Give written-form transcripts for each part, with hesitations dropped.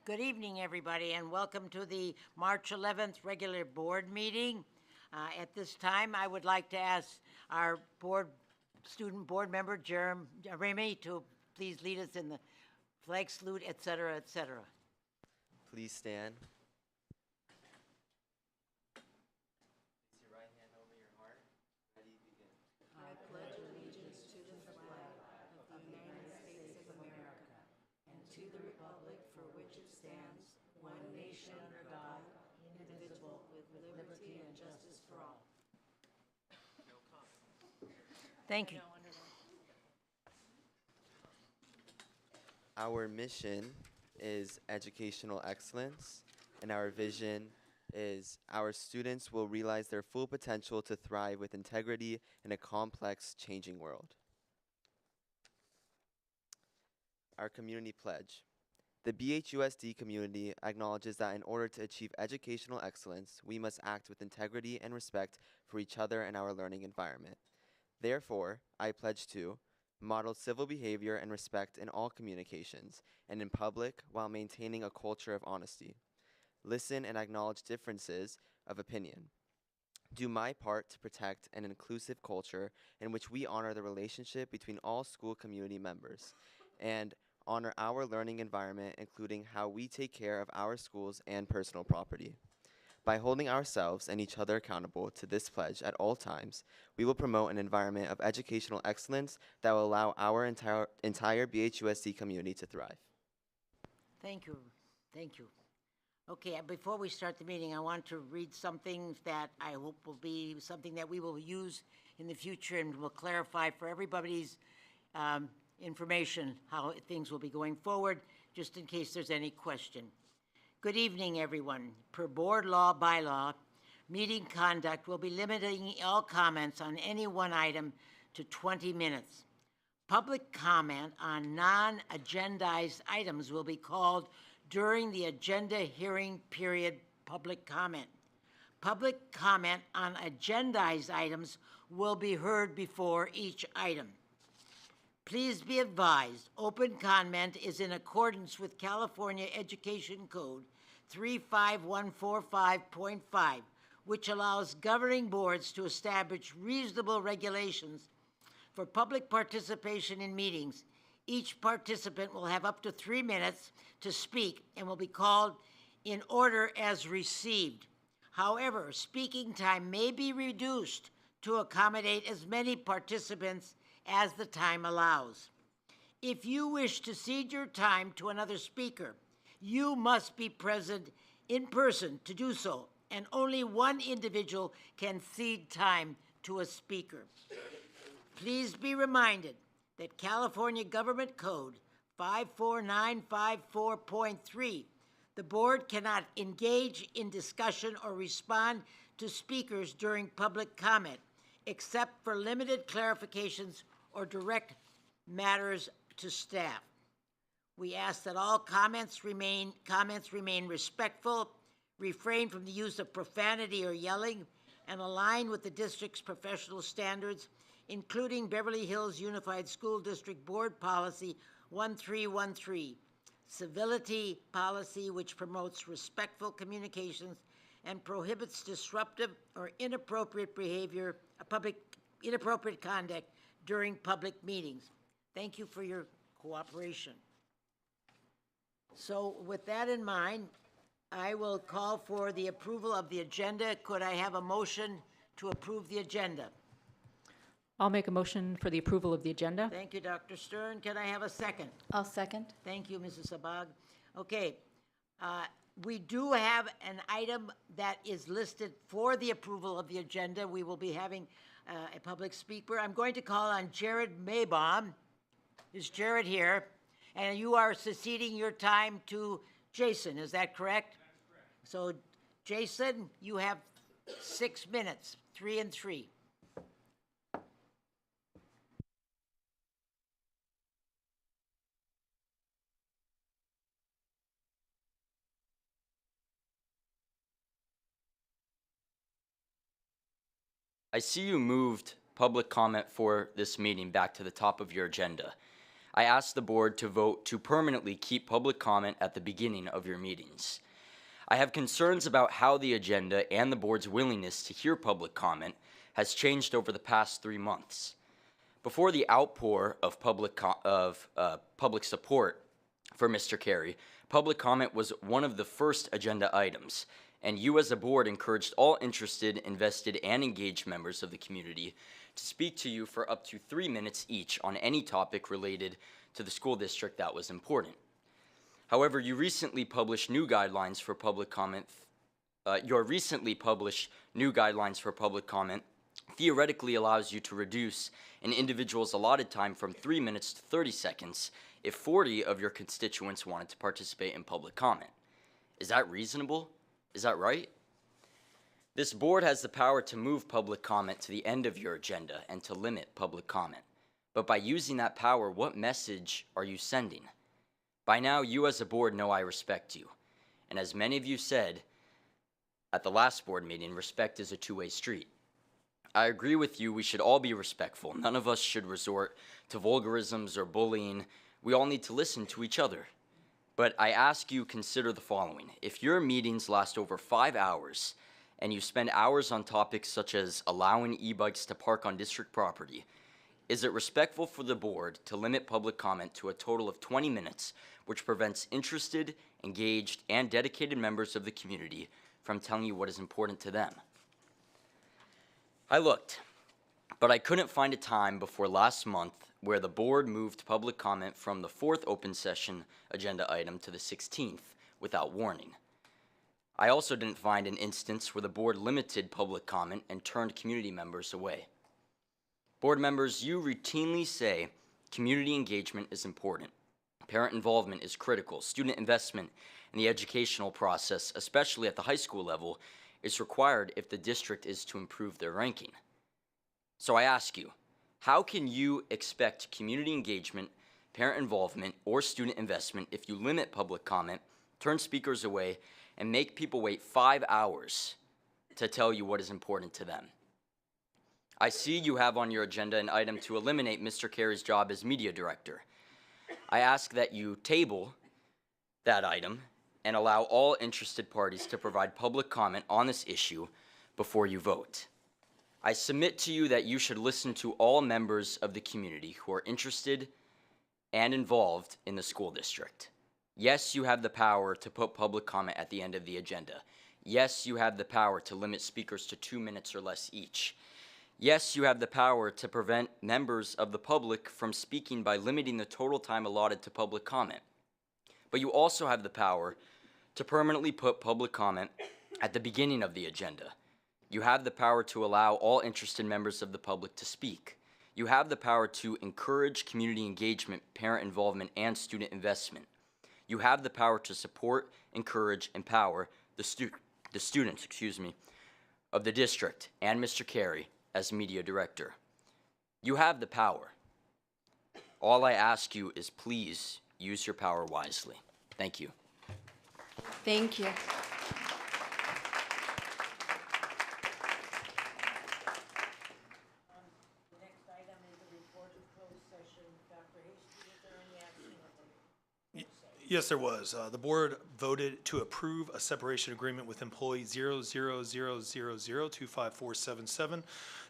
Good evening, everybody, and welcome to the March 11th regular board meeting. At this time, I would like to ask our student board member, Jeremy, to please lead us in the flag salute, et cetera, et cetera. Please stand. Place your right hand over your heart. Ready, begin. I pledge allegiance to the flag of the United States of America and to the republic for which it stands, one nation under God, indivisible, with liberty and justice for all. Thank you. Our mission is educational excellence, and our vision is our students will realize their full potential to thrive with integrity in a complex, changing world. Our community pledge. The BHUSD community acknowledges that in order to achieve educational excellence, we must act with integrity and respect for each other and our learning environment. Therefore, I pledge to model civil behavior and respect in all communications and in public while maintaining a culture of honesty. Listen and acknowledge differences of opinion. Do my part to protect an inclusive culture in which we honor the relationship between all school community members and honor our learning environment, including how we take care of our schools and personal property. By holding ourselves and each other accountable to this pledge at all times, we will promote an environment of educational excellence that will allow our entire BHUSD community to thrive. Thank you. Thank you. Okay, before we start the meeting, I want to read something that I hope will be something that we will use in the future and will clarify for everybody's information how things will be going forward, just in case there's any question. Good evening, everyone. Per board law bylaw, meeting conduct will be limiting all comments on any one item to 20 minutes. Public comment on non-agendized items will be called during the agenda hearing period public comment. Public comment on agendized items will be heard before each item. Please be advised, open comment is in accordance with California Education Code 35145.5, which allows governing boards to establish reasonable regulations for public participation in meetings. Each participant will have up to 3 minutes to speak and will be called in order as received. However, speaking time may be reduced to accommodate as many participants as the time allows. If you wish to cede your time to another speaker, you must be present in person to do so, and only one individual can cede time to a speaker. Please be reminded that California Government Code 54954.3, the board cannot engage in discussion or respond to speakers during public comment, except for limited clarifications or direct matters to staff. We ask that all comments remain respectful, refrain from the use of profanity or yelling, and align with the district's professional standards, including Beverly Hills Unified School District Board Policy 1313, civility policy which promotes respectful communications and prohibits disruptive or inappropriate behavior, inappropriate conduct during public meetings. Thank you for your cooperation. So with that in mind, I will call for the approval of the agenda. Could I have a motion to approve the agenda? I'll make a motion for the approval of the agenda. Thank you, Dr. Stern. Can I have a second? I'll second. Thank you, Mrs. Sabag. Okay, we do have an item that is listed for the approval of the agenda. We will be having a public speaker. I'm going to call on Jared Maybaum. Is Jared here? And you are ceding your time to Jason, is that correct? That's correct. So, Jason, you have 6 minutes, 3 and 3. I see you moved public comment for this meeting back to the top of your agenda. I ask the board to vote to permanently keep public comment at the beginning of your meetings. I have concerns about how the agenda and the board's willingness to hear public comment has changed over the past 3 months. Before the outpour of public support for Mr. Carey, public comment was one of the first agenda items, and you as a board encouraged all interested, invested, and engaged members of the community to speak to you for up to 3 minutes each on any topic related to the school district that was important. However, your recently published new guidelines for public comment theoretically allows you to reduce an individual's allotted time from 3 minutes to 30 seconds if 40 of your constituents wanted to participate in public comment. Is that reasonable? Is that right? This board has the power to move public comment to the end of your agenda and to limit public comment. But by using that power, what message are you sending? By now, you as a board know I respect you. And as many of you said at the last board meeting, respect is a two-way street. I agree with you, we should all be respectful. None of us should resort to vulgarisms or bullying. We all need to listen to each other. But I ask you, consider the following. If your meetings last over 5 hours and you spend hours on topics such as allowing e-bikes to park on district property, is it respectful for the board to limit public comment to a total of 20 minutes, which prevents interested, engaged, and dedicated members of the community from telling you what is important to them? I looked, but I couldn't find a time before last month where the board moved public comment from the 4th open session agenda item to the 16th without warning. I also didn't find an instance where the board limited public comment and turned community members away. Board members, you routinely say community engagement is important. Parent involvement is critical. Student investment in the educational process, especially at the high school level, is required if the district is to improve their ranking. So I ask you, how can you expect community engagement, parent involvement, or student investment if you limit public comment, turn speakers away, and make people wait 5 hours to tell you what is important to them? I see you have on your agenda an item to eliminate Mr. Carey's job as media director. I ask that you table that item and allow all interested parties to provide public comment on this issue before you vote. I submit to you that you should listen to all members of the community who are interested and involved in the school district. Yes, you have the power to put public comment at the end of the agenda. Yes, you have the power to limit speakers to 2 minutes or less each. Yes, you have the power to prevent members of the public from speaking by limiting the total time allotted to public comment. But you also have the power to permanently put public comment at the beginning of the agenda. You have the power to allow all interested members of the public to speak. You have the power to encourage community engagement, parent involvement, and student investment. You have the power to support, encourage, empower the students of the district and Mr. Carey as media director. You have the power. All I ask you is please use your power wisely. Thank you. Thank you. The next item is a report of closed session. Dr. Hasty, is there any action? Yes, there was. The board voted to approve a separation agreement with employee 00000025477.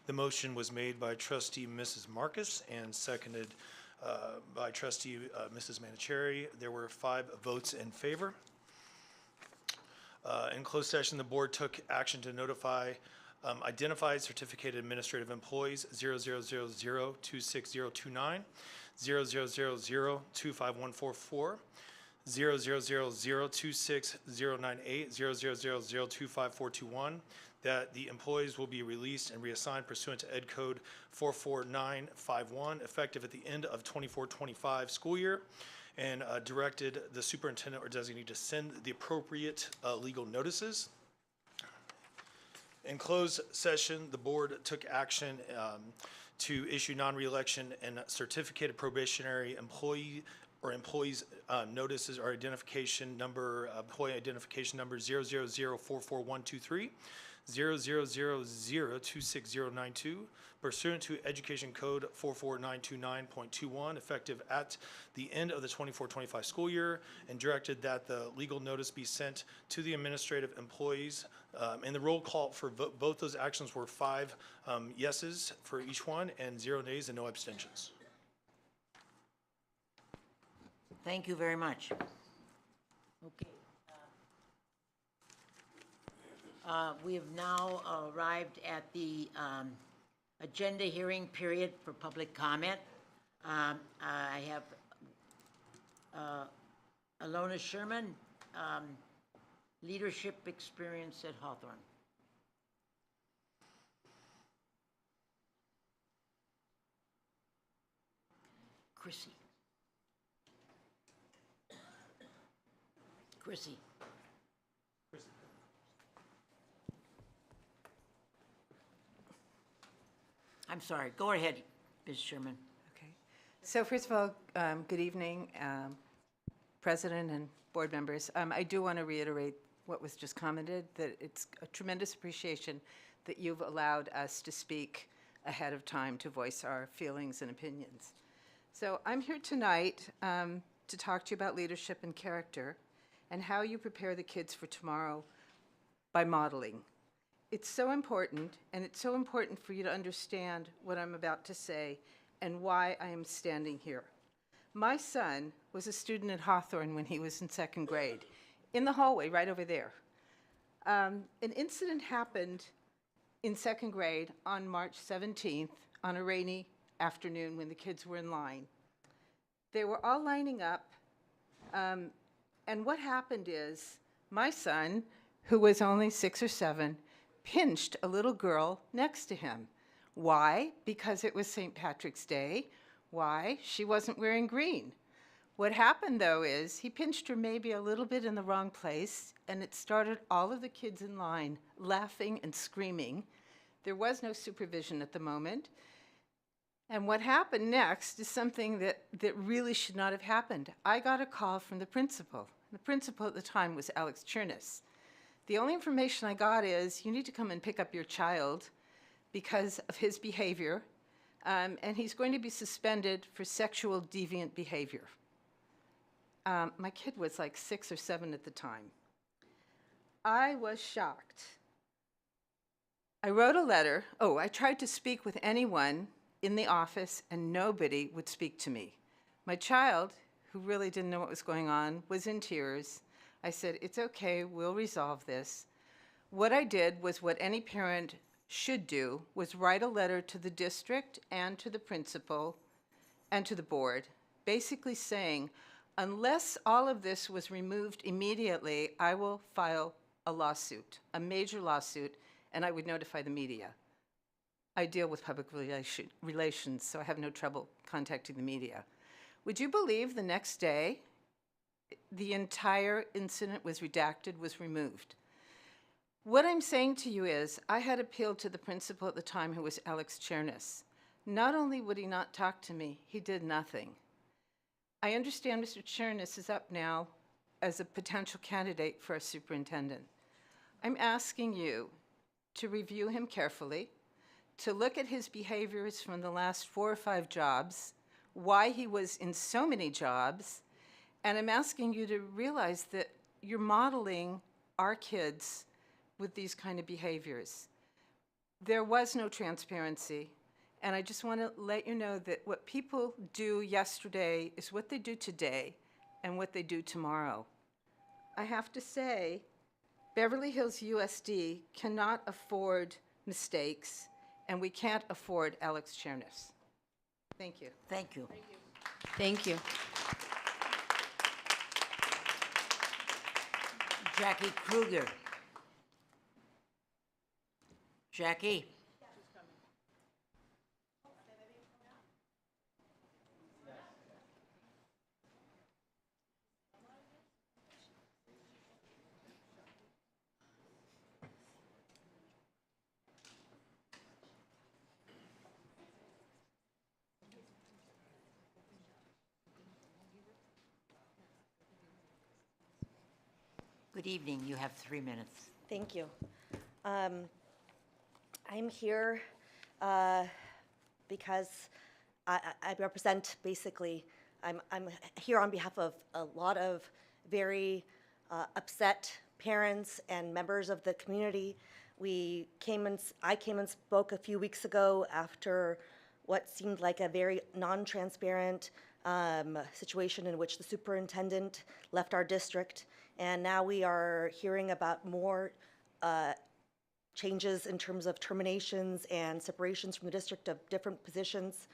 The motion was made by trustee Mrs. Marcus and seconded by trustee Mrs. Manicherry. There were 5 votes in favor. In closed session, the board took action to notify identified certificated administrative employees 000026029, 000025144, 000026098, 000025421, that the employees will be released and reassigned pursuant to Ed Code 44951, effective at the end of 24-25 school year, and directed the superintendent or designee to send the appropriate legal notices. In closed session, the board took action to issue non-reelection and certificated probationary employee or employees notices or identification number, employee identification number 000444123, 000026092 pursuant to Education Code 44929.21, effective at the end of the 24-25 school year, and directed that the legal notice be sent to the administrative employees. And the roll call for both those actions were 5 yeses for each one and 0 nays and no abstentions. Thank you very much. Okay. We have now arrived at the agenda hearing period for public comment. I have Alona Sherman, leadership experience at Hawthorne. Chrissy. Chrissy. I'm sorry, go ahead, Ms. Sherman. Okay. So first of all, good evening, President and board members. I do want to reiterate what was just commented, that it's a tremendous appreciation that you've allowed us to speak ahead of time to voice our feelings and opinions. So I'm here tonight to talk to you about leadership and character and how you prepare the kids for tomorrow by modeling. It's so important, and it's so important for you to understand what I'm about to say and why I am standing here. My son was a student at Hawthorne when he was in 2nd grade, in the hallway right over there. An incident happened in 2nd grade on March 17th on a rainy afternoon when the kids were in line. They were all lining up, and what happened is my son, who was only 6 or 7, pinched a little girl next to him. Why? Because it was St. Patrick's Day. Why? She wasn't wearing green. What happened, though, is he pinched her maybe a little bit in the wrong place, and it started all of the kids in line laughing and screaming. There was no supervision at the moment. And what happened next is something that really should not have happened. I got a call from the principal. The principal at the time was Alex Chernus. The only information I got is, you need to come and pick up your child because of his behavior, and he's going to be suspended for sexual deviant behavior. My kid was like 6 or 7 at the time. I was shocked. I wrote a letter. Oh, I tried to speak with anyone in the office, and nobody would speak to me. My child, who really didn't know what was going on, was in tears. I said, it's okay, we'll resolve this. What I did was what any parent should do, was write a letter to the district and to the principal and to the board, basically saying, unless all of this was removed immediately, I will file a lawsuit, a major lawsuit, and I would notify the media. I deal with public relations, so I have no trouble contacting the media. Would you believe the next day, the entire incident was redacted, was removed? What I'm saying to you is, I had appealed to the principal at the time, who was Alex Chernus. Not only would he not talk to me, he did nothing. I understand Mr. Chernus is up now as a potential candidate for a superintendent. I'm asking you to review him carefully, to look at his behaviors from the last 4 or 5 jobs, why he was in so many jobs, and I'm asking you to realize that you're modeling our kids with these kind of behaviors. There was no transparency, and I just want to let you know that what people do yesterday is what they do today and what they do tomorrow. I have to say, Beverly Hills USD cannot afford mistakes, and we can't afford Alex Chernus. Thank you. Thank you. Thank you. Jackie Kruger. Jackie? Good evening. You have 3 minutes. Thank you. I'm here because I represent, basically, I'm here on behalf of a lot of very upset parents and members of the community. I came and spoke a few weeks ago after what seemed like a very non-transparent situation in which the superintendent left our district. And now we are hearing about more changes in terms of terminations and separations from the district of different positions.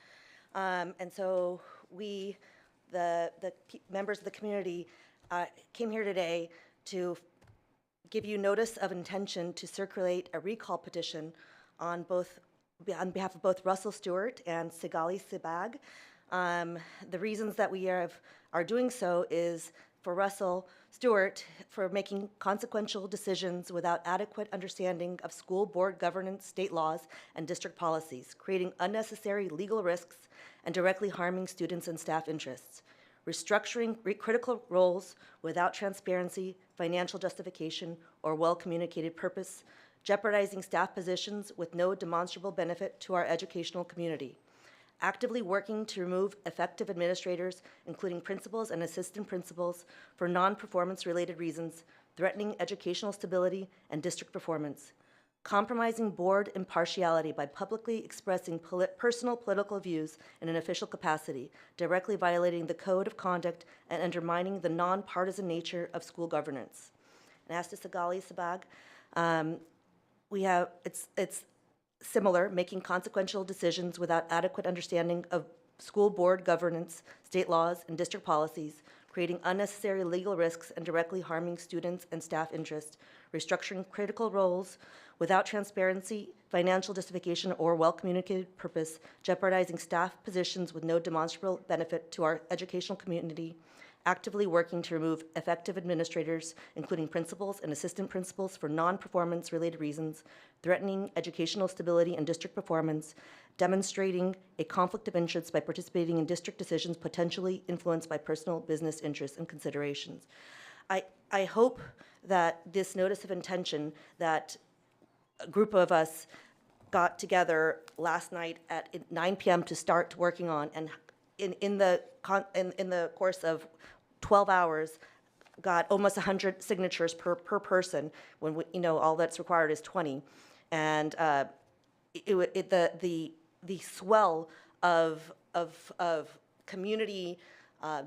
And so we, the members of the community, came here today to give you notice of intention to circulate a recall petition on behalf of both Russell Stewart and Sigali Sibag. The reasons that we are doing so is for Russell Stewart for making consequential decisions without adequate understanding of school board governance, state laws, and district policies, creating unnecessary legal risks and directly harming students and staff interests, restructuring critical roles without transparency, financial justification, or well-communicated purpose, jeopardizing staff positions with no demonstrable benefit to our educational community, actively working to remove effective administrators, including principals and assistant principals, for non-performance related reasons, threatening educational stability and district performance, compromising board impartiality by publicly expressing personal political views in an official capacity, directly violating the code of conduct and undermining the nonpartisan nature of school governance. And as to Sigali Sabag, it's similar, making consequential decisions without adequate understanding of school board governance, state laws, and district policies, creating unnecessary legal risks and directly harming students and staff interests, restructuring critical roles without transparency, financial justification, or well-communicated purpose, jeopardizing staff positions with no demonstrable benefit to our educational community, actively working to remove effective administrators, including principals and assistant principals, for non-performance related reasons, threatening educational stability and district performance, demonstrating a conflict of interest by participating in district decisions potentially influenced by personal business interests and considerations. I hope that this notice of intention that a group of us got together last night at 9 p.m. to start working on, and in the course of 12 hours, got almost 100 signatures per person, when all that's required is 20, and the swell of community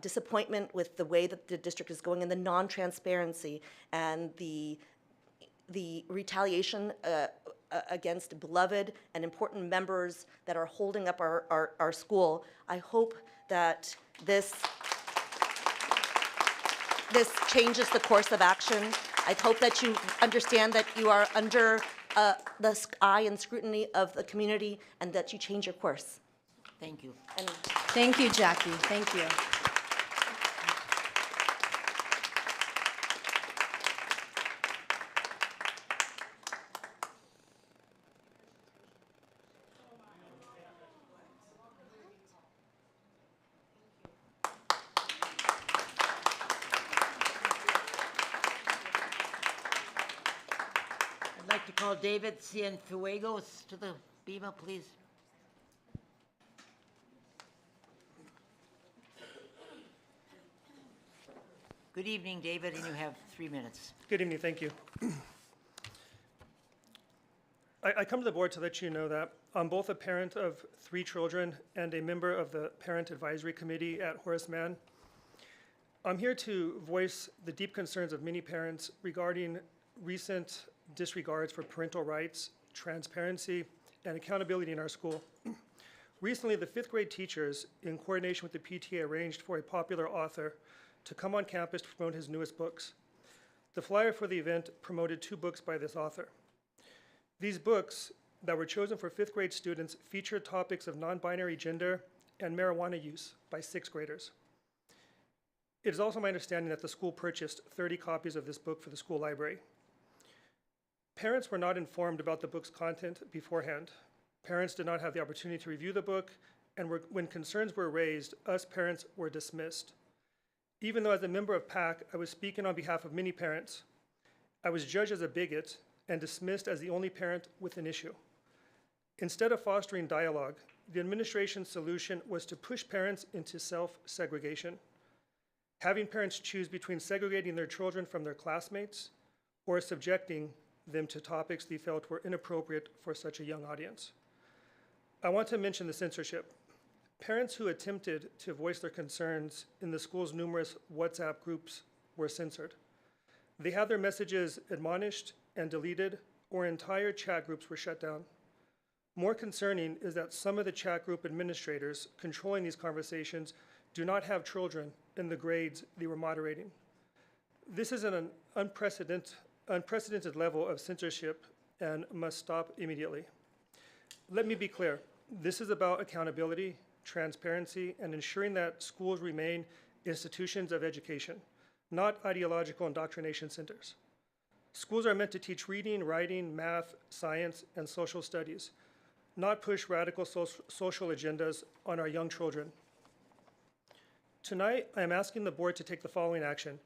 disappointment with the way that the district is going, and the non-transparency and the retaliation against beloved and important members that are holding up our school. I hope that this changes the course of action. I hope that you understand that you are under the eye and scrutiny of the community, and that you change your course. Thank you. And Thank you, Jackie. Thank you. I'd like to call David Cienfuegos to the BEMA, please. Good evening, David, and you have 3 minutes. Good evening, thank you. I come to the board to let you know that I'm both a parent of 3 children and a member of the Parent Advisory Committee at Horace Mann. I'm here to voice the deep concerns of many parents regarding recent disregards for parental rights, transparency, and accountability in our school. Recently, the 5th grade teachers, in coordination with the PTA, arranged for a popular author to come on campus to promote his newest books. The flyer for the event promoted 2 books by this author. These books that were chosen for 5th grade students feature topics of non-binary gender and marijuana use by 6th graders. It is also my understanding that the school purchased 30 copies of this book for the school library. Parents were not informed about the book's content beforehand. Parents did not have the opportunity to review the book, and when concerns were raised, us parents were dismissed. Even though as a member of PAC, I was speaking on behalf of many parents, I was judged as a bigot and dismissed as the only parent with an issue. Instead of fostering dialogue, the administration's solution was to push parents into self-segregation, having parents choose between segregating their children from their classmates or subjecting them to topics they felt were inappropriate for such a young audience. I want to mention the censorship. Parents who attempted to voice their concerns in the school's numerous WhatsApp groups were censored. They had their messages admonished and deleted, or entire chat groups were shut down. More concerning is that some of the chat group administrators controlling these conversations do not have children in the grades they were moderating. This is an unprecedented level of censorship and must stop immediately. Let me be clear. This is about accountability, transparency, and ensuring that schools remain institutions of education, not ideological indoctrination centers. Schools are meant to teach reading, writing, math, science, and social studies, not push radical social agendas on our young children. Tonight, I am asking the board to take the following action.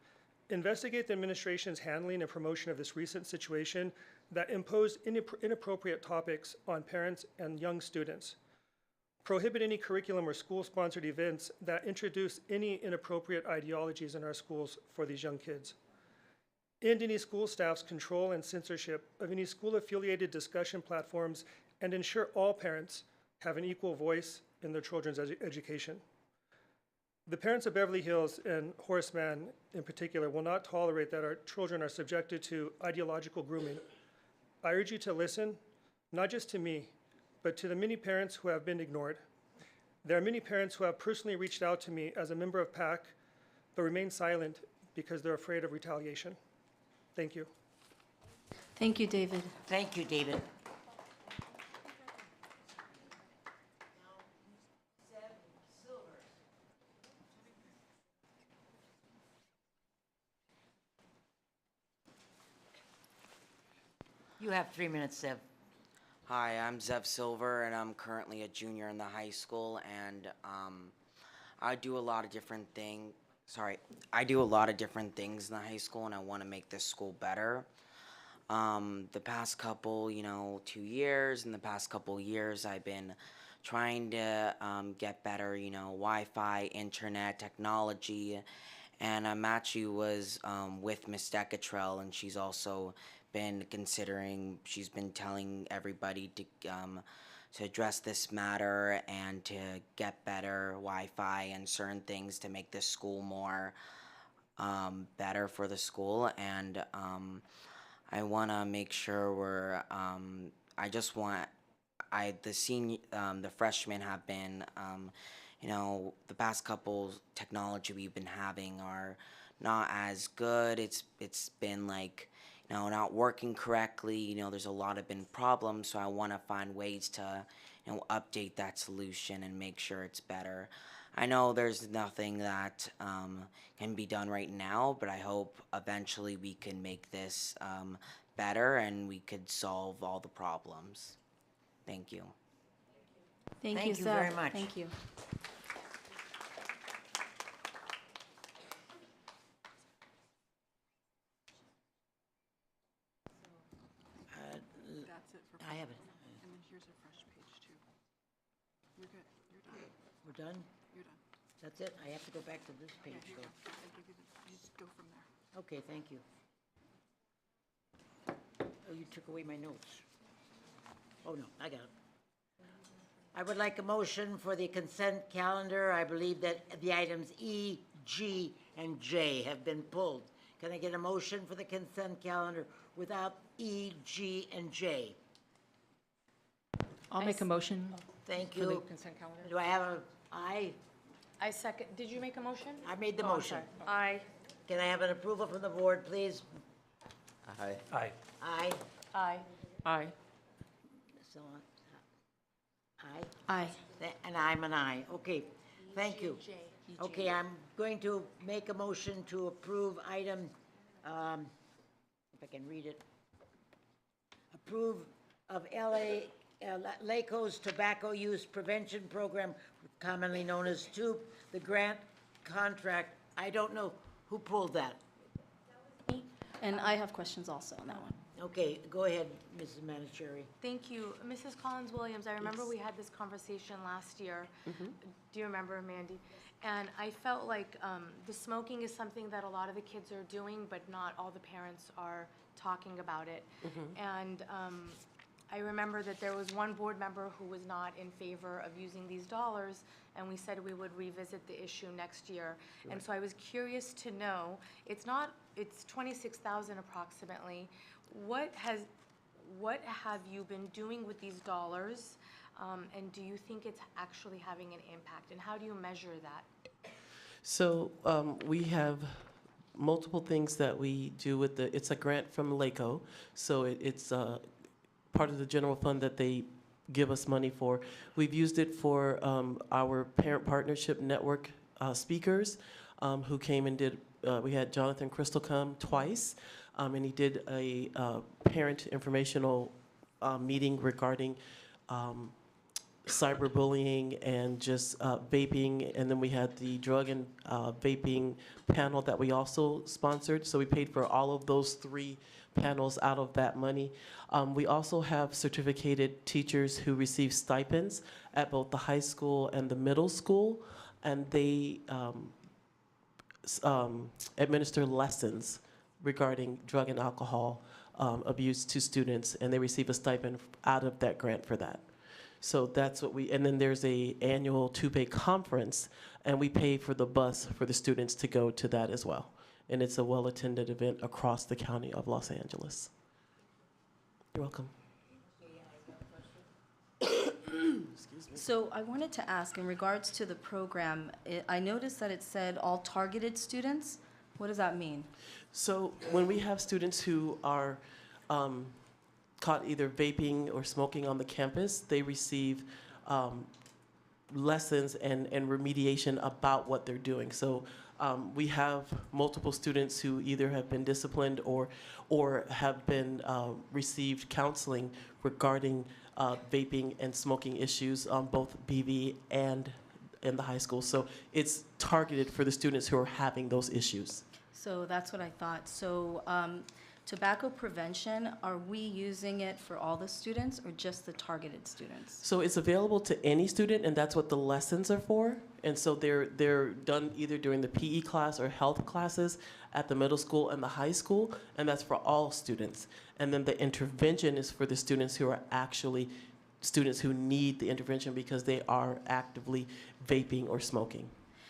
Investigate the administration's handling and promotion of this recent situation that imposed inappropriate topics on parents and young students. Prohibit any curriculum or school-sponsored events that introduce any inappropriate ideologies in our schools for these young kids. End any school staff's control and censorship of any school-affiliated discussion platforms, and ensure all parents have an equal voice in their children's education. The parents of Beverly Hills and Horace Mann in particular will not tolerate that our children are subjected to ideological grooming. I urge you to listen, not just to me, but to the many parents who have been ignored. There are many parents who have personally reached out to me as a member of PAC, but remain silent because they're afraid of retaliation. Thank you. Thank you, David. Thank you, David. You have 3 minutes, Zev. Hi, I'm Zev Silver, and I'm currently a junior in the high school, and I do a lot of different things. I do a lot of different things in the high school, and I want to make this school better. The past couple, 2 years, in the past couple years, I've been trying to get better, Wi-Fi, internet, technology, and I'm actually was with Miss Decatrell, and she's also been she's been telling everybody to address this matter and to get better Wi-Fi and certain things to make this school more better for the school. And I want to make sure the freshmen have been, the past couple technology we've been having are not as good. It's been like, not working correctly. There's a lot of been problems, so I want to find ways to, update that solution and make sure it's better. I know there's nothing that can be done right now, but I hope eventually we can make this better and we could solve all the problems. Thank you. Thank Thank you, you Zev. very much. Thank you. That's it for. I have it. And then here's a fresh page too. You're good. You're done. We're done? You're done. That's it? I have to go back to this Yeah, page, you so. go. I'll give you you just go from there. Okay, thank you. Oh, you took away my notes. Oh, no, I got it. I would like a motion for the consent calendar. I believe that the items E, G, and J have been pulled. Can I get a motion for the consent calendar without E, G, and J? I'll make a motion Thank for the you. consent calendar. Do I have a aye? I second, did you make a motion? I made the Oh, I'm motion. sorry. Aye. Can I have an approval from the board, please? Aye. Aye. Aye. Aye. So, aye? Aye. And I'm an aye. Okay, thank you. Okay, I'm going to make a motion to approve item, if I can read it. Approve of LACO's Tobacco Use Prevention Program, commonly known as TUP, the grant contract. I don't know who pulled that. And I have questions also on that one. Okay, go ahead, Mrs. Manicherry. Thank you. Mrs. Collins-Williams, I remember we had this conversation last year. Do you remember, Mandy? And I felt like the smoking is something that a lot of the kids are doing, but not all the parents are talking about it. And I remember that there was one board member who was not in favor of using these dollars, and we said we would revisit the issue next year. And so I was curious to know, it's 26,000 approximately. What have you been doing with these dollars? And do you think it's actually having an impact? And how do you measure that? So we have multiple things that we do with it's a grant from LACO. So it's part of the general fund that they give us money for. We've used it for our parent partnership network speakers who came and did, we had Jonathan Crystal come twice, and he did a parent informational meeting regarding cyberbullying and just vaping, and then we had the drug and vaping panel that we also sponsored. So we paid for all of those 3 panels out of that money. We also have certificated teachers who receive stipends at both the high school and the middle school, and they administer lessons regarding drug and alcohol abuse to students, and they receive a stipend out of that grant for that. So that's what and then there's a annual two-day conference, and we pay for the bus for the students to go to that as well. And it's a well-attended event across the county of Los Angeles. You're welcome. So I wanted to ask, in regards to the program, I noticed that it said all targeted students. What does that mean? So when we have students who are caught either vaping or smoking on the campus, they receive lessons and remediation about what they're doing. So we have multiple students who either have been disciplined or have been received counseling regarding vaping and smoking issues on both BV and in the high school. So it's targeted for the students who are having those issues. So that's what I thought. So tobacco prevention, are we using it for all the students or just the targeted students? So it's available to any student, and that's what the lessons are for. And so they're done either during the PE class or health classes at the middle school and the high school, and that's for all students. And then the intervention is for the students who are actually students who need the intervention because they are actively vaping or smoking.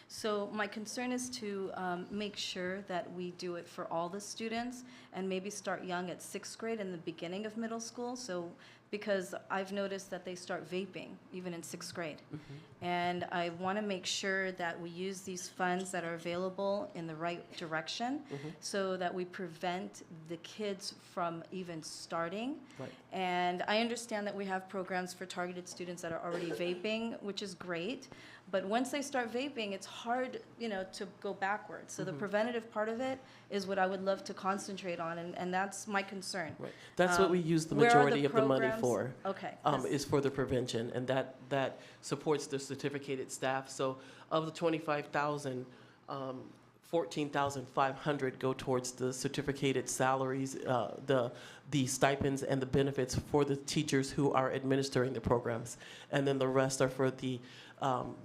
So my concern is to make sure that we do it for all the students and maybe start young at 6th grade in the beginning of middle school. So because I've noticed that they start vaping even in 6th grade. And I want to make sure that we use these funds that are available in the right direction so that we prevent the kids from even starting. Right. And I understand that we have programs for targeted students that are already vaping, which is great. But once they start vaping, it's hard, to go backwards. So the preventative part of it is what I would love to concentrate on, and that's my concern. Right. That's what we use the where are majority of the money programs? for. Okay. Is for the prevention, and that supports the certificated staff. So of the 25,000, 14,500 go towards the certificated salaries, the stipends and the benefits for the teachers who are administering the programs, and then the rest are for the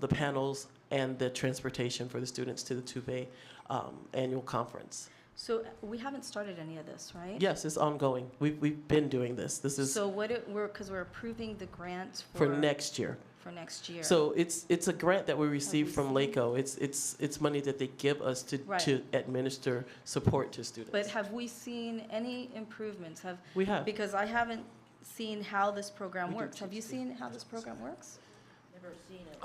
panels and the transportation for the students to the Tuve annual conference. So we haven't started any of this, right? Yes, it's ongoing. We've been doing this. This is So because we're approving the grant for next year. For next year. So it's a grant that we received from LACO. It's money that they give us to administer support to students. But have we seen any improvements? We have. Because I haven't seen how this program works. Have you seen how this program works? Never seen it.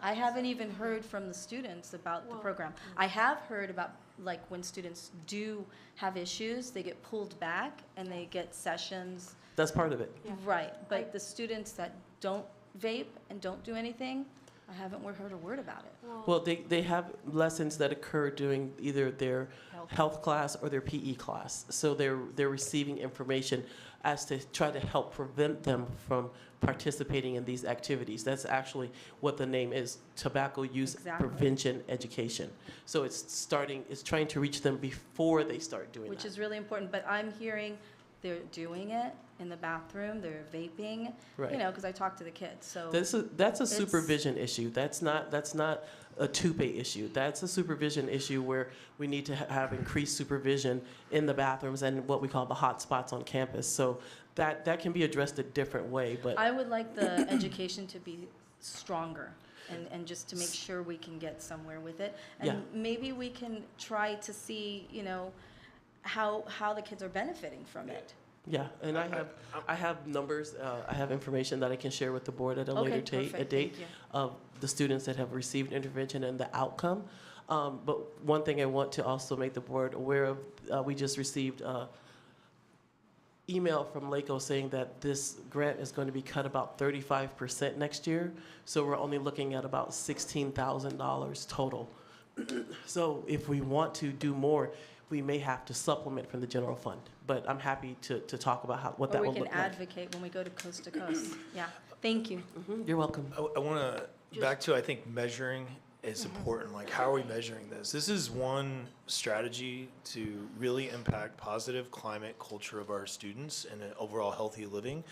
I haven't even heard from the students about the program. I have heard about, like, when students do have issues, they get pulled back and they get sessions. That's part of it. Right, but the students that don't vape and don't do anything, I haven't heard a word about it. Well, they have lessons that occur during either their health class or their PE class. So they're receiving information as to try to help prevent them from participating in these activities. That's actually what the name is, Tobacco Use Prevention Education. So it's trying to reach them before they start doing that. Which is really important, but I'm hearing they're doing it in the bathroom, they're vaping, Right. you know, because I talk to the kids, so. That's a It's- supervision issue. That's not a two-pay issue. That's a supervision issue where we need to have increased supervision in the bathrooms and what we call the hot spots on campus. So that can be addressed a different way, but I would like the education to be stronger and just to make sure we can get somewhere with it. Yeah. And maybe we can try to see, you know, how the kids are benefiting from it. yeah, and I have numbers, I have information that I can share with the board at a Okay, later perfect. date Thank you. of the students that have received intervention and the outcome. But one thing I want to also make the board aware of, we just received email from LACO saying that this grant is going to be cut about 35% next year. So we're only looking at about $16,000 total. So if we want to do more, we may have to supplement from the general fund. But I'm happy to talk about what that Or will we look can like. advocate when we go to coast. Yeah, thank you. You're welcome. I want to, back to, I think measuring is important. Like, how are we measuring this? This is one strategy to really impact positive climate culture of our students and an overall healthy living.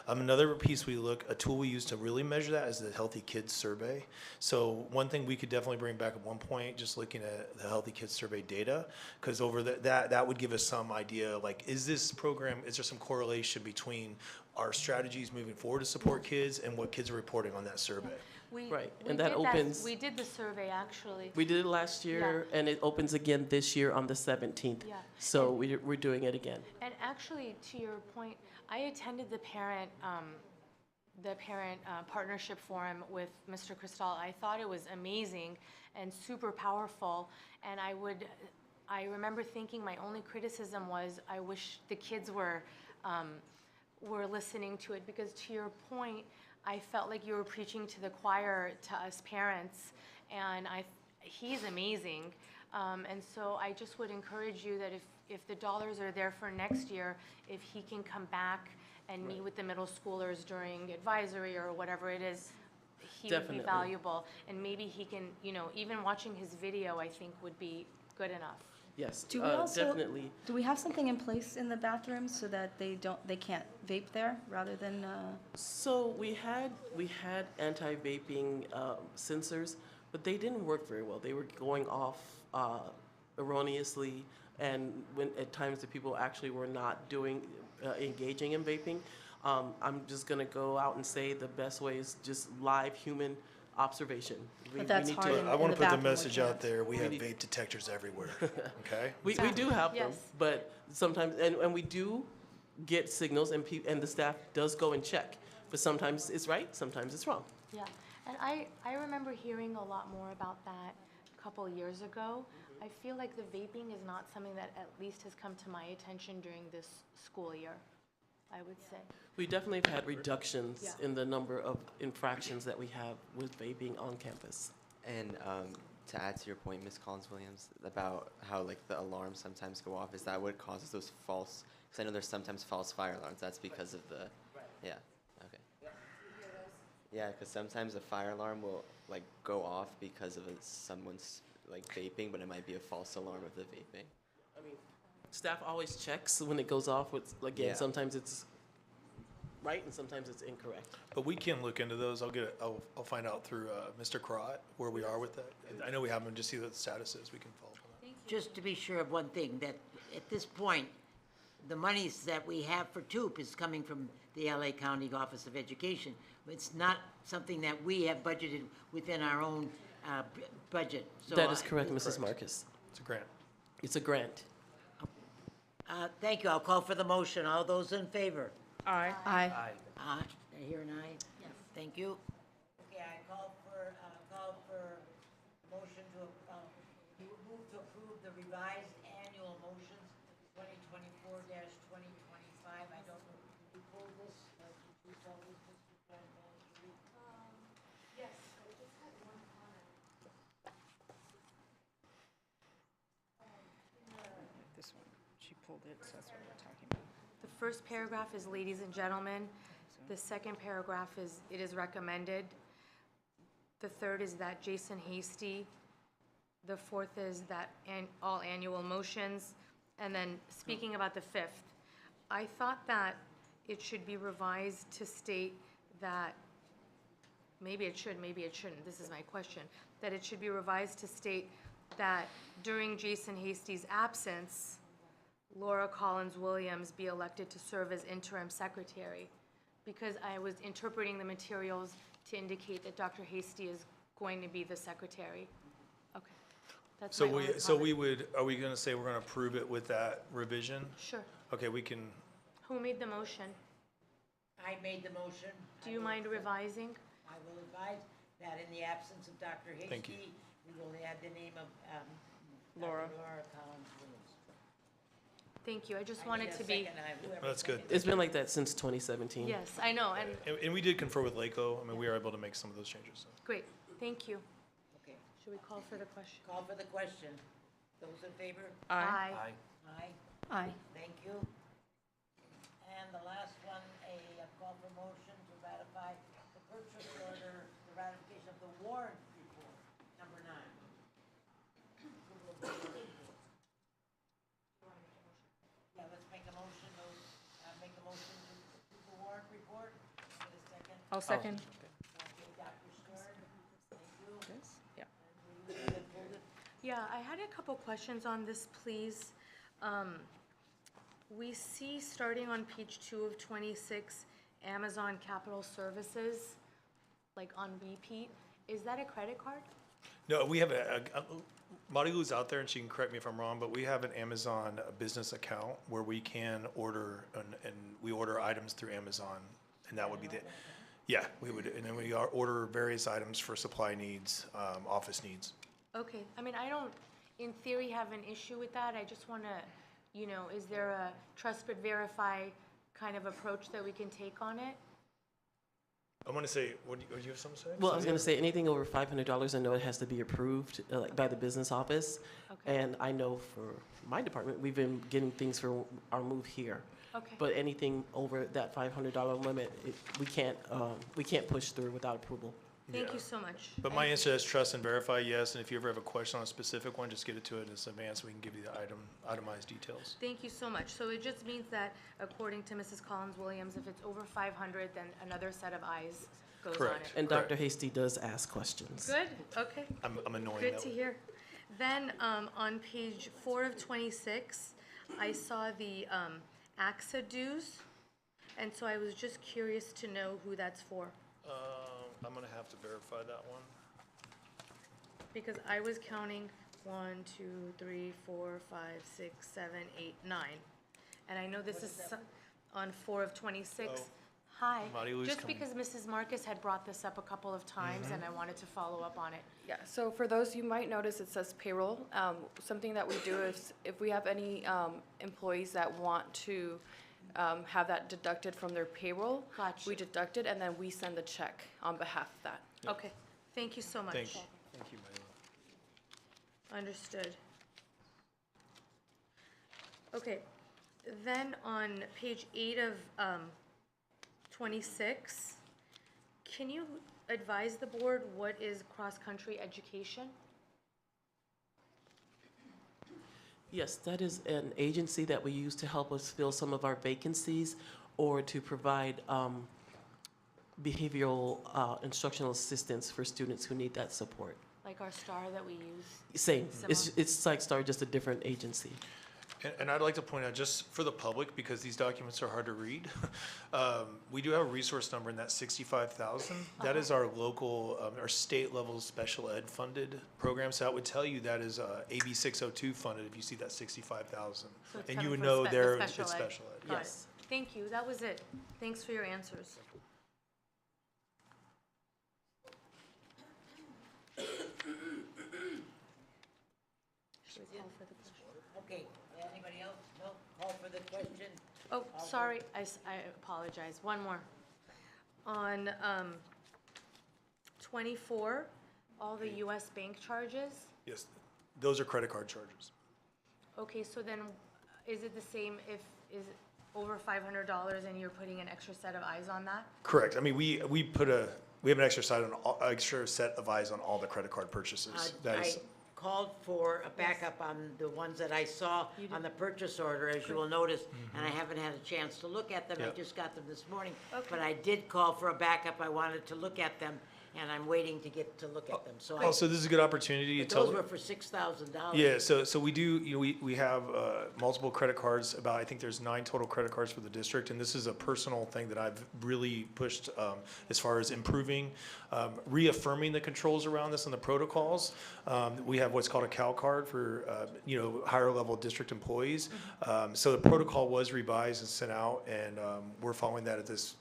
Another piece a tool we use to really measure that is the Healthy Kids Survey. So one thing we could definitely bring back at one point, just looking at the Healthy Kids Survey data, because over that would give us some idea, like, is there some correlation between our strategies moving forward to support kids and what kids are reporting on that survey? Right, and that opens. We did the survey, actually. We did it last year, and it opens again this year on the 17th. Yeah. So we're doing it again. And actually, to your point, I attended the parent partnership forum with Mr. Cristal. I thought it was amazing and super powerful. And I remember thinking my only criticism was I wish the kids were listening to it, because to your point, I felt like you were preaching to the choir, to us parents, and he's amazing. And so I just would encourage you that if the dollars are there for next year, if he can come back and meet with the middle schoolers during advisory or whatever it is, he would Definitely. be valuable. And maybe he can, even watching his video, I think would be good enough. Yes, Do we also, definitely. do we have something in place in the bathrooms so that they can't vape there rather than, So we had anti-vaping sensors, but they didn't work very well. They were going off erroneously, and when at times the people actually were not engaging in vaping. I'm just gonna go out and say the best way is just live human observation. But that's hard I want to put the bathroom, we message out can't. there, we have need- vape detectors everywhere, okay? We do have them, Yes. but sometimes, and we do get signals, and the staff does go and check. But sometimes it's right, sometimes it's wrong. Yeah, and I remember hearing a lot more about that a couple years ago. I feel like the vaping is not something that at least has come to my attention during this school year, I would say. We definitely have had reductions Yeah. in the number of infractions that we have with vaping on campus. And to add to your point, Ms. Collins-Williams, about how like the alarms sometimes go off, is that what causes those false? Because I know there's sometimes false fire alarms. That's because of the. Yeah. Okay. Yeah, because sometimes a fire alarm will like go off because of someone's like vaping, but it might be a false alarm of the vaping. I mean, staff always checks when it goes off. Again, Yeah. sometimes it's right and sometimes it's incorrect. But we can look into those. I'll find out through Mr. Crott where we are with that. And I know we have them, just see what the status is. We can follow up on that. Just to be sure of one thing, that at this point, the monies that we have for TUP is coming from the LA County Office of Education. It's not something that we have budgeted within our own budget. So That is correct, Mrs. Marcus. It's a grant. It's a grant. Thank you. I'll call for the motion. All those in favor? Aye. Aye. I hear an aye? Yes. Thank you. Okay, I call for motion to, move to approve the revised annual motions 2024-2025. I don't know, did you pull this? Did you tell this, Mr. Manager? Yes, I just had one comment. This one, she pulled it, so that's what we're talking about. The first paragraph is ladies and gentlemen. The second paragraph is it is recommended. The third is that Jason Hasty. The fourth is that all annual motions. And then speaking about the fifth, I thought that it should be revised to state that, maybe it should, maybe it shouldn't, this is my question, that it should be revised to state that during Jason Hasty's absence, Laura Collins Williams be elected to serve as interim secretary, because I was interpreting the materials to indicate that Dr. Hasty is going to be the secretary. Okay, that's my only comment. Are we gonna say we're gonna approve it with that revision? Sure. Okay, we can, Who made the motion? I made the motion. Do you mind revising? I will advise that in the absence of Dr. Thank you. Hasty, we will add the name of Laura. Dr. Laura Collins Williams. Thank you, I just I wanted need a to be, second. Whoever That's good. seconded It's been like that since 2017. yes, I know, and, And we did confer with LACO. I mean, we are able to make some of those changes. So. great, thank you. it. Okay, Should we call for the question? call for the question. Those in favor? Aye. Aye. Aye. Thank you. And the last one, a call for motion to ratify the purchase order, the ratification of the warrant report, number 9. Approval of the warrant report. Yeah, let's make a motion, make a motion to approve the warrant report. Get a second. I'll second. Okay, Dr. Stern, thank you. Yeah. And will you hold it? Yeah, I had a couple questions on this, please. We see, starting on page 2 of 26, Amazon Capital Services, like on repeat. Is that a credit card? No, we have Marilu's out there, and she can correct me if I'm wrong, but we have an Amazon business account where we can order, and we order items through Amazon, and that would be yeah, we would, and then we order various items for supply needs, office needs. Okay, I mean, I don't, in theory, have an issue with that. I just want to, is there a trust but verify kind of approach that we can take on it? I'm gonna say, what do you have something to say? Well, I was going to say anything over $500, I know it has to be approved like by the business office. Okay. And I know for my department, we've been getting things for our move here. Okay. But anything over that $500 limit, we can't push through without approval. Thank Yeah. you so much. But my answer is trust and verify, yes, and if you ever have a question on a specific one, just get it to us in advance, we can give you the itemized details. Thank you so much. So it just means that according to Mrs. Collins Williams, if it's over 500, then another set of eyes goes on Correct. it. And Correct. Dr. Hasty does ask questions. Good, okay. I'm annoying Good that to way. hear. Then, on page 4 of 26, I saw the AXA dues, and so I was just curious to know who that's for, I'm gonna have to verify that one. because I was counting 1, 2, 3, 4, 5, 6, 7, 8, 9. And I know this is on 4 of 26. Oh. Hi, Marilu's just coming. because Mrs. Marcus had brought this up a couple of times, and I wanted to follow up on it. Yeah, so for those, you might notice it says payroll. Something that we do is if we have any employees that want to have that deducted from their payroll, Gotcha. we deduct it and then we send the check on behalf of that. Okay, thank you so much. Thank you, Marilu. Understood. Okay, then on page 8 of 26, can you advise the board what is cross-country education? Yes, that is an agency that we use to help us fill some of our vacancies or to provide behavioral instructional assistance for students who need that support. Like our STAR that we use? Same. Similar. It's Psych Star, just a different agency. And I'd like to point out, just for the public, because these documents are hard to read, we do have a resource number in that 65,000. That is our local, our state level special ed funded program. So that would tell you that is AB 602 funded if you see that 65,000. So it's And you coming would from know the there it's special ed. special ed. Got it. Yes. Thank you, that was it. Thanks for your answers. Should we call for the question? Okay, anybody else? No, call for the question. Oh, sorry, I apologize. One more. On 24, all the US bank charges. Yes, those are credit card charges. Okay, so then is it the same if, is it over $500 and you're putting an extra set of eyes on that? Correct. I mean, we have an extra set of eyes on all the credit card purchases. That is, called for a backup on the ones that I saw on the purchase order, as you will notice, and I haven't had a chance to look at them. I Yep. just got them this morning. But I did call for a backup. I wanted to look at them, and I'm waiting to get to look at them. So I, Also, this is a good opportunity to but tell. those were for $6,000. Yeah, so we do, we have multiple credit cards, I think there's 9 total credit cards for the district, and this is a personal thing that I've really pushed as far as improving, reaffirming the controls around this and the protocols. We have what's called a Cal card for, higher level district employees. So the protocol was revised and sent out, and we're following that at this,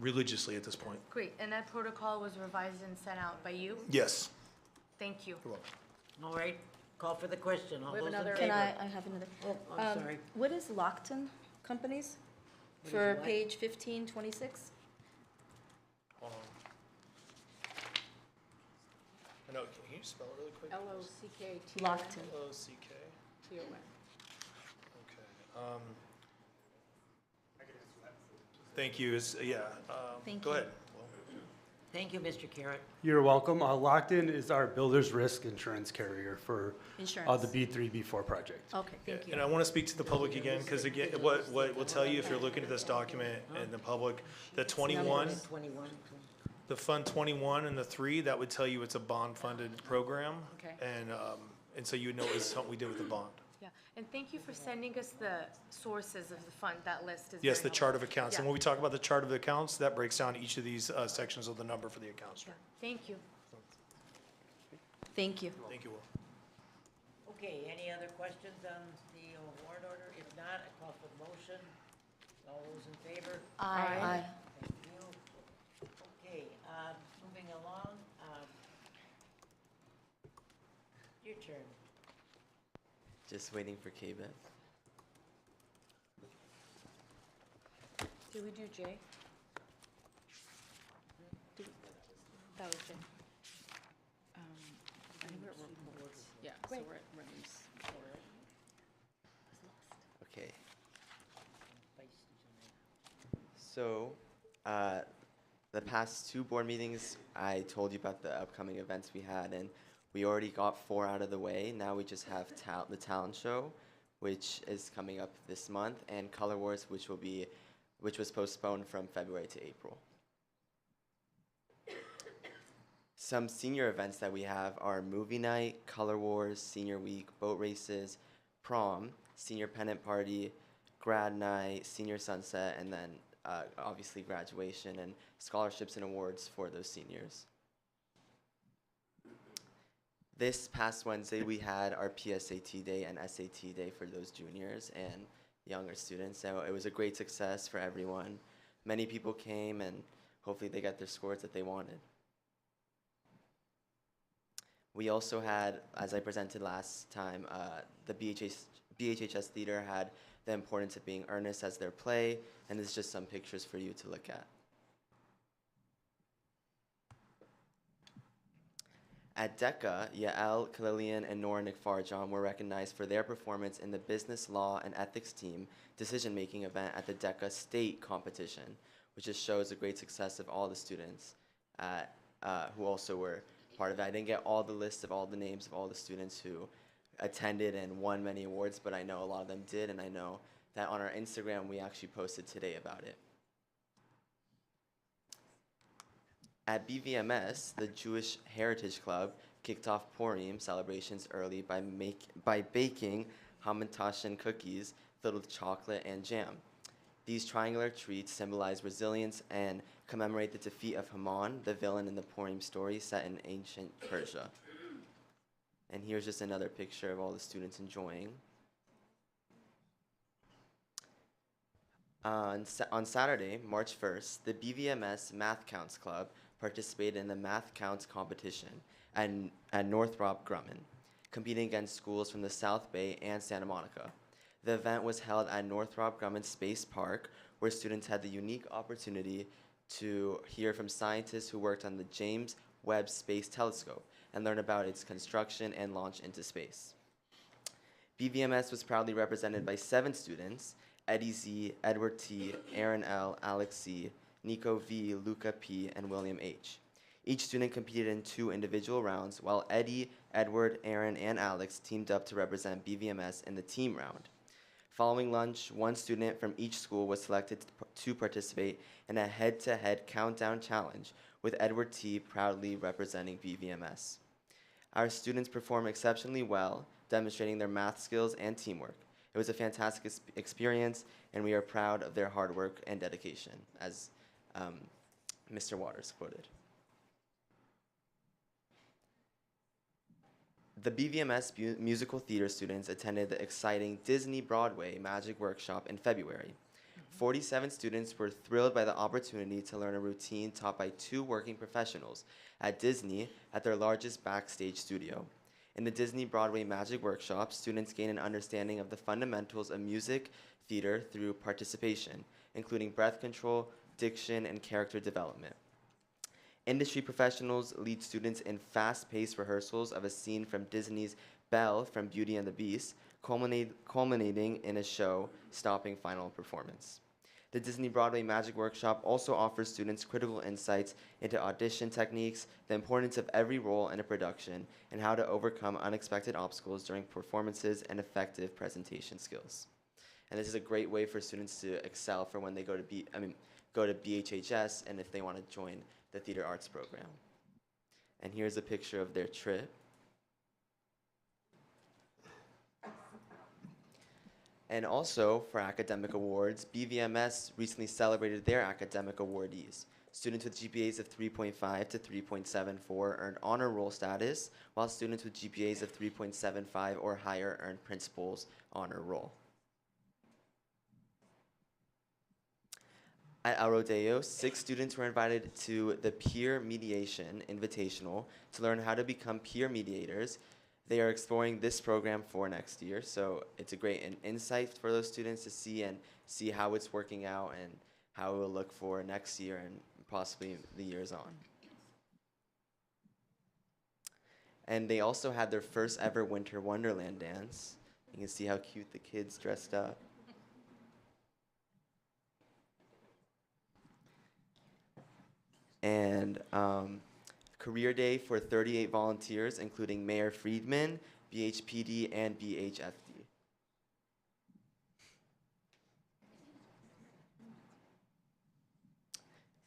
religiously at this point. Great, and that protocol was revised and sent out by you? Yes. Thank you. You're welcome. All right, call for the question. All We have those in another- favor? Can I have another? Oh, I'm sorry. What is Lockton Companies What is for what? page 1526? Hold on. No, can you spell it really quick? Lockton. Lockton. Lock. Okay. Thank you. Thank Go you. ahead. Thank you, Mr. Carrot. You're welcome. Lockton is our builder's risk insurance carrier for Insurance. the B3, B4 project. Okay, thank you. And I want to speak to the public again, because again, what will tell you if you're looking at this document and the public, the 21, 21. the Fund 21 and the 3, that would tell you it's a bond-funded program. Okay. And so you would know it's something we did with the bond. Yeah, and thank you for sending us the sources of the fund, that list is Yes, very the chart of helpful. accounts. And Yeah. when we talk about the chart of accounts, that breaks down each of these sections of the number for the accounts. Yeah, thank you. Thank you. Thank you, Will. Okay, any other questions on the warrant order? If not, I call for the motion. All those in favor? Aye. Thank you. Okay, moving along, your turn. Just waiting for K-Beth. Did we do J? That was J. Yeah, so we're at rooms. Okay. So, the past 2 board meetings, I told you about the upcoming events we had, and we already got 4 out of the way. Now we just have the talent show, which is coming up this month, and Color Wars, which was postponed from February to April. Some senior events that we have are movie night, Color Wars, senior week, boat races, prom, senior pennant party, grad night, senior sunset, and then obviously graduation and scholarships and awards for those seniors. This past Wednesday, we had our PSAT day and SAT day for those juniors and younger students. So it was a great success for everyone. Many people came, and hopefully they got their scores that they wanted. We also had, as I presented last time, the BHHS Theater had the importance of being earnest as their play, and this is just some pictures for you to look at. At DECA, Yael, Kalilian, and Nora Farjan were recognized for their performance in the Business Law and Ethics Team decision-making event at the DECA State Competition, which just shows the great success of all the students who also were part of it. I didn't get all the list of all the names of all the students who attended and won many awards, but I know a lot of them did, and I know that on our Instagram we actually posted today about it. At BVMS, the Jewish Heritage Club kicked off Purim celebrations early by baking hamantaschen cookies filled with chocolate and jam. These triangular treats symbolize resilience and commemorate the defeat of Haman, the villain in the Purim story set in ancient Persia. And here's just another picture of all the students enjoying. On Saturday, March 1st, the BVMS Math Counts Club participated in the Math Counts competition at Northrop Grumman, competing against schools from the South Bay and Santa Monica. The event was held at Northrop Grumman Space Park, where students had the unique opportunity to hear from scientists who worked on the James Webb Space Telescope and learn about its construction and launch into space. BVMS was proudly represented by 7 students: Eddie Z, Edward T, Aaron L, Alex C, Nico V, Luca P, and William H. Each student competed in 2 individual rounds, while Eddie Edward, Aaron, and Alex teamed up to represent BVMS in the team round. Following lunch, one student from each school was selected to participate in a head-to-head countdown challenge, with Edward T. proudly representing BVMS. Our students performed exceptionally well, demonstrating their math skills and teamwork. It was a fantastic experience, and we are proud of their hard work and dedication, as Mr. Waters quoted. The BVMS musical theater students attended the exciting Disney Broadway Magic Workshop in February. 47 students were thrilled by the opportunity to learn a routine taught by 2 working professionals at Disney at their largest backstage studio. In the Disney Broadway Magic Workshop, students gain an understanding of the fundamentals of music theater through participation, including breath control, diction, and character development. Industry professionals lead students in fast-paced rehearsals of a scene from Disney's Belle from Beauty and the Beast, culminating in a show-stopping final performance. The Disney Broadway Magic Workshop also offers students critical insights into audition techniques, the importance of every role in a production, and how to overcome unexpected obstacles during performances and effective presentation skills. And this is a great way for students to excel for when they go to BHHS and if they want to join the theater arts program. And here's a picture of their trip. And also, for academic awards, BVMS recently celebrated their academic awardees. Students with GPAs of 3.5 to 3.74 earned honor roll status, while students with GPAs of 3.75 or higher earned principal's honor roll. At El Rodeo, 6 students were invited to the Peer Mediation Invitational to learn how to become peer mediators. They are exploring this program for next year, so it's a great insight for those students to see how it's working out and how it will look for next year and possibly the years on. And they also had their first ever Winter Wonderland dance. You can see how cute the kids dressed up. And career day for 38 volunteers, including Mayor Friedman, BHPD, and BHFD.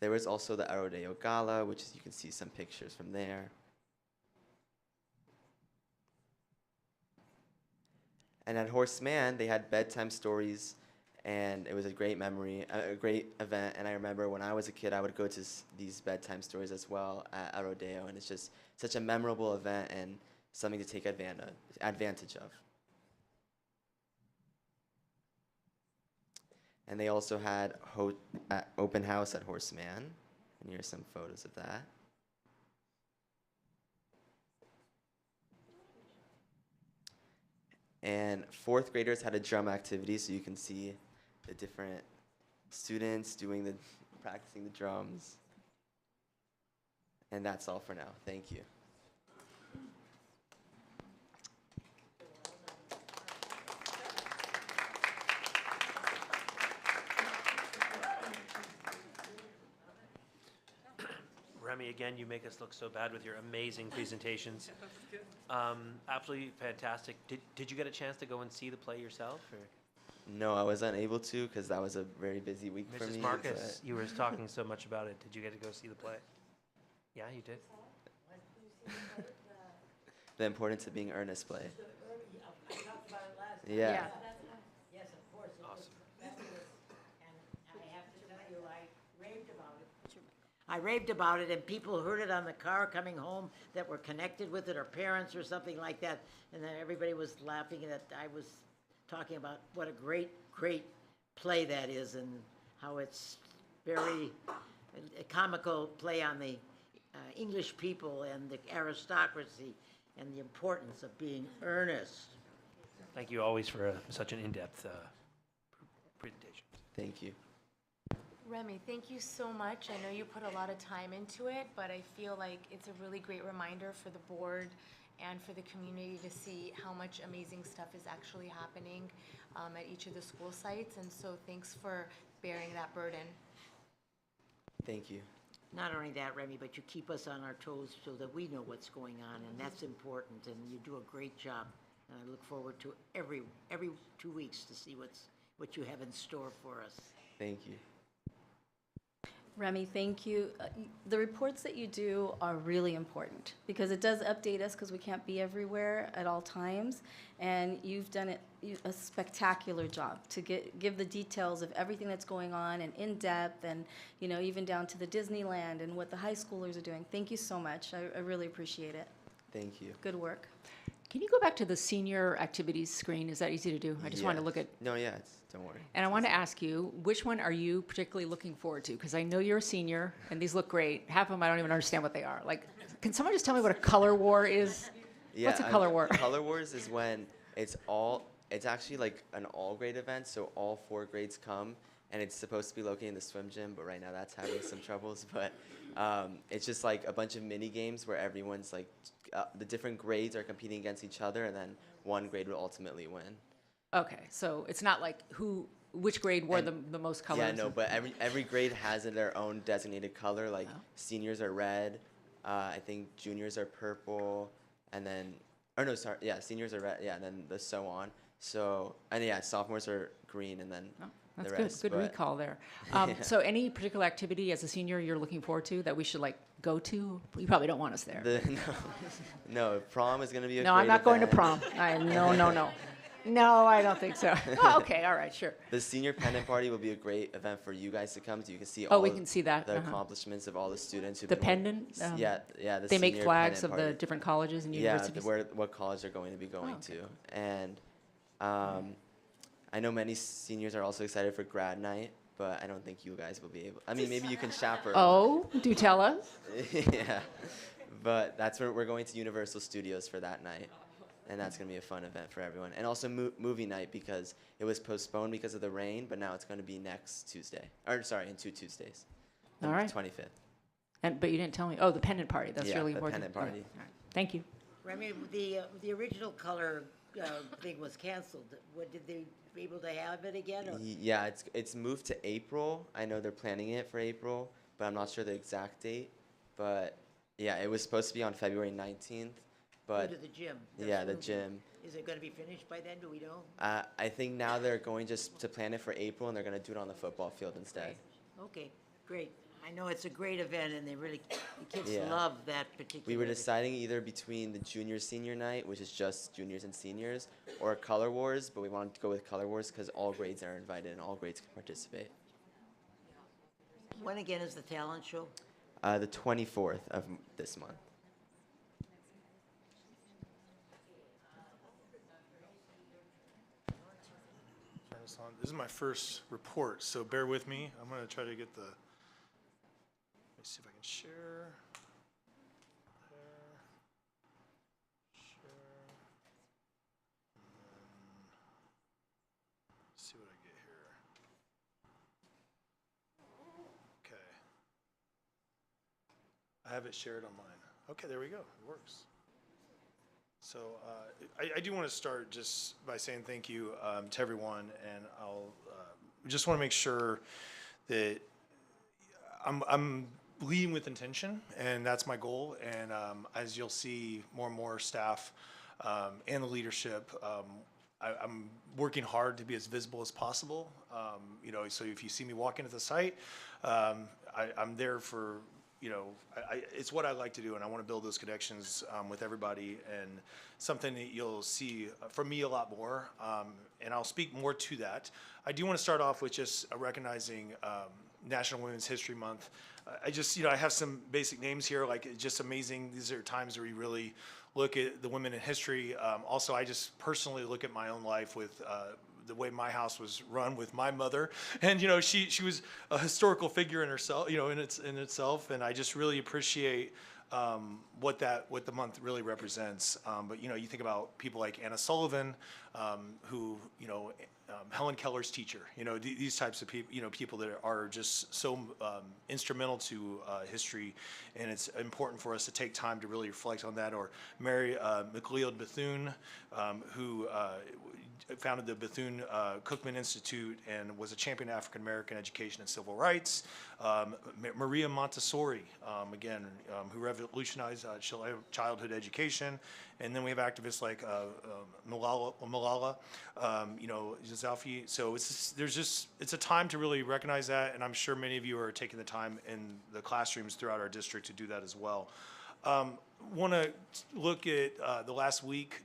There was also the Arodeo Gala, which is, you can see some pictures from there. And at Horseman, they had bedtime stories, and it was a great memory, a great event. And I remember when I was a kid, I would go to these bedtime stories as well at Rodeo, and it's just such a memorable event and something to take advantage of. And they also had open house at Horseman, and here's some photos of that. And 4th graders had a drum activity, so you can see the different students practicing the drums. And that's all for now. Thank you. Remy, again, you make us look so bad with your amazing presentations. Absolutely fantastic. Did you get a chance to go and see the play yourself? Or? No, I was unable to because that was a very busy week for me. Mrs. Marcus, you were talking so much about it. Did you get to go see the play? Yeah, you did. The importance of being earnest play. I talked about it last Yeah. time. Yes, of course. Awesome. And I have to tell you, I raved about it, and people heard it on the car coming home that were connected with it, or parents or something like that, and then everybody was laughing that I was talking about what a great, great play that is, and how it's very a comical play on the English people and the aristocracy and the importance of being earnest. Thank you always for such an in-depth presentation. Thank you. Remy, thank you so much. I know you put a lot of time into it, but I feel like it's a really great reminder for the board and for the community to see how much amazing stuff is actually happening at each of the school sites. And so thanks for bearing that burden. Thank you. Not only that, Remy, but you keep us on our toes so that we know what's going on, and that's important, and you do a great job. And I look forward to every 2 weeks to see what you have in store for us. Thank you. Remy, thank you. The reports that you do are really important because it does update us because we can't be everywhere at all times. And you've done a spectacular job to give the details of everything that's going on and in depth and, you know, even down to the Disneyland and what the high schoolers are doing. Thank you so much. I really appreciate it. Thank you. Good work. Can you go back to the senior activities screen? Is that easy to do? I just want to look at. No, yeah, don't worry. And I want to ask you, which one are you particularly looking forward to? Because I know you're a senior, and these look great. Half of them I don't even understand what they are. Like, can someone just tell me what a color war is? Yeah, What's a color war? Color wars is when it's actually like an all-grade event, so all 4 grades come, and it's supposed to be located in the swim gym, but right now that's having some troubles. But it's just like a bunch of mini games where everyone's like, the different grades are competing against each other, and then one grade will ultimately win. Okay, so it's not like which grade wore the most colors? Yeah, no, but every grade has their own designated color. Like seniors are red, I think juniors are purple, and then, seniors are red, yeah, and then so on. So, and yeah, sophomores are green, and then That's the rest. good recall there. So any particular activity as a senior you're looking forward to that we should like go to? You probably don't want us there. No, prom is going to be a No, great I'm not going to event. prom. No. No, I don't think so. Oh, okay, all right, sure. The senior pennant party will be a great event for you guys to come to. You can see we can see that. the accomplishments of all the students who've The been pendant? yeah. The They make senior flags pennant of the party. different colleges and universities? Yeah, what college they're going to be going okay. to. And I know many seniors are also excited for grad night, but I don't think you guys will be able. I mean, maybe you can chaperone. Oh, do tell us. Yeah, but that's where we're going to Universal Studios for that night, and that's going to be a fun event for everyone. And also movie night because it was postponed because of the rain, but now it's going to be next Tuesday. In 2 Tuesdays. All right. 25th. But you didn't tell me. Oh, the pendant party. That's really the important. pendant party. All right. Thank you. Remy, the original color thing was canceled. Did they be able to have it again? Or? Yeah, it's moved to April. I know they're planning it for April, but I'm not sure the exact date. But yeah, it was supposed to be on February 19th. But Go to the gym. Yeah, the gym. Is it going to be finished by then? Do we know? I think now they're going just to plan it for April, and they're going to do it on the football field instead. Okay, great. I know it's a great event, and the kids Yeah. love that particular. We were deciding either between the junior-senior night, which is just juniors and seniors, or Color Wars, but we wanted to go with Color Wars because all grades are invited and all grades can participate. When again is the talent show? The 24th of this month. This is my first report, so bear with me. I'm going to try to get let me see if I can share. There. Share. And then, see what I get here. Okay. I have it shared on mine. Okay, there we go. It works. So I do want to start just by saying thank you to everyone, and I'll just want to make sure that I'm leading with intention, and that's my goal. And as you'll see, more and more staff and the leadership, I'm working hard to be as visible as possible. So if you see me walk into the site, I'm there for. It's what I like to do, and I want to build those connections with everybody, and something that you'll see from me a lot more, and I'll speak more to that. I do want to start off with just recognizing National Women's History Month. I have some basic names here, like it's just amazing. These are times where you really look at the women in history. Also, I just personally look at my own life with the way my house was run with my mother, and she was a historical figure in herself, in itself, and I just really appreciate what the month really represents. But you know, you think about people like Anna Sullivan, who, you know, Helen Keller's teacher, you know, these types of people, you know, people that are just so instrumental to history, and it's important for us to take time to really reflect on that. Or Mary McLeod Bethune, who founded the Bethune-Cookman Institute and was a champion of African American education and civil rights. Maria Montessori, again, who revolutionized childhood education. And then we have activists like Malala, you know, Yousafzai. So it's a time to really recognize that, and I'm sure many of you are taking the time in the classrooms throughout our district to do that as well. Want to look at the last week.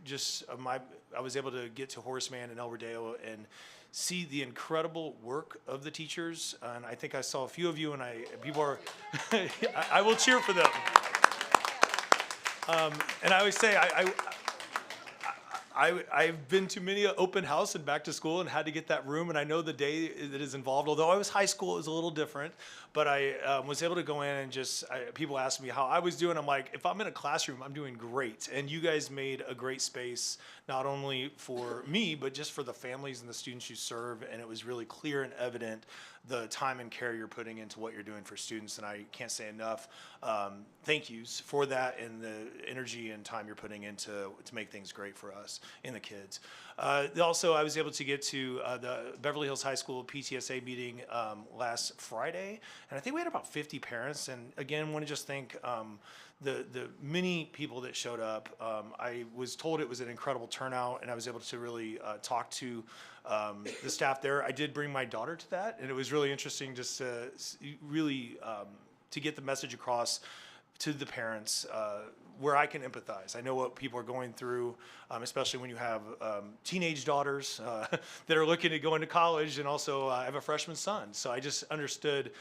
I was able to get to Horace Mann and El Rodeo and see the incredible work of the teachers. And I think I saw a few of you, and people are, I will cheer for them. And I always say, I've been to many an open house and back to school and had to get that room, and I know the day that is involved. Although I was high school, it was a little different, but I was able to go in and people asked me how I was doing. I'm like, if I'm in a classroom, I'm doing great. And you guys made a great space, not only for me, but just for the families and the students you serve, and it was really clear and evident the time and care you're putting into what you're doing for students, and I can't say enough thank yous for that and the energy and time you're putting into to make things great for us and the kids. Also, I was able to get to the Beverly Hills High School PTSA meeting last Friday, and I think we had about 50 parents, and again, want to just thank the many people that showed up. I was told it was an incredible turnout, and I was able to really talk to the staff there. I did bring my daughter to that, and it was really interesting just to really to get the message across to the parents where I can empathize. I know what people are going through, especially when you have teenage daughters that are looking to go into college, and also I have a freshman son. So I just understood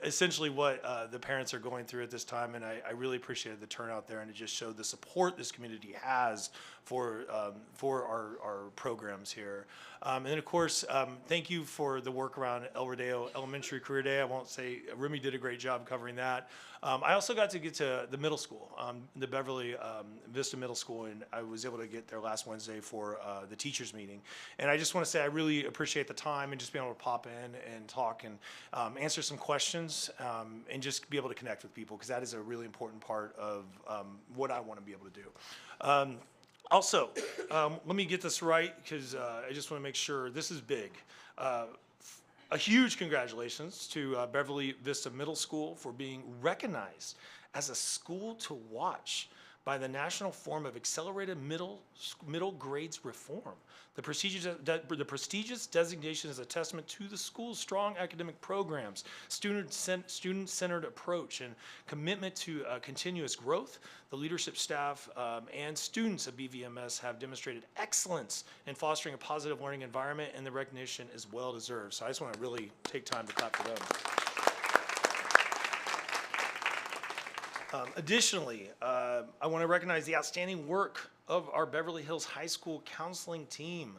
essentially what the parents are going through at this time, and I really appreciated the turnout there, and it just showed the support this community has for our programs here. And then of course, thank you for the work around El Rodeo Elementary Career Day. I won't say, Remy did a great job covering that. I also got to get to the middle school, the Beverly Vista Middle School, and I was able to get there last Wednesday for the teachers meeting. And I just want to say I really appreciate the time and just being able to pop in and talk and answer some questions and just be able to connect with people, because that is a really important part of what I want to be able to do. Also, let me get this right, because I just want to make sure this is big. A huge congratulations to Beverly Vista Middle School for being recognized as a school to watch by the National Forum of Accelerated Middle Grades Reform. The prestigious designation is a testament to the school's strong academic programs, student-centered approach, and commitment to continuous growth. The leadership staff and students of BVMS have demonstrated excellence in fostering a positive learning environment, and the recognition is well deserved. So I just want to really take time to clap for them. Additionally, I want to recognize the outstanding work of our Beverly Hills High School counseling team,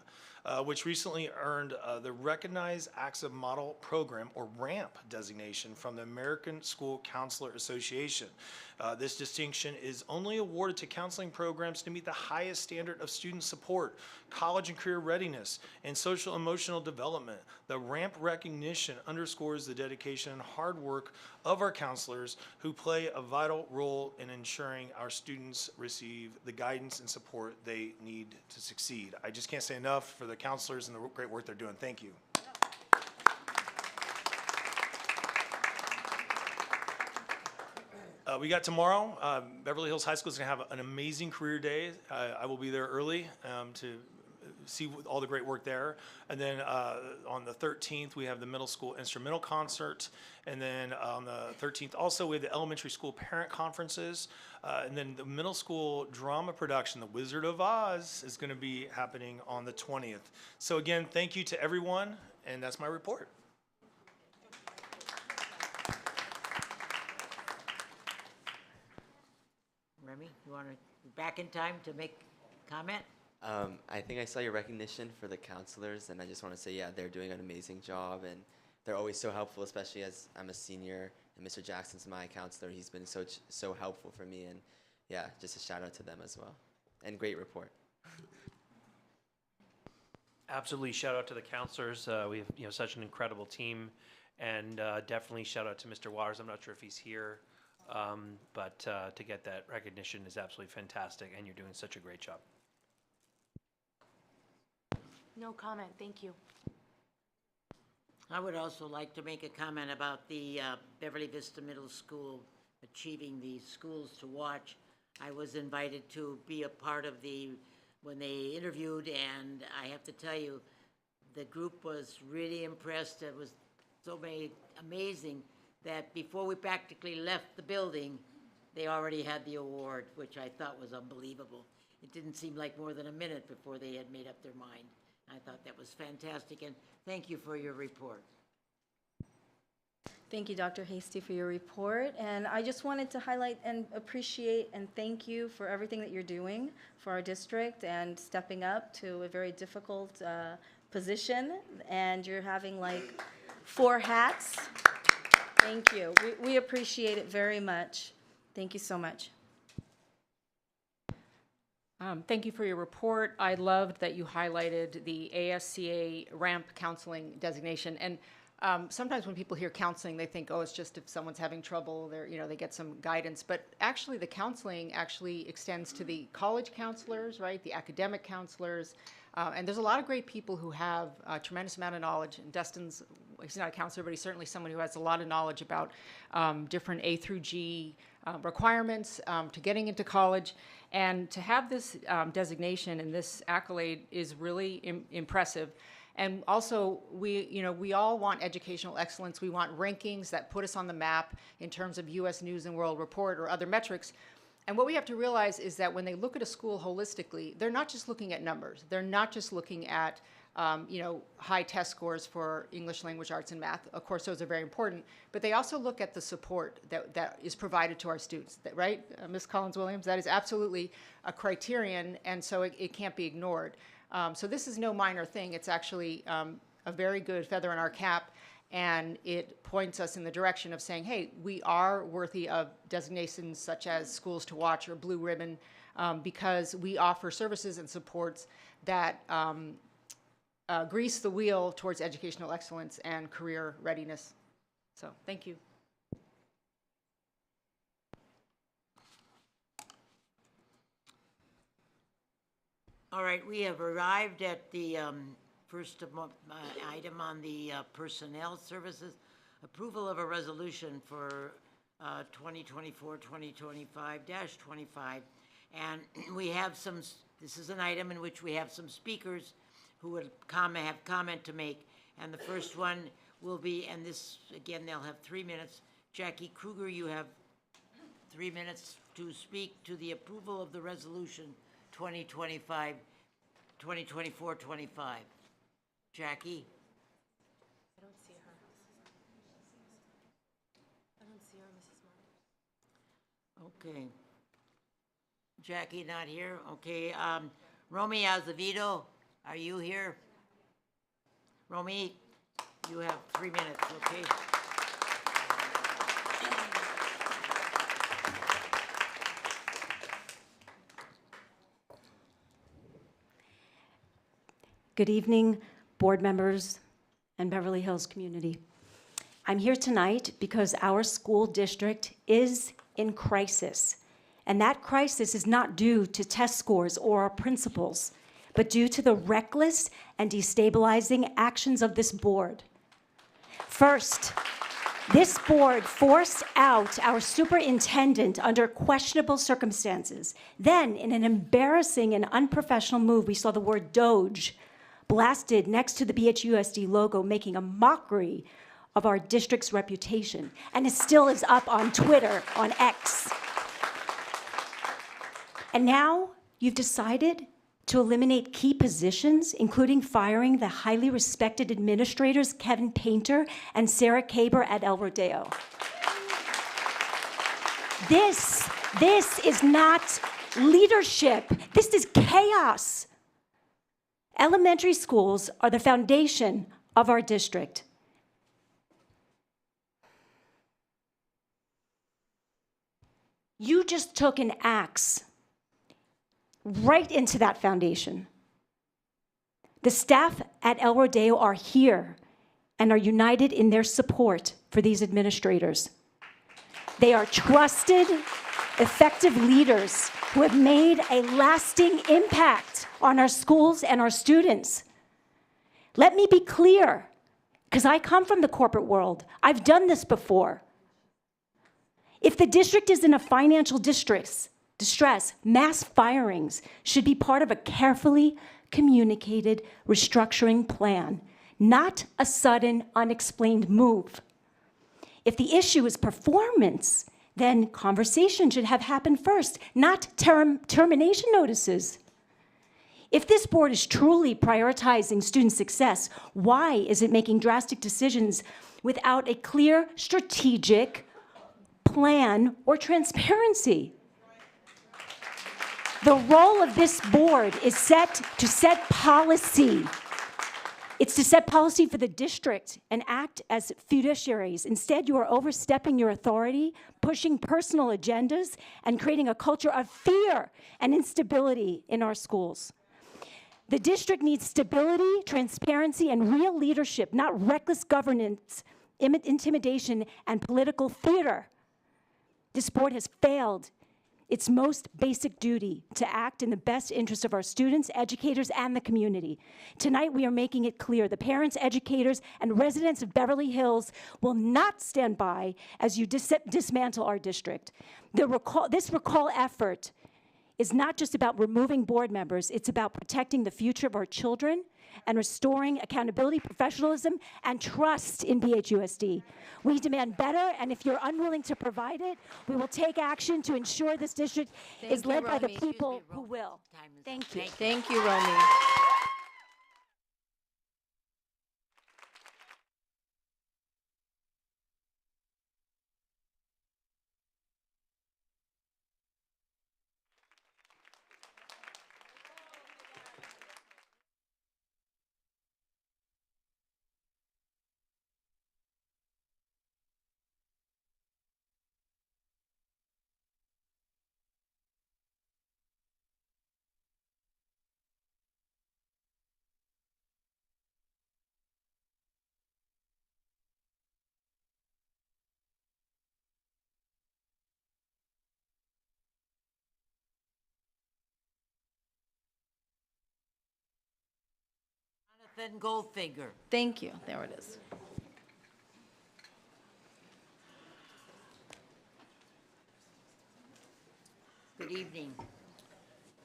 which recently earned the Recognized Acts of Model Program, or RAMP, designation from the American School Counselor Association. This distinction is only awarded to counseling programs to meet the highest standard of student support, college and career readiness, and social emotional development. The RAMP recognition underscores the dedication and hard work of our counselors, who play a vital role in ensuring our students receive the guidance and support they need to succeed. I just can't say enough for the counselors and the great work they're doing. Thank you. We got tomorrow. Beverly Hills High School is going to have an amazing career day. I will be there early to see all the great work there. And then on the 13th, we have the middle school instrumental concert. And then on the 13th, also, we have the elementary school parent conferences. And then the middle school drama production, The Wizard of Oz, is going to be happening on the 20th. So again, thank you to everyone, and that's my report. Remy, you want to be back in time to make comment? I think I saw your recognition for the counselors, and I just want to say, yeah, they're doing an amazing job, and they're always so helpful, especially as I'm a senior and Mr. Jackson's my counselor. He's been so helpful for me, and yeah, just a shout out to them as well. And great report. Absolutely, shout out to the counselors. We have such an incredible team, and definitely shout out to Mr. Waters. I'm not sure if he's here, but to get that recognition is absolutely fantastic, and you're doing such a great job. No comment, thank you. I would also like to make a comment about the Beverly Vista Middle School achieving the Schools to Watch. I was invited to be a part of when they interviewed, and I have to tell you, the group was really impressed. It was so amazing that before we practically left the building, they already had the award, which I thought was unbelievable. It didn't seem like more than a minute before they had made up their mind. I thought that was fantastic, and thank you for your report. Thank you, Dr. Hasty, for your report. And I just wanted to highlight and appreciate and thank you for everything that you're doing for our district and stepping up to a very difficult position. And you're having like 4 hats. Thank you. We appreciate it very much. Thank you so much. Thank you for your report. I loved that you highlighted the ASCA ramp counseling designation. And sometimes when people hear counseling, they think, oh, it's just if someone's having trouble, they get some guidance. But actually, the counseling actually extends to the college counselors, right? The academic counselors. And there's a lot of great people who have a tremendous amount of knowledge. And Dustin's, he's not a counselor, but he's certainly someone who has a lot of knowledge about different A through G requirements to getting into college. And to have this designation and this accolade is really impressive. And also, we all want educational excellence. We want rankings that put us on the map in terms of U.S. News and World Report or other metrics. And what we have to realize is that when they look at a school holistically, they're not just looking at numbers. They're not just looking at high test scores for English language arts and math. Of course, those are very important, but they also look at the support that is provided to our students, right? Ms. Collins-Williams, that is absolutely a criterion, and so it can't be ignored. So this is no minor thing. It's actually a very good feather in our cap, and it points us in the direction of saying, hey, we are worthy of designations such as Schools to Watch or Blue Ribbon because we offer services and supports that grease the wheel towards educational excellence and career readiness. So, thank you. All right, we have arrived at the first item on the personnel services, approval of a resolution for 2024-2025-25. And we have this is an item in which we have some speakers who would have comment to make. And the first one will be, and this, again, they'll have 3 minutes. Jackie Kruger, you have 3 minutes to speak to the approval of the resolution 2024-25. Jackie? I don't see her. I don't see her, Mrs. Martin. Okay. Jackie not here? Okay, Romy Azevedo, are you here? Romy, you have 3 minutes, okay? Good evening, board members and Beverly Hills community. I'm here tonight because our school district is in crisis. And that crisis is not due to test scores or our principals, but due to the reckless and destabilizing actions of this board. First, this board forced out our superintendent under questionable circumstances. Then, in an embarrassing and unprofessional move, we saw the word Doge blasted next to the BHUSD logo, making a mockery of our district's reputation. And it still is up on Twitter, on X. And now you've decided to eliminate key positions, including firing the highly respected administrators Kevin Painter and Sarah Kaber at El Rodeo. This is not leadership. This is chaos. Elementary schools are the foundation of our district. You just took an axe right into that foundation. The staff at El Rodeo are here and are united in their support for these administrators. They are trusted, effective leaders who have made a lasting impact on our schools and our students. Let me be clear, because I come from the corporate world. I've done this before. If the district is in a financial distress, mass firings should be part of a carefully communicated restructuring plan, not a sudden, unexplained move. If the issue is performance, then conversation should have happened first, not termination notices. If this board is truly prioritizing student success, why is it making drastic decisions without a clear strategic plan or transparency? The role of this board is to set policy. It's to set policy for the district and act as fiduciaries. Instead, you are overstepping your authority, pushing personal agendas, and creating a culture of fear and instability in our schools. The district needs stability, transparency, and real leadership, not reckless governance, intimidation, and political theater. This board has failed its most basic duty to act in the best interest of our students, educators, and the community. Tonight, we are making it clear the parents, educators, and residents of Beverly Hills will not stand by as you dismantle our district. This recall effort is not just about removing board members, it's about protecting the future of our children and restoring accountability, professionalism, and trust in BHUSD. We demand better, and if you're unwilling to provide it, we will take action to ensure this district is led by the people who will. Thank you. Thank you, Romy. Jonathan Goldfinger. Thank you. There it is. Good evening.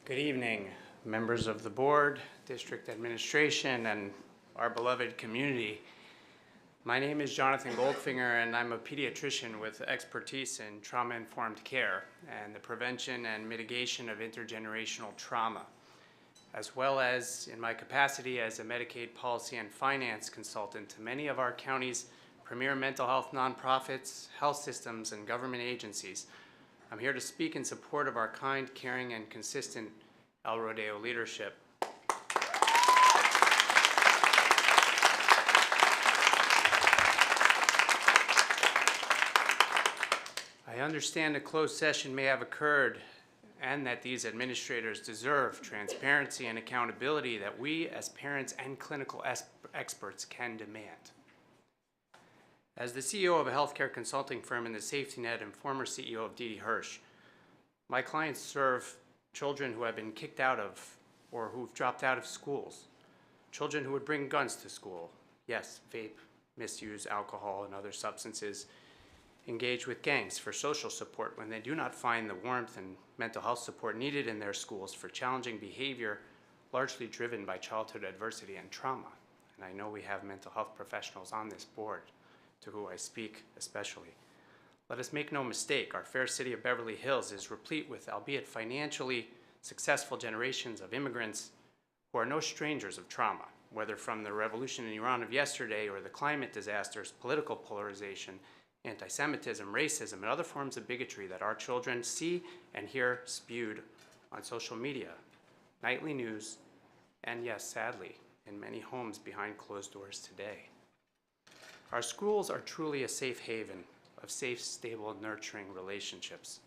Good evening, members of the board, district administration, and our beloved community. My name is Jonathan Goldfinger, and I'm a pediatrician with expertise in trauma-informed care and the prevention and mitigation of intergenerational trauma, as well as in my capacity as a Medicaid policy and finance consultant to many of our county's premier mental health nonprofits, health systems, and government agencies. I'm here to speak in support of our kind, caring, and consistent El Rodeo leadership. I understand a closed session may have occurred and that these administrators deserve transparency and accountability that we as parents and clinical experts can demand. As the CEO of a healthcare consulting firm in the safety net and former CEO of D.D. Hirsch, my clients serve children who have been kicked out of or who've dropped out of schools, children who would bring guns to school, yes, vape, misuse alcohol and other substances, engage with gangs for social support when they do not find the warmth and mental health support needed in their schools for challenging behavior largely driven by childhood adversity and trauma. And I know we have mental health professionals on this board to who I speak especially. Let us make no mistake, our fair city of Beverly Hills is replete with, albeit financially successful generations of immigrants who are no strangers of trauma, whether from the revolution in Iran of yesterday or the climate disasters, political polarization, anti-Semitism, racism, and other forms of bigotry that our children see and hear spewed on social media, nightly news, and yes, sadly, in many homes behind closed doors today. Our schools are truly a safe haven of safe, stable, nurturing relationships.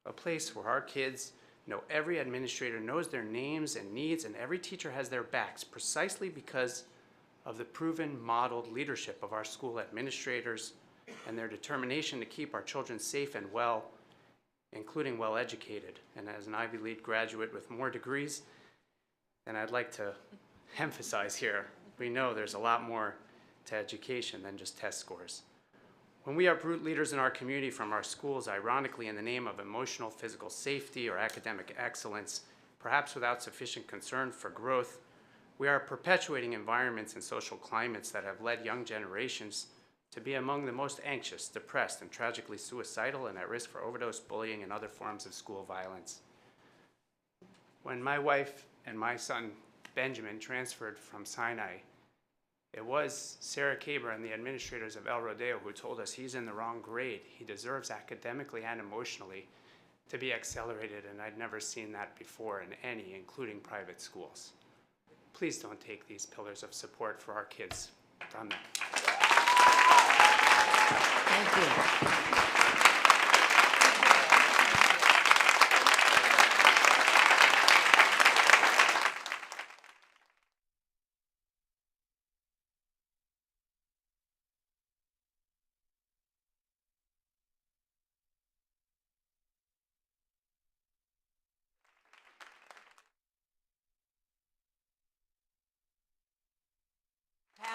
a place where our kids know every administrator knows their names and needs, and every teacher has their backs, precisely because of the proven modeled leadership of our school administrators and their determination to keep our children safe and well, including well educated. And as an Ivy League graduate with more degrees, and I'd like to emphasize here, we know there's a lot more to education than just test scores. When we uproot leaders in our community from our schools, ironically in the name of emotional, physical safety or academic excellence, perhaps without sufficient concern for growth, we are perpetuating environments and social climates that have led young generations to be among the most anxious, depressed, and tragically suicidal and at risk for overdose, bullying, and other forms of school violence. When my wife and my son, Benjamin, transferred from Sinai, it was Sarah Kaber and the administrators of El Rodeo who told us he's in the wrong grade. He deserves academically and emotionally to be accelerated, and I'd never seen that before in any, including private schools. Please don't take these pillars of support for our kids from them. Thank you.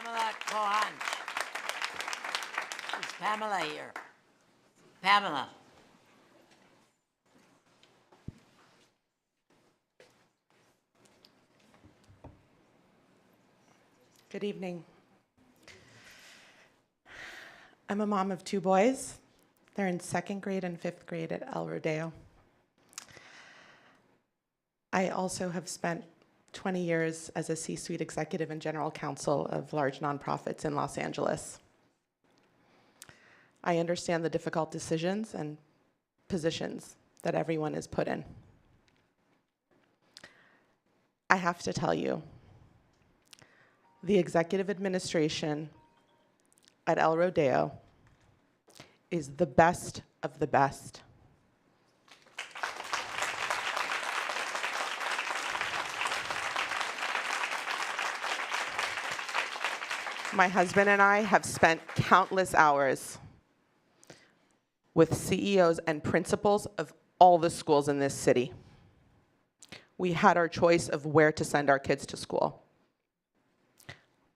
Pamela Cohen. Is Pamela here? Pamela. Good evening. I'm a mom of 2 boys. They're in 2nd grade and 5th grade at El Rodeo. I also have spent 20 years as a C-suite executive and general counsel of large nonprofits in Los Angeles. I understand the difficult decisions and positions that everyone is put in. I have to tell you, the executive administration at El Rodeo is the best of the best. My husband and I have spent countless hours with CEOs and principals of all the schools in this city. We had our choice of where to send our kids to school.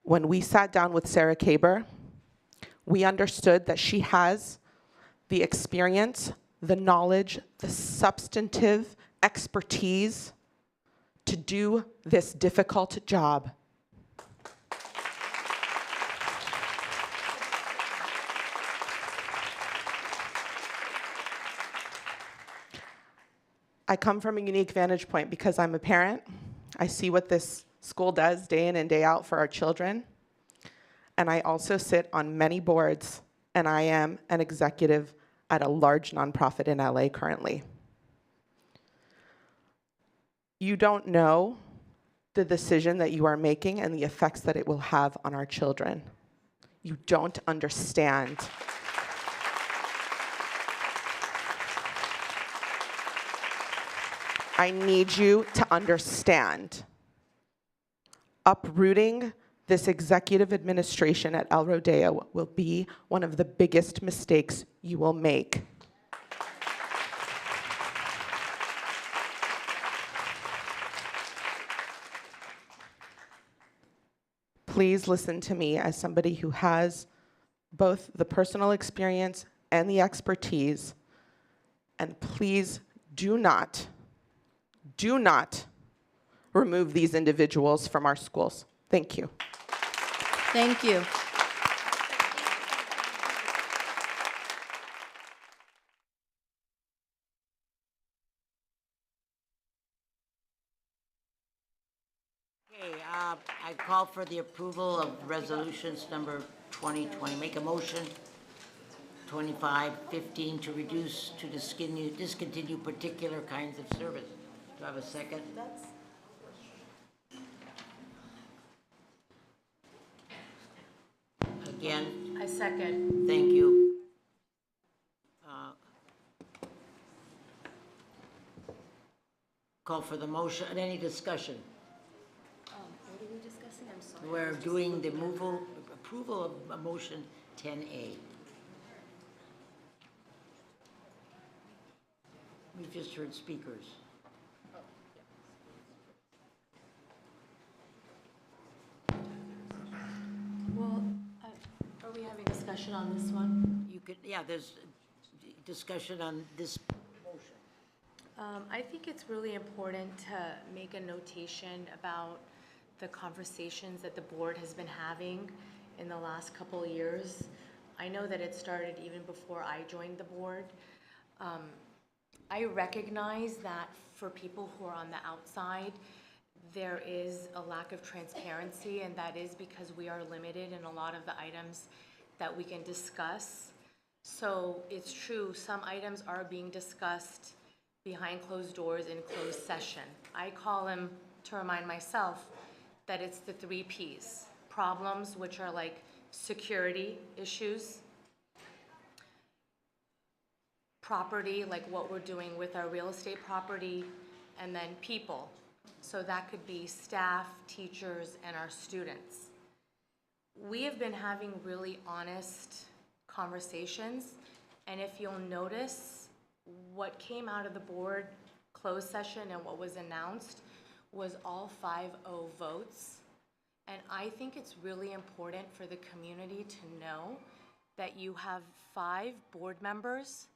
When we sat down with Sarah Kaber, we understood that she has the experience, the knowledge, the substantive expertise to do this difficult job. I come from a unique vantage point because I'm a parent. I see what this school does day in and day out for our children. And I also sit on many boards, and I am an executive at a large nonprofit in LA currently. You don't know the decision that you are making and the effects that it will have on our children. You don't understand. I need you to understand. Uprooting this executive administration at El Rodeo will be one of the biggest mistakes you will make. Please listen to me as somebody who has both the personal experience and the expertise, and please do not remove these individuals from our schools. Thank you. Thank you. Okay, I call for the approval of resolutions number 2020. Make a motion. 2515 to reduce, to discontinue particular kinds of service. Do I have a second? Again, I second. thank you. Call for the motion, and any discussion? What are we discussing? I'm sorry. We're doing the approval of a motion 10A. We've just heard speakers. Well, are we having discussion on this one? You could, yeah, there's discussion on this motion. I think it's really important to make a notation about the conversations that the board has been having in the last couple of years. I know that it started even before I joined the board. I recognize that for people who are on the outside, there is a lack of transparency, and that is because we are limited in a lot of the items that we can discuss. So it's true, some items are being discussed behind closed doors in closed session. I call them, to remind myself, that it's the 3 Ps. Problems, which are like security issues, property, like what we're doing with our real estate property, and then people. So that could be staff, teachers, and our students. We have been having really honest conversations, and if you'll notice, what came out of the board closed session and what was announced was all 5-0 votes. And I think it's really important for the community to know that you have 5 board members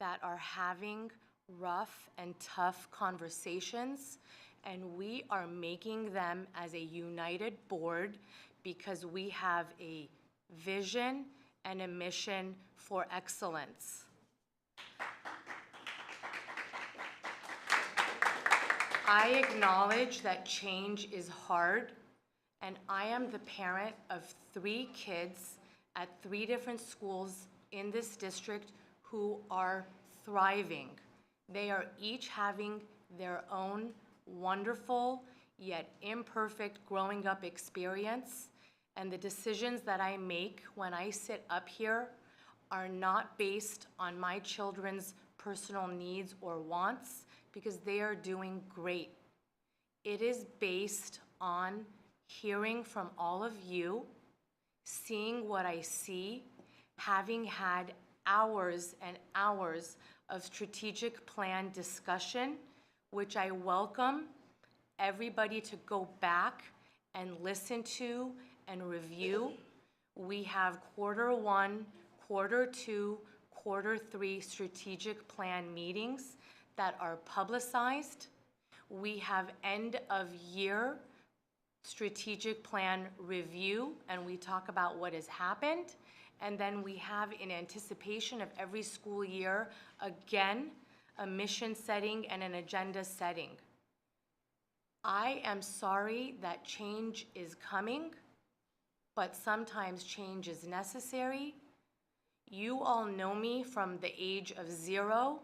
that are having rough and tough conversations, and we are making them as a united board because we have a vision and a mission for excellence. I acknowledge that change is hard, and I am the parent of 3 kids at 3 different schools in this district who are thriving. They are each having their own wonderful yet imperfect growing up experience, and the decisions that I make when I sit up here are not based on my children's personal needs or wants, because they are doing great. It is based on hearing from all of you, seeing what I see, having had hours and hours of strategic plan discussion, which I welcome everybody to go back and listen to and review. We have Q1, Q2, Q3 strategic plan meetings that are publicized. We have end of year strategic plan review, and we talk about what has happened. And then we have, in anticipation of every school year, again, a mission setting and an agenda setting. I am sorry that change is coming, but sometimes change is necessary. You all know me from the age of 0,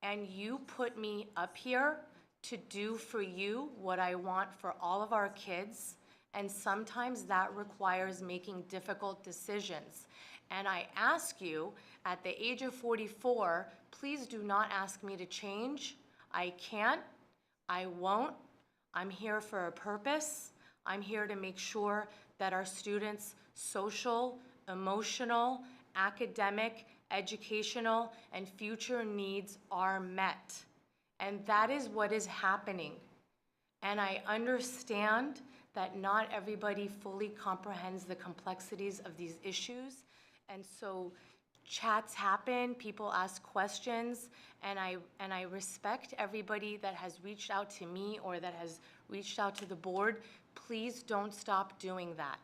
and you put me up here to do for you what I want for all of our kids, and sometimes that requires making difficult decisions. And I ask you, at the age of 44, please do not ask me to change. I can't, I won't. I'm here for a purpose. I'm here to make sure that our students' social, emotional, academic, educational, and future needs are met. And that is what is happening. And I understand that not everybody fully comprehends the complexities of these issues. And so chats happen, people ask questions, and I respect everybody that has reached out to me or that has reached out to the board. Please don't stop doing that.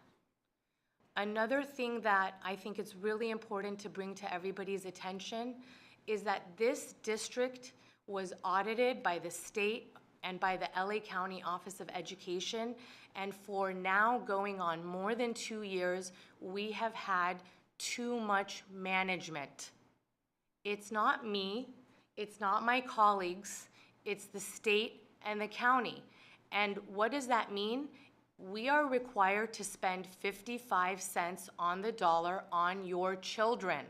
Another thing that I think it's really important to bring to everybody's attention is that this district was audited by the state and by the LA County Office of Education, and for now going on more than 2 years, we have had too much management. It's not me, it's not my colleagues, it's the state and the county. And what does that mean? We are required to spend 55 cents on the dollar on your children,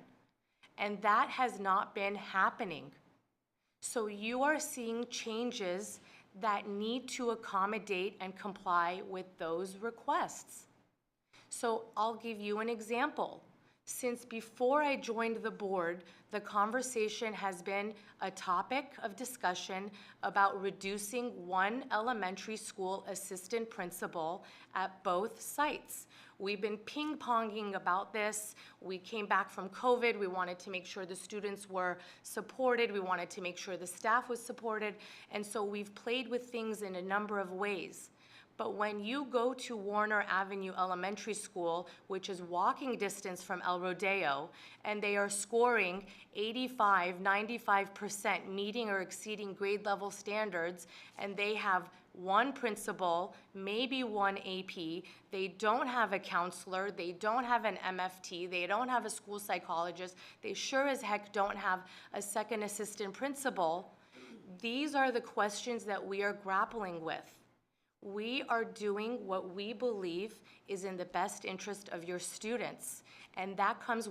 and that has not been happening. So you are seeing changes that need to accommodate and comply with those requests. So I'll give you an example. Since before I joined the board, the conversation has been a topic of discussion about reducing one elementary school assistant principal at both sites. We've been ping-ponging about this. We came back from COVID. We wanted to make sure the students were supported. We wanted to make sure the staff was supported. And so we've played with things in a number of ways. But when you go to Warner Avenue Elementary School, which is walking distance from El Rodeo, and they are scoring 85, 95%, meeting or exceeding grade level standards, and they have one principal, maybe one AP, they don't have a counselor, they don't have an MFT, they don't have a school psychologist, they sure as heck don't have a second assistant principal. These are the questions that we are grappling with. We are doing what we believe is in the best interest of your students. And that comes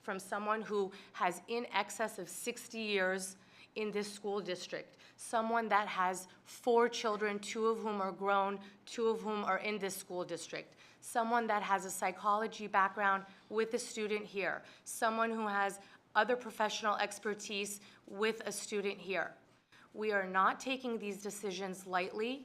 from someone who has in excess of 60 years in this school district. Someone that has 4 children, 2 of whom are grown, 2 of whom are in this school district. Someone that has a psychology background with a student here. Someone who has other professional expertise with a student here. We are not taking these decisions lightly.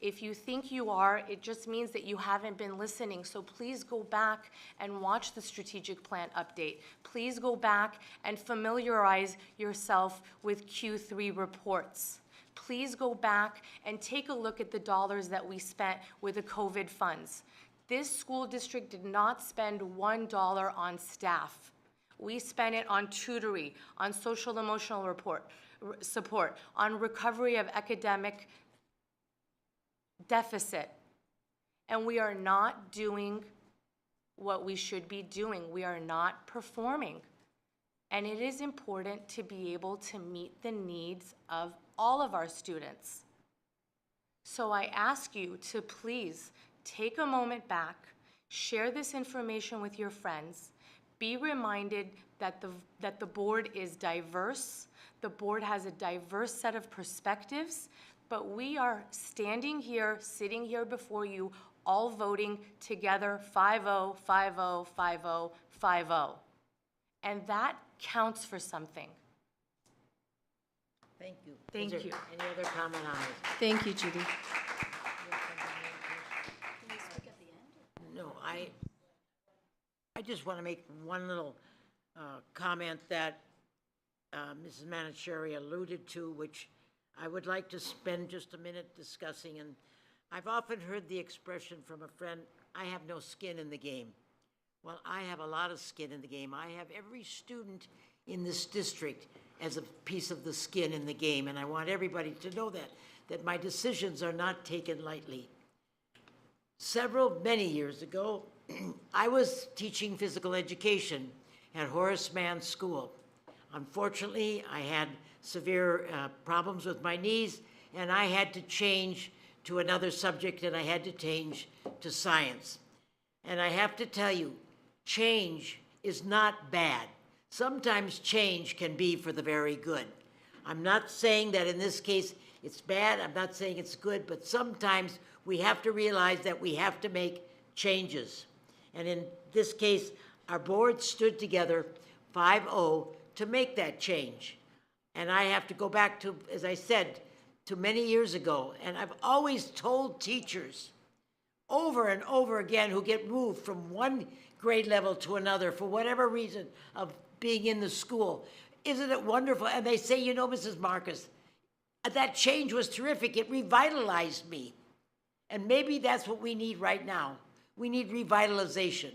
If you think you are, it just means that you haven't been listening. So please go back and watch the strategic plan update. Please go back and familiarize yourself with Q3 reports. Please go back and take a look at the dollars that we spent with the COVID funds. This school district did not spend $1 on staff. We spent it on tutoring, on social emotional support, on recovery of academic deficit, and we are not doing what we should be doing. We are not performing. And it is important to be able to meet the needs of all of our students. So I ask you to please take a moment back, share this information with your friends, be reminded that the board is diverse, the board has a diverse set of perspectives, but we are standing here, sitting here before you, all voting together 5-0, 5-0, 5-0, 5-0. And that counts for something. Thank you. Thank Is there you. Any other comment on this? Thank you, Judy. No, I just want to make one little comment that Mrs. Manicherry alluded to, which I would like to spend just a minute discussing. And I've often heard the expression from a friend, I have no skin in the game. Well, I have a lot of skin in the game. I have every student in this district as a piece of the skin in the game, and I want everybody to know that my decisions are not taken lightly. Many years ago, I was teaching physical education at Horace Mann School. Unfortunately, I had severe problems with my knees, and I had to change to another subject, and I had to change to science. And I have to tell you, change is not bad. Sometimes change can be for the very good. I'm not saying that in this case it's bad, I'm not saying it's good, but sometimes we have to realize that we have to make changes. And in this case, our board stood together 5-0 to make that change. And I have to go back to, as I said, to many years ago, and I've always told teachers over and over again who get moved from one grade level to another for whatever reason of being in the school, isn't it wonderful? And they say, you know, Mrs. Marcus, that change was terrific. It revitalized me. And maybe that's what we need right now. We need revitalization.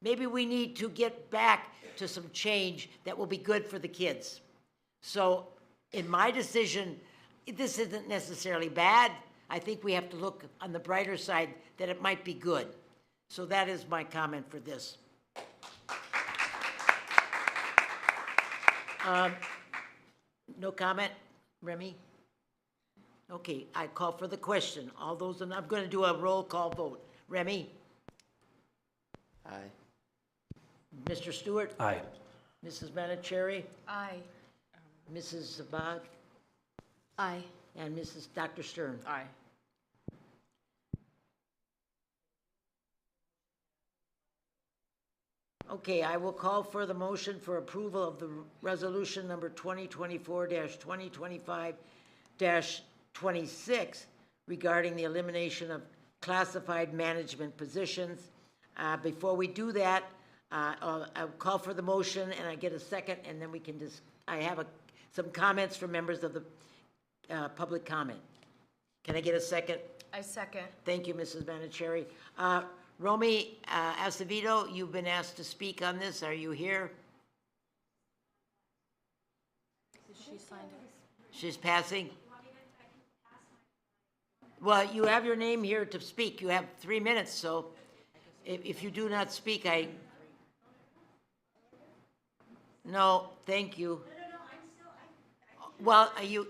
Maybe we need to get back to some change that will be good for the kids. So in my decision, this isn't necessarily bad. I think we have to look on the brighter side that it might be good. So that is my comment for this. No comment, Remy? Okay, I call for the question. All those, and I'm going to do a roll call vote. Remy? Aye. Mr. Stewart? Aye. Mrs. Manicherry? Aye. Mrs. Zabad? Aye. And Dr. Stern? Aye. Okay, I will call for the motion for approval of the resolution number 2024-2025-26 regarding the elimination of classified management positions. Before we do that, I'll call for the motion and I get a second, and then we can I have some comments from members of the public comment. Can I get a second? I second. Thank you, Mrs. Manicherry. Romy Acevedo, you've been asked to speak on this. Are you here? She signed it. She's passing? Well, you have your name here to speak. You have 3 minutes, so if you do not speak, No, thank you. Well, you...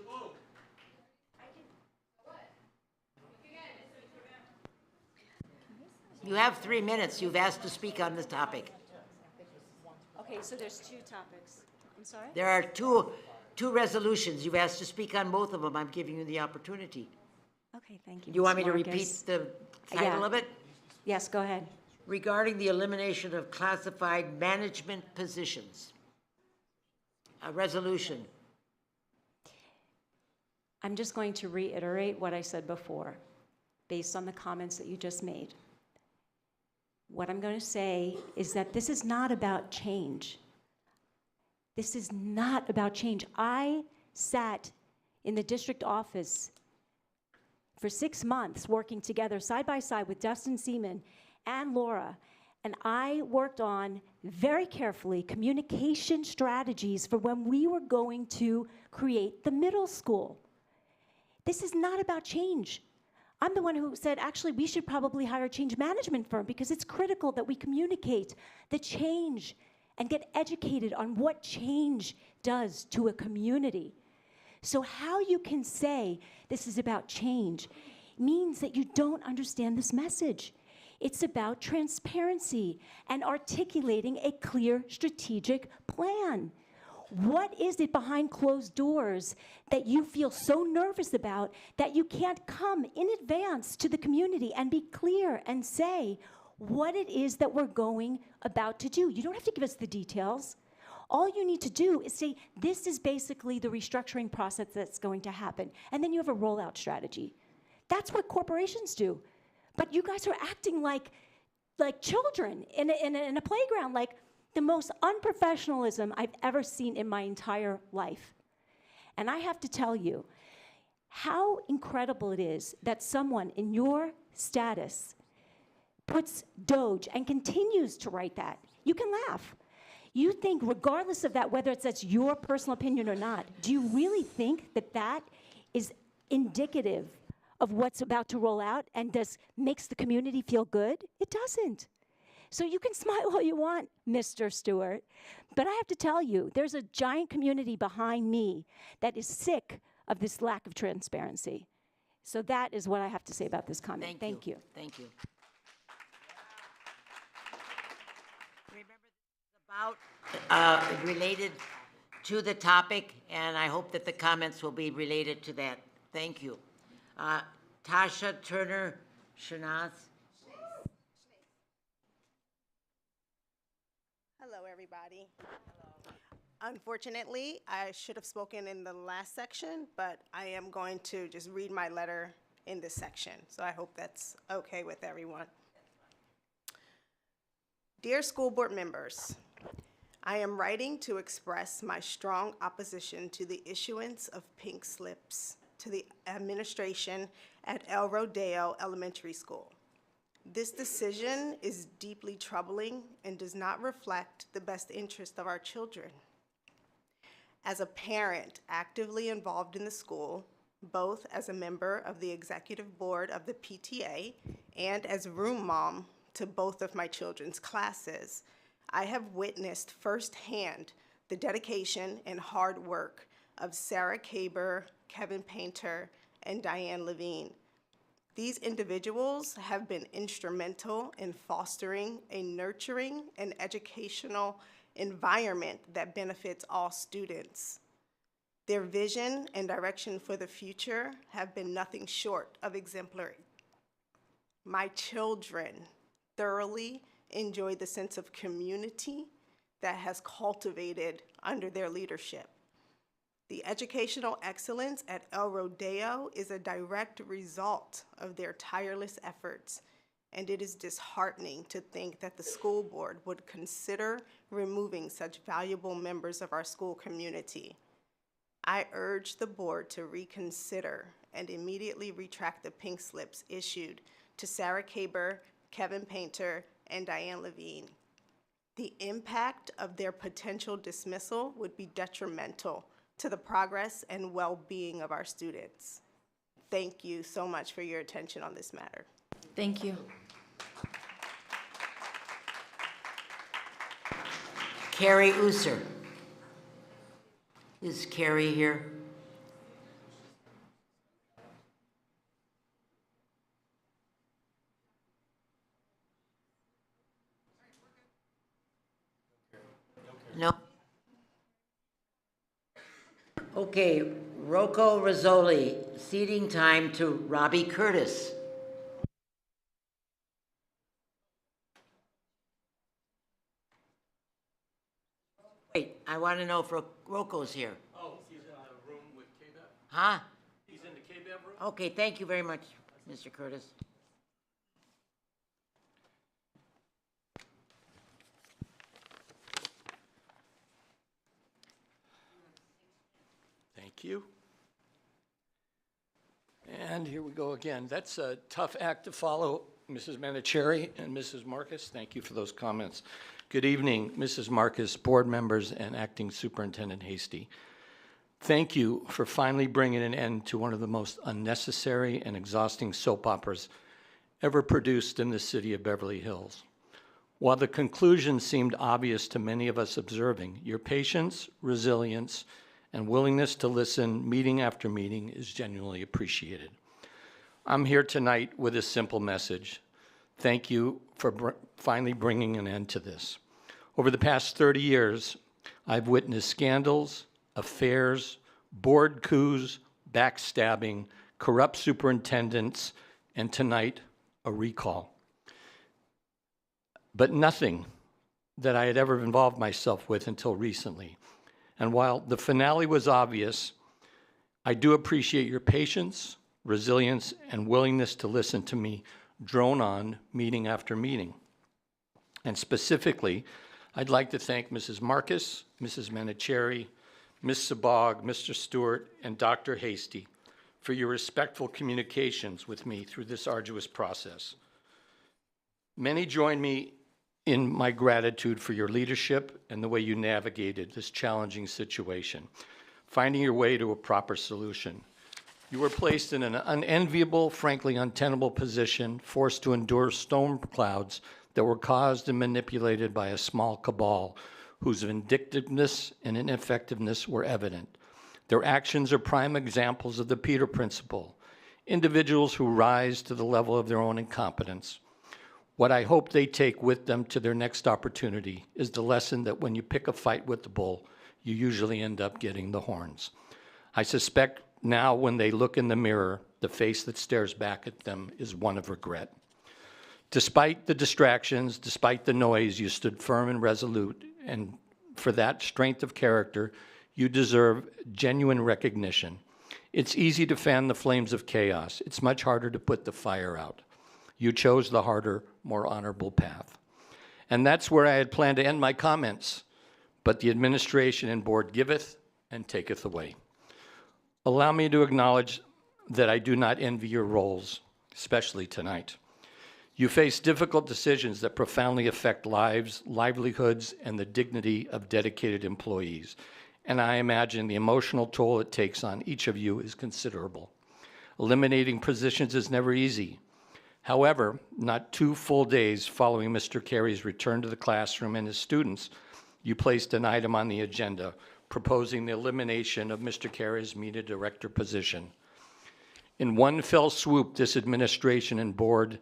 You have 3 minutes. You've asked to speak on this topic. Okay, so there's two topics. I'm sorry? There are two resolutions. You've asked to speak on both of them. I'm giving you the opportunity. Okay, thank you. You want me Ms. to repeat Marcus. the title Yeah. of it? Yes, go ahead. Regarding the elimination of classified management positions. A resolution. I'm just going to reiterate what I said before, based on the comments that you just made. What I'm going to say is that this is not about change. This is not about change. I sat in the district office for 6 months working together side by side with Dustin Seaman and Laura, and I worked on very carefully communication strategies for when we were going to create the middle school. This is not about change. I'm the one who said, actually, we should probably hire a change management firm because it's critical that we communicate the change and get educated on what change does to a community. So how you can say this is about change means that you don't understand this message. It's about transparency and articulating a clear strategic plan. What is it behind closed doors that you feel so nervous about that you can't come in advance to the community and be clear and say what it is that we're going about to do? You don't have to give us the details. All you need to do is say, this is basically the restructuring process that's going to happen. And then you have a rollout strategy. That's what corporations do. But you guys are acting like children in a playground, like the most unprofessionalism I've ever seen in my entire life. And I have to tell you how incredible it is that someone in your status puts Doge and continues to write that. You can laugh. You think, regardless of that, whether that's your personal opinion or not, do you really think that that is indicative of what's about to roll out and makes the community feel good? It doesn't. So you can smile all you want, Mr. Stewart, but I have to tell you, there's a giant community behind me that is sick of this lack of transparency. So that is what I have to say about this comment. Thank you. Thank you. Remember, this is about related to the topic, and I hope that the comments will be related to that. Thank you. Tasha Turner Shanaz. Hello, everybody. Unfortunately, I should have spoken in the last section, but I am going to just read my letter in this section. So I hope that's okay with everyone. Dear school board members, I am writing to express my strong opposition to the issuance of pink slips to the administration at El Rodeo Elementary School. This decision is deeply troubling and does not reflect the best interest of our children. As a parent actively involved in the school, both as a member of the executive board of the PTA and as room mom to both of my children's classes, I have witnessed firsthand the dedication and hard work of Sarah Kaber, Kevin Painter, and Diane Levine. These individuals have been instrumental in fostering a nurturing and educational environment that benefits all students. Their vision and direction for the future have been nothing short of exemplary. My children thoroughly enjoy the sense of community that has cultivated under their leadership. The educational excellence at El Rodeo is a direct result of their tireless efforts, and it is disheartening to think that the school board would consider removing such valuable members of our school community. I urge the board to reconsider and immediately retract the pink slips issued to Sarah Kaber, Kevin Painter, and Diane Levine. The impact of their potential dismissal would be detrimental to the progress and well-being of our students. Thank you so much for your attention on this matter. Thank you. Carrie User. Is Carrie here? No? Okay, Rocco Rizzoli, ceding time to Robbie Curtis. Wait, I want to know if Rocco's here. Oh, he's in the room with KBEV? Huh? He's in the KBEV room? Okay, thank you very much, Mr. Curtis. Thank you. And here we go again. That's a tough act to follow, Mrs. Manicherry and Mrs. Marcus. Thank you for those comments. Good evening, Mrs. Marcus, board members, and Acting Superintendent Hasty. Thank you for finally bringing an end to one of the most unnecessary and exhausting soap operas ever produced in the city of Beverly Hills. While the conclusion seemed obvious to many of us observing, your patience, resilience, and willingness to listen meeting after meeting is genuinely appreciated. I'm here tonight with a simple message. Thank you for finally bringing an end to this. Over the past 30 years, I've witnessed scandals, affairs, board coups, backstabbing, corrupt superintendents, and tonight, a recall. But nothing that I had ever involved myself with until recently. And while the finale was obvious, I do appreciate your patience, resilience, and willingness to listen to me drone on meeting after meeting. And specifically, I'd like to thank Mrs. Marcus, Mrs. Manicherry, Ms. Sabag, Mr. Stewart, and Dr. Hasty for your respectful communications with me through this arduous process. Many join me in my gratitude for your leadership and the way you navigated this challenging situation, finding your way to a proper solution. You were placed in an unenviable, frankly untenable position, forced to endure storm clouds that were caused and manipulated by a small cabal whose vindictiveness and ineffectiveness were evident. Their actions are prime examples of the Peter Principle, individuals who rise to the level of their own incompetence. What I hope they take with them to their next opportunity is the lesson that when you pick a fight with the bull, you usually end up getting the horns. I suspect now when they look in the mirror, the face that stares back at them is one of regret. Despite the distractions, despite the noise, you stood firm and resolute, and for that strength of character, you deserve genuine recognition. It's easy to fan the flames of chaos. It's much harder to put the fire out. You chose the harder, more honorable path. And that's where I had planned to end my comments, but the administration and board giveth and taketh away. Allow me to acknowledge that I do not envy your roles, especially tonight. You face difficult decisions that profoundly affect lives, livelihoods, and the dignity of dedicated employees. And I imagine the emotional toll it takes on each of you is considerable. Eliminating positions is never easy. However, not 2 full days following Mr. Carey's return to the classroom and his students, you placed an item on the agenda proposing the elimination of Mr. Carey's media director position. In one fell swoop, this administration and board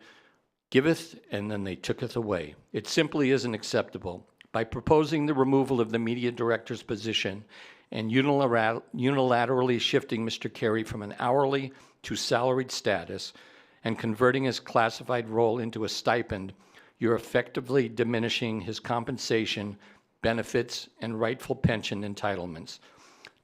giveth, and then they tooketh away. It simply isn't acceptable. By proposing the removal of the media director's position and unilaterally shifting Mr. Carey from an hourly to salaried status and converting his classified role into a stipend, you're effectively diminishing his compensation, benefits, and rightful pension entitlements.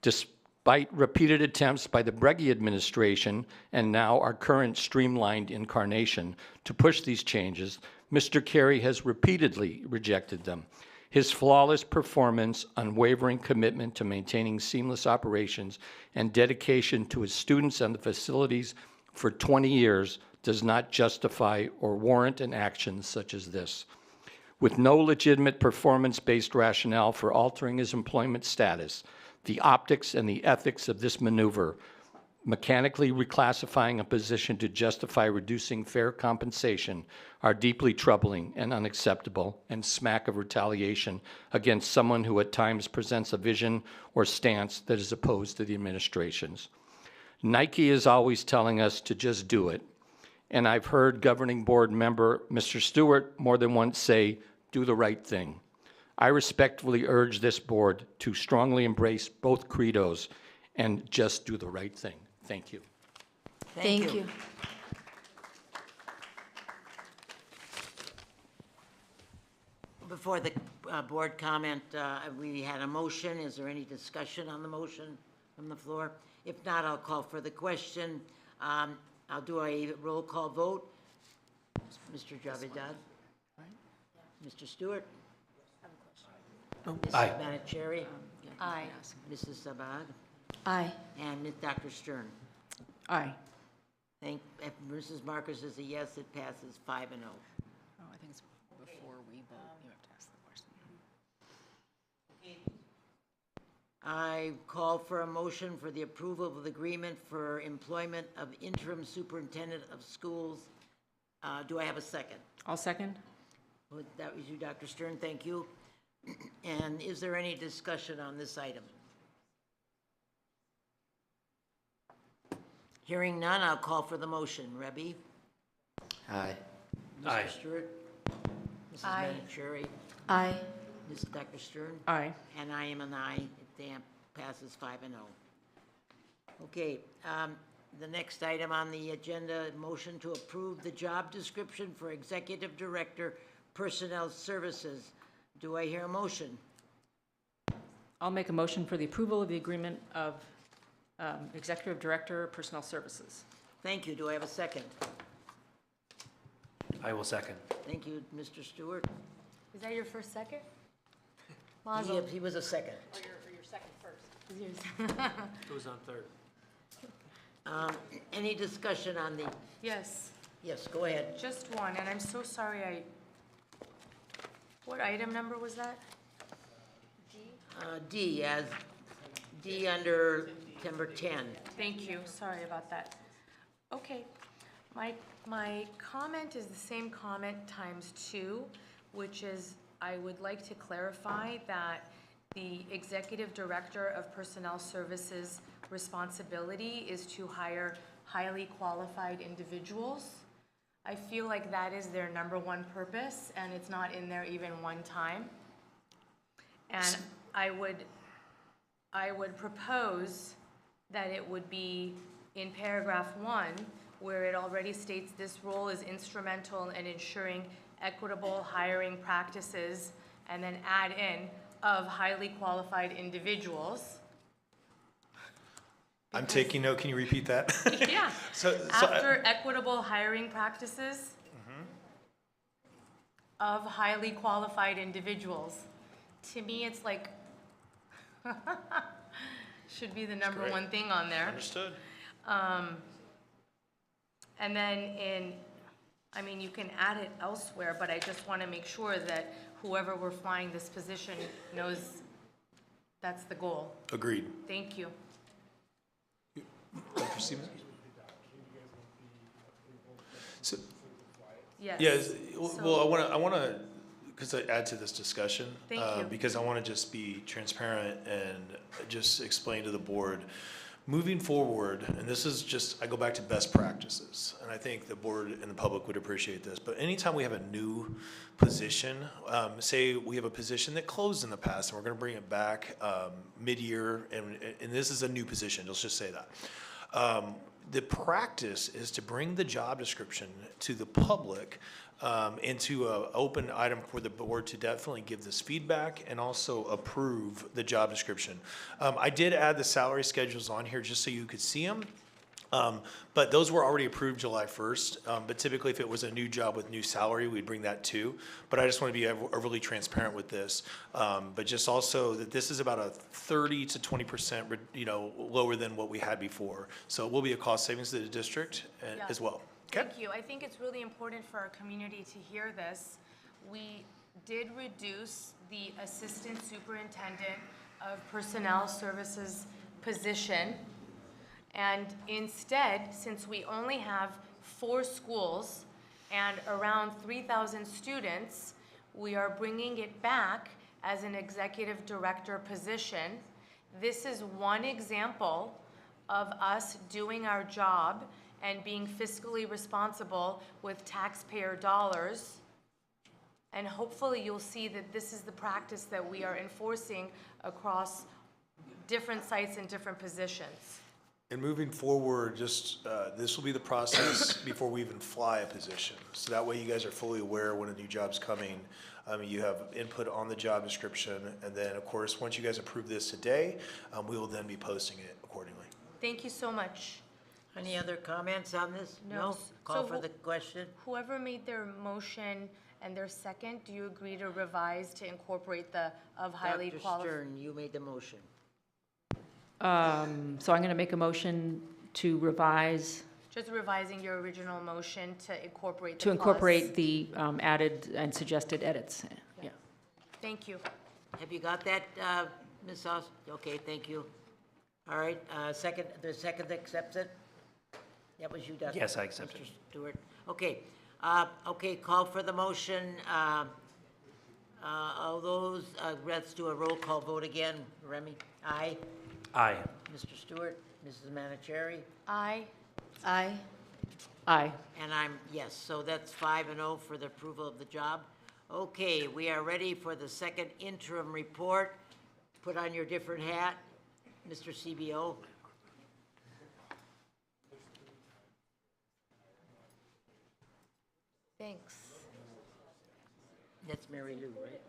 Despite repeated attempts by the Breggy administration and now our current streamlined incarnation to push these changes, Mr. Carey has repeatedly rejected them. His flawless performance, unwavering commitment to maintaining seamless operations, and dedication to his students and the facilities for 20 years does not justify or warrant an action such as this. With no legitimate performance-based rationale for altering his employment status, the optics and the ethics of this maneuver, mechanically reclassifying a position to justify reducing fair compensation, are deeply troubling and unacceptable and smack of retaliation against someone who at times presents a vision or stance that is opposed to the administration's. Nike is always telling us to just do it, and I've heard governing board member Mr. Stewart more than once say, do the right thing. I respectfully urge this board to strongly embrace both credos and just do the right thing. Thank you. Thank you. Before the board comment, we had a motion. Is there any discussion on the motion from the floor? If not, I'll call for the question. I'll do a roll call vote. Mr. Javidad? Mr. Stewart? Aye. Mrs. Manicherry? Aye. Mrs. Sabag? Aye. And Dr. Stern? Aye. If Mrs. Marcus is a yes, it passes 5-0. Oh, I think it's before we vote, you have to ask the question. I call for a motion for the approval of the agreement for employment of interim superintendent of schools. Do I have a second? I'll second. That was you, Dr. Stern, thank you. And is there any discussion on this item? Hearing none, I'll call for the motion. Rebbe? Aye. Aye. Mr. Stewart? Mrs. Aye. Manicherry? Aye. Dr. Stern? Aye. And I am an aye. It passes 5-0. Okay, the next item on the agenda, motion to approve the job description for Executive Director, Personnel Services. Do I hear a motion? I'll make a motion for the approval of the agreement of Executive Director, Personnel Services. Thank you. Do I have a second? I will second. Thank you, Mr. Stewart. Is that your first second? He was a second. Or your second first? Who was on third? Any discussion on the, Yes, yes, go ahead. just one, and I'm so sorry what item number was that? D, as D under number 10. Thank you, sorry about that. Okay, my comment is the same comment times 2, which is I would like to clarify that the Executive Director of Personnel Services responsibility is to hire highly qualified individuals. I feel like that is their number one purpose, and it's not in there even one time. And I would propose that it would be in paragraph 1, where it already states this role is instrumental in ensuring equitable hiring practices, and then add in of highly qualified individuals. I'm taking note. Can you repeat that? Yeah. After equitable hiring practices of highly qualified individuals. To me, it's like, should be the number great. one thing on there. Understood. And then you can add it elsewhere, but I just want to make sure that whoever we're flying this position knows that's the goal. Agreed. Thank you. Dr. Stevens? So, Yes. yes, So- well, I want to, because I add to this discussion. Thank you. Because I want to just be transparent and just explain to the board moving forward, and this is just, I go back to best practices, and I think the board and the public would appreciate this, but anytime we have a new position, say we have a position that closed in the past, and we're gonna bring it back mid-year, and this is a new position, let's just say that. The practice is to bring the job description to the public into an open item for the board to definitely give this feedback and also approve the job description. I did add the salary schedules on here just so you could see them. But those were already approved July 1st. But typically if it was a new job with new salary, we'd bring that too. But I just want to be overly transparent with this. But just also that this is about a 30 to 20%, lower than what we had before. So it will be a cost savings to the district as well. Okay. Thank you. I think it's really important for our community to hear this. We did reduce the Assistant Superintendent of Personnel Services position. And instead, since we only have 4 schools and around 3,000 students, we are bringing it back as an executive director position. This is one example of us doing our job and being fiscally responsible with taxpayer dollars. And hopefully you'll see that this is the practice that we are enforcing across different sites and different positions. And moving forward, just this will be the process before we even fly a position. So that way you guys are fully aware when a new job's coming. You have input on the job description. And then, of course, once you guys approve this today, we will then be posting it accordingly. Thank you so much. Any other comments on this? No. Call So for the question. Whoever made their motion and their second, do you agree to revise to incorporate the of highly Dr. qualified? Stern, you made the motion. So I'm going to make a motion to revise, Just revising your original motion to incorporate the to incorporate clause. the added and suggested edits. Yeah. Thank you. Have you got that, Ms. Ost? Okay, thank you. All right, the second accepts it? That was you, Dustin? Yes, I accept it. Mr. Stewart. Okay, okay, call for the motion. All those, let's do a roll call vote again. Remy? Aye. Aye. Mr. Stewart? Mrs. Manicherry? Aye. Aye. Aye. And I'm yes, so that's 5-0 for the approval of the job. Okay, we are ready for the second interim report. Put on your different hat, Mr. CBO. Thanks. That's Mary Lou, right?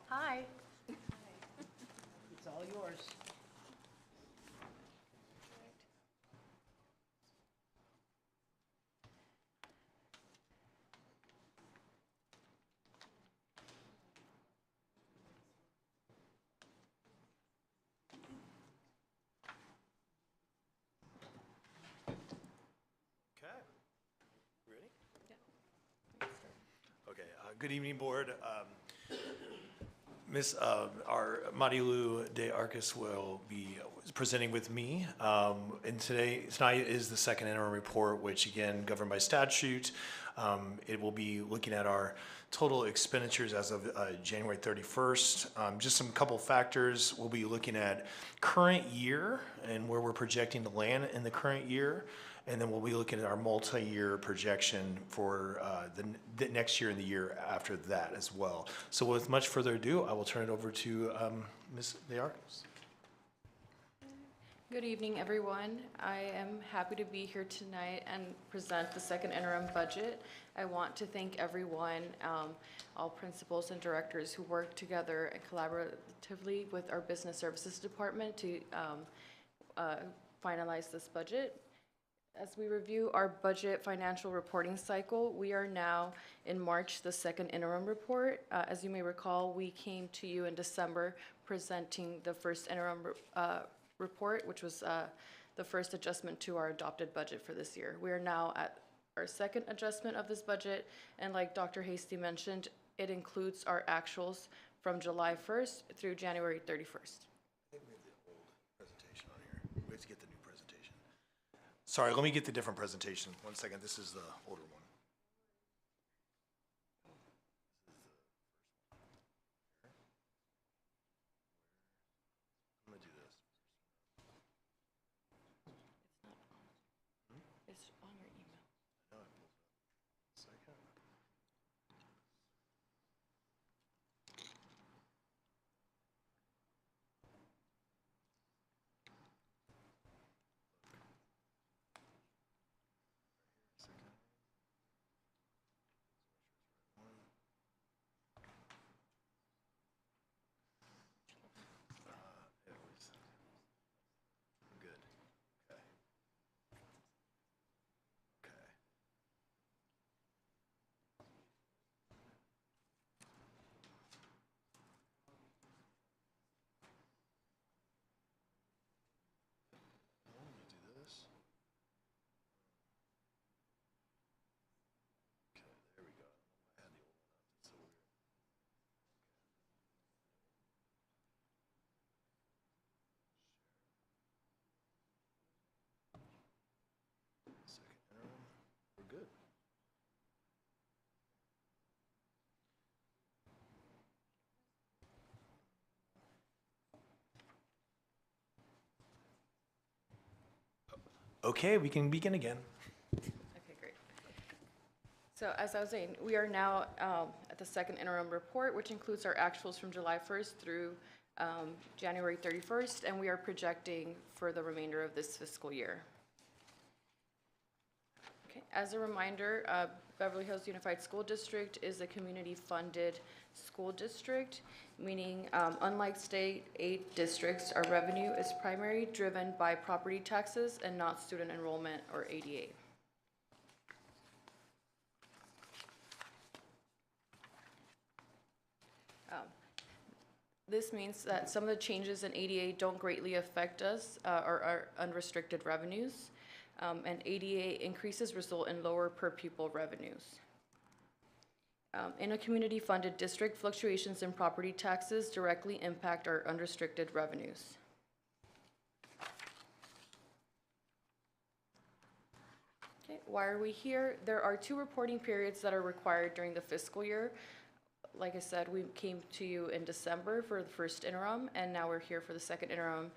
Hi. It's all yours. Okay. Ready? Yeah. Okay. Good evening, board. Miss our Marilu de Arcus will be presenting with me, and tonight is the second interim report, which again governed by statute. It will be looking at our total expenditures as of January 31st. Just some couple factors. We'll be looking at current year and where we're projecting to land in the current year. And then we'll be looking at our multi-year projection for the next year and the year after that as well. So with much further ado, I will turn it over to Ms. De Arcos. Good evening, everyone. I am happy to be here tonight and present the second interim budget. I want to thank everyone, all principals and directors who worked together and collaboratively with our business services department to finalize this budget. As we review our budget financial reporting cycle, we are now in March, the second interim report. As you may recall, we came to you in December presenting the first interim report, which was the first adjustment to our adopted budget for this year. We are now at our second adjustment of this budget, and like Dr. Hasty mentioned, it includes our actuals from July 1st through January 31st. I think we have the old presentation on here. We have to get the new presentation. Sorry, let me get the different presentation. 1 second, this is the older one. good. Okay, we can begin again. Okay, great. So as I was saying, we are now at the second interim report, which includes our actuals from July 1st through January 31st, and we are projecting for the remainder of this fiscal year. Okay, as a reminder, Beverly Hills Unified School District is a community-funded school district, meaning unlike state aid districts, our revenue is primarily driven by property taxes and not student enrollment or ADA. This means that some of the changes in ADA don't greatly affect us or our unrestricted revenues, and ADA increases result in lower per pupil revenues. In a community-funded district, fluctuations in property taxes directly impact our unrestricted revenues. Okay, why are we here? There are 2 reporting periods that are required during the fiscal year. Like I said, we came to you in December for the first interim, and now we're here for the second interim,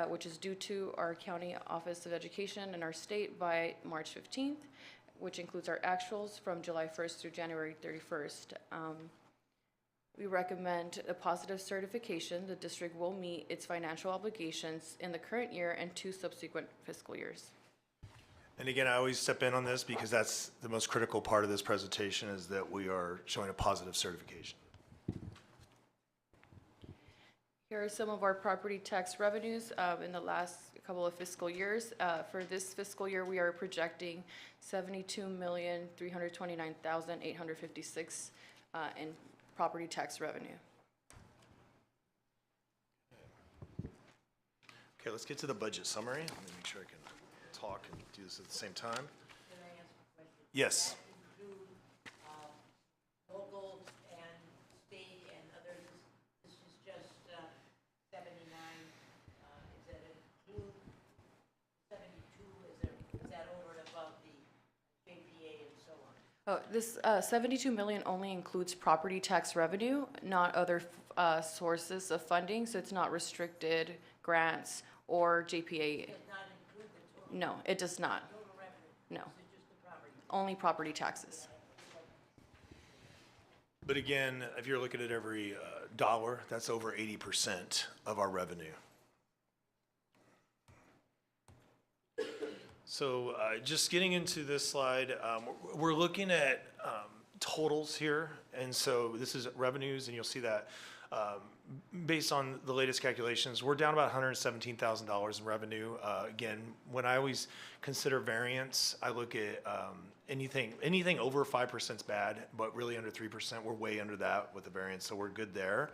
which is due to our County Office of Education and our state by March 15th, which includes our actuals from July 1st through January 31st. We recommend a positive certification. The district will meet its financial obligations in the current year and 2 subsequent fiscal years. And again, I always step in on this because that's the most critical part of this presentation, is that we are showing a positive certification. Here are some of our property tax revenues in the last couple of fiscal years. For this fiscal year, we are projecting $72,329,856 in property tax revenue. Okay, let's get to the budget summary. Let me make sure I can talk and do this at the same time. Can I ask a question? Yes. Does that include local and state and others? This is just 79. Does that include 72? Is that over and above the JPA and so on? Oh, this $72 million only includes property tax revenue, not other sources of funding, so it's not restricted grants or JPA. Does not include the total? No, it does not. Total revenue? No. Is it just the property? Only property taxes. But again, if you're looking at every dollar, that's over 80% of our revenue. So just getting into this slide, we're looking at totals here. And so this is revenues, and you'll see that based on the latest calculations, we're down about $117,000 in revenue. Again, when I always consider variance, I look at anything over 5% is bad, but really under 3%, we're way under that with the variance, so we're good there.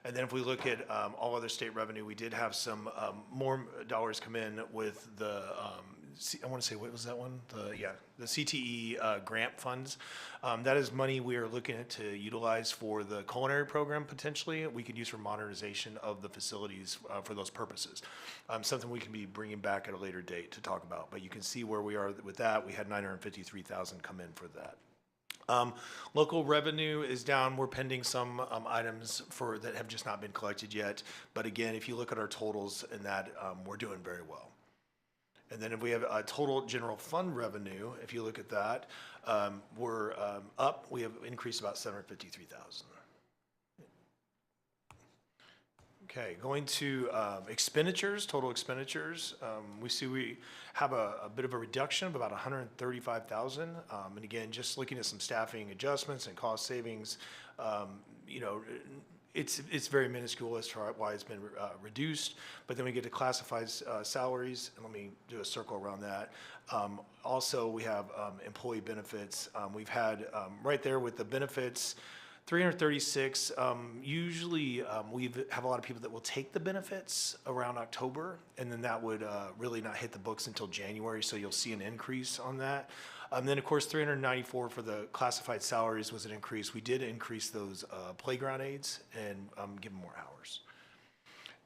And then if we look at all other state revenue, we did have some more dollars come in with the, I want to say, what was that one? The CTE grant funds. That is money we are looking at to utilize for the culinary program potentially. We could use for modernization of the facilities for those purposes. Something we can be bringing back at a later date to talk about. But you can see where we are with that. We had $953,000 come in for that. Local revenue is down. We're pending some items that have just not been collected yet. But again, if you look at our totals in that, we're doing very well. And then if we have total general fund revenue, if you look at that, we're up. We have increased about $753,000. Okay, going to expenditures, total expenditures. We see we have a bit of a reduction of about $135,000. And again, just looking at some staffing adjustments and cost savings, it's very minuscule as to why it's been reduced. But then we get to classified salaries, and let me do a circle around that. Also, we have employee benefits. We've had right there with the benefits, 336. Usually we have a lot of people that will take the benefits around October, and then that would really not hit the books until January, so you'll see an increase on that. Then of course 394 for the classified salaries was an increase. We did increase those playground aides and give them more hours.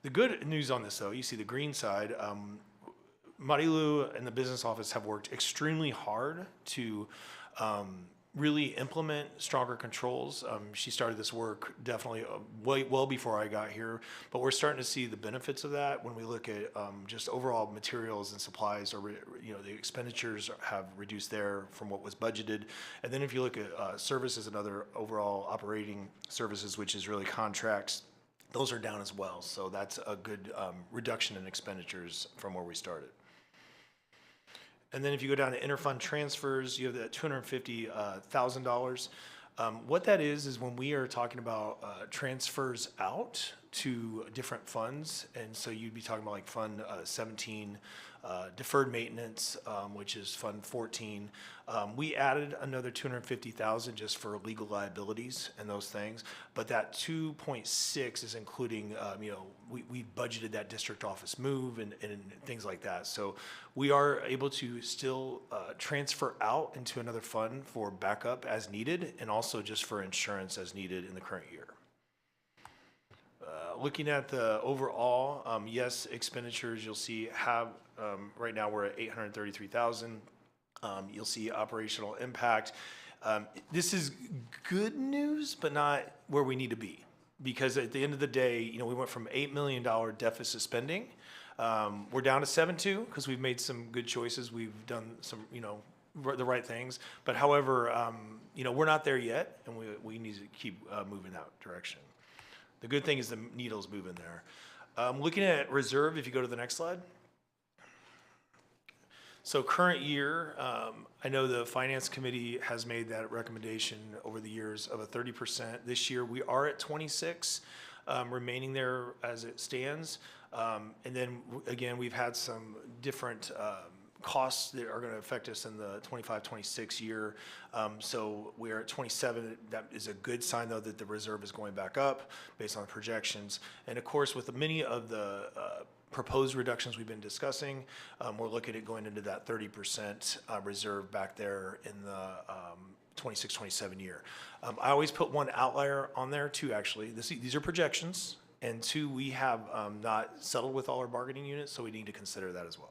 The good news on this though, you see the green side, Marilu and the business office have worked extremely hard to really implement stronger controls. She started this work definitely well before I got here, but we're starting to see the benefits of that when we look at just overall materials and supplies, or the expenditures have reduced there from what was budgeted. And then if you look at services and other overall operating services, which is really contracts, those are down as well. So that's a good reduction in expenditures from where we started. And then if you go down to interfund transfers, you have that $250,000. What that is when we are talking about transfers out to different funds. And so you'd be talking about like Fund 17, deferred maintenance, which is Fund 14. We added another $250,000 just for legal liabilities and those things. But that 2.6 is including, we budgeted that district office move and things like that. So we are able to still transfer out into another fund for backup as needed, and also just for insurance as needed in the current year. Looking at the overall, yes, expenditures you'll see have, right now we're at 833,000. You'll see operational impact. This is good news, but not where we need to be. Because at the end of the day, we went from $8 million deficit spending. We're down to 7.2 because we've made some good choices. We've done some, the right things. But however, we're not there yet, and we need to keep moving that direction. The good thing is the needle's moving there. Looking at reserve, if you go to the next slide. So current year, I know the Finance Committee has made that recommendation over the years of a 30%. This year we are at 26, remaining there as it stands. And then again, we've had some different costs that are going to affect us in the 25-26 year. So we're at 27. That is a good sign, though, that the reserve is going back up based on the projections. And of course, with many of the proposed reductions we've been discussing, we're looking at going into that 30% reserve back there in the 26-27 year. I always put one outlier on there, too, actually. These are projections. And two, we have not settled with all our bargaining units, so we need to consider that as well.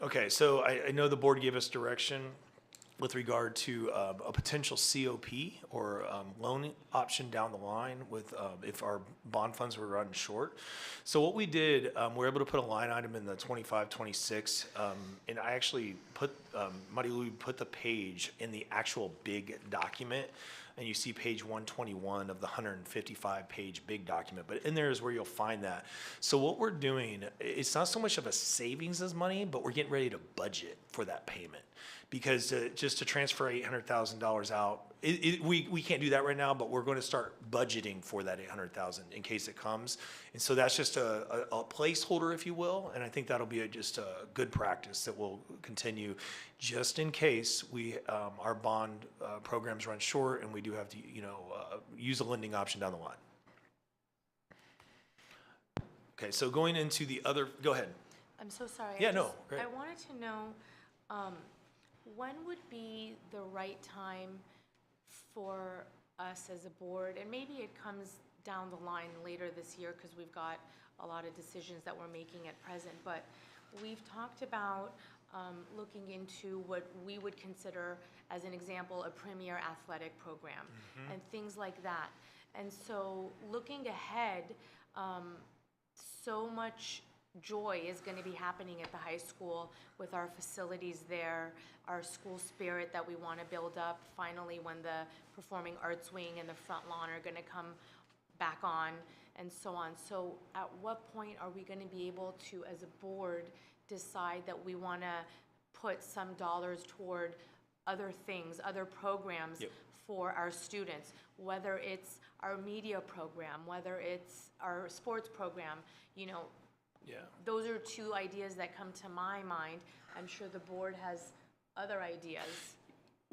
Okay, so I know the board gave us direction with regard to a potential COP or loan option down the line with if our bond funds were running short. So what we did, we're able to put a line item in the 25-26, and I actually put, Marilu put the page in the actual big document, and you see page 121 of the 155-page big document. But in there is where you'll find that. So what we're doing, it's not so much of a savings as money, but we're getting ready to budget for that payment. Because just to transfer $800,000 out, we can't do that right now, but we're going to start budgeting for that $800,000 in case it comes. And so that's just a placeholder, if you will, and I think that'll be just a good practice that will continue just in case our bond programs run short and we do have to use a lending option down the line. Okay, so going into the other, go ahead. I'm so sorry. Yeah, no, great. I wanted to know, when would be the right time for us as a board, and maybe it comes down the line later this year because we've got a lot of decisions that we're making at present, but we've talked about looking into what we would consider, as an example, a premier athletic program and things like that. And so looking ahead, so much joy is going to be happening at the high school with our facilities there, our school spirit that we want to build up finally when the performing arts wing and the front lawn are going to come back on, and so on. So at what point are we going to be able to, as a board, decide that we want to put some dollars toward other things, other programs for our students, whether it's our media program, whether it's our sports program, those are two ideas that come to my mind. I'm sure the board has other ideas.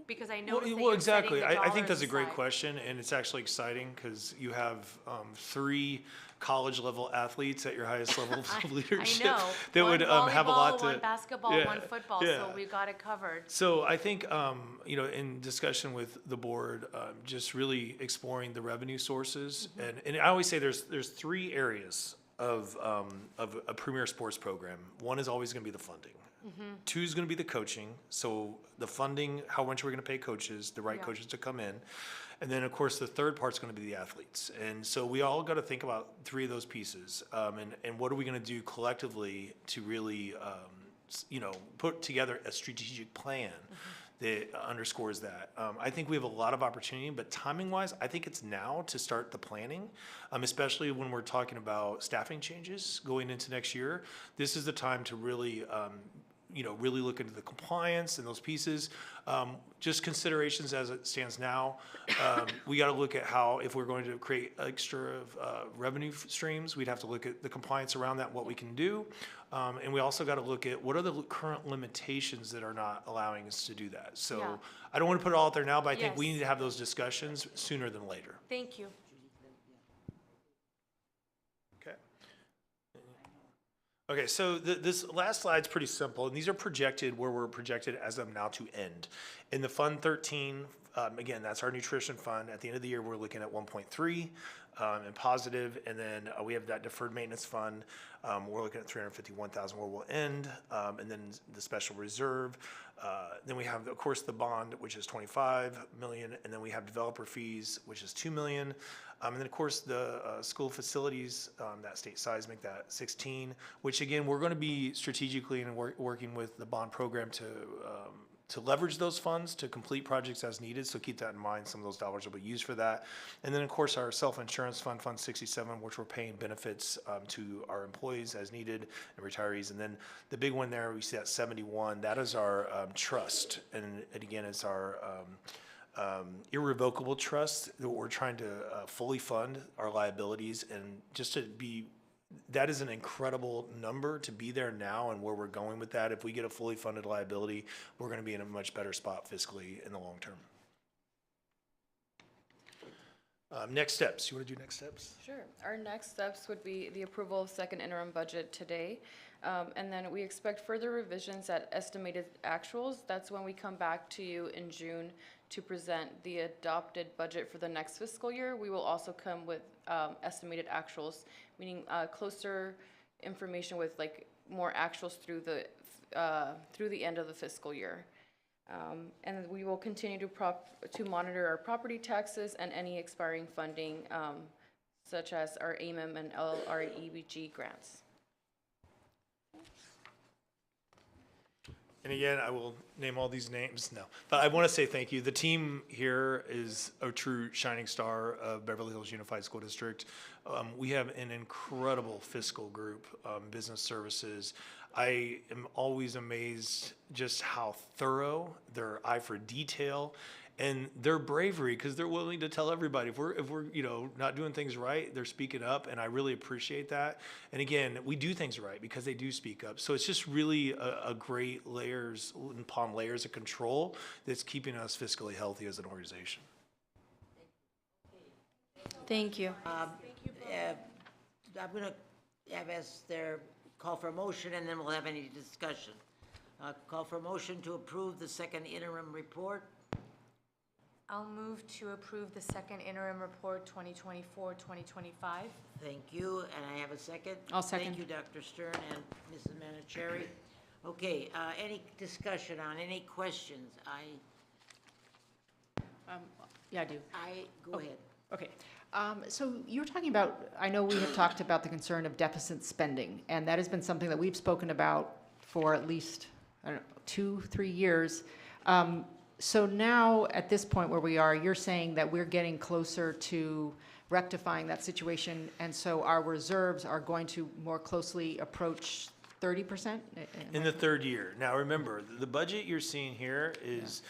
Because I noticed that Well, you're exactly. setting the I think that's a dollars great aside. question, and it's actually exciting because you have 3 college-level athletes at your highest level of leadership I know. that One would have a lot volleyball, to. one basketball, Yeah, one football, yeah. so we've got it covered. So I think, in discussion with the board, just really exploring the revenue sources. And I always say there's 3 areas of a premier sports program. One is always going to be the funding. 2 is going to be the coaching. So the funding, how much we're going to pay coaches, the right coaches to come in. And then, of course, the third part's going to be the athletes. And so we all got to think about 3 of those pieces. And what are we going to do collectively to really, put together a strategic plan that underscores that. I think we have a lot of opportunity, but timing-wise, I think it's now to start the planning, especially when we're talking about staffing changes going into next year. This is the time to really really look into the compliance and those pieces. Just considerations as it stands now. We got to look at how, if we're going to create extra revenue streams, we'd have to look at the compliance around that, what we can do. And we also got to look at what are the current limitations that are not allowing us to do that. So I don't want to put it all out there now, but I think we need to have those discussions sooner than later. Thank you. Okay, so this last slide's pretty simple, and these are projected where we're projected as of now to end. In the Fund 13, again, that's our nutrition fund. At the end of the year, we're looking at 1.3 and positive, and then we have that deferred maintenance fund. We're looking at 351,000 where we'll end, and then the special reserve. Then we have, of course, the bond, which is 25 million, and then we have developer fees, which is 2 million. And then, of course, the school facilities, that state seismic, that 16, which again, we're going to be strategically and working with the bond program to leverage those funds to complete projects as needed. So keep that in mind. Some of those dollars will be used for that. And then, of course, our self-insurance fund, Fund 67, which we're paying benefits to our employees as needed and retirees. And then the big one there, we see that 71, that is our trust. And again, it's our irrevocable trust that we're trying to fully fund our liabilities, and just to be, that is an incredible number to be there now and where we're going with that. If we get a fully funded liability, we're going to be in a much better spot fiscally in the long term. Next steps. You want to do next steps? Sure. Our next steps would be the approval of second interim budget today. And then we expect further revisions at estimated actuals. That's when we come back to you in June to present the adopted budget for the next fiscal year. We will also come with estimated actuals, meaning closer information with like more actuals through the end of the fiscal year. And we will continue to monitor our property taxes and any expiring funding, such as our AMM and LREBG grants. And again, I will name all these names now, but I want to say thank you. The team here is a true shining star of Beverly Hills Unified School District. We have an incredible fiscal group, business services. I am always amazed just how thorough, their eye for detail, and their bravery, because they're willing to tell everybody if we're not doing things right, they're speaking up, and I really appreciate that. And again, we do things right because they do speak up. So it's just really a great layers upon layers of control that's keeping us fiscally healthy as an organization. Thank you. I'm going to have their call for a motion, and then we'll have any discussion. Call for a motion to approve the second interim report. I'll move to approve the second interim report 2024-2025. Thank you, and I have a second. I'll second. Thank you, Dr. Stern and Mrs. Manicherry. Okay, any discussion on any questions? Yeah, I do. Go ahead. Okay. So you're talking about, I know we have talked about the concern of deficit spending, and that has been something that we've spoken about for at least, I don't know, 2-3 years. So now, at this point where we are, you're saying that we're getting closer to rectifying that situation, and so our reserves are going to more closely approach 30%? In the third year. Now, remember, the budget you're seeing here is,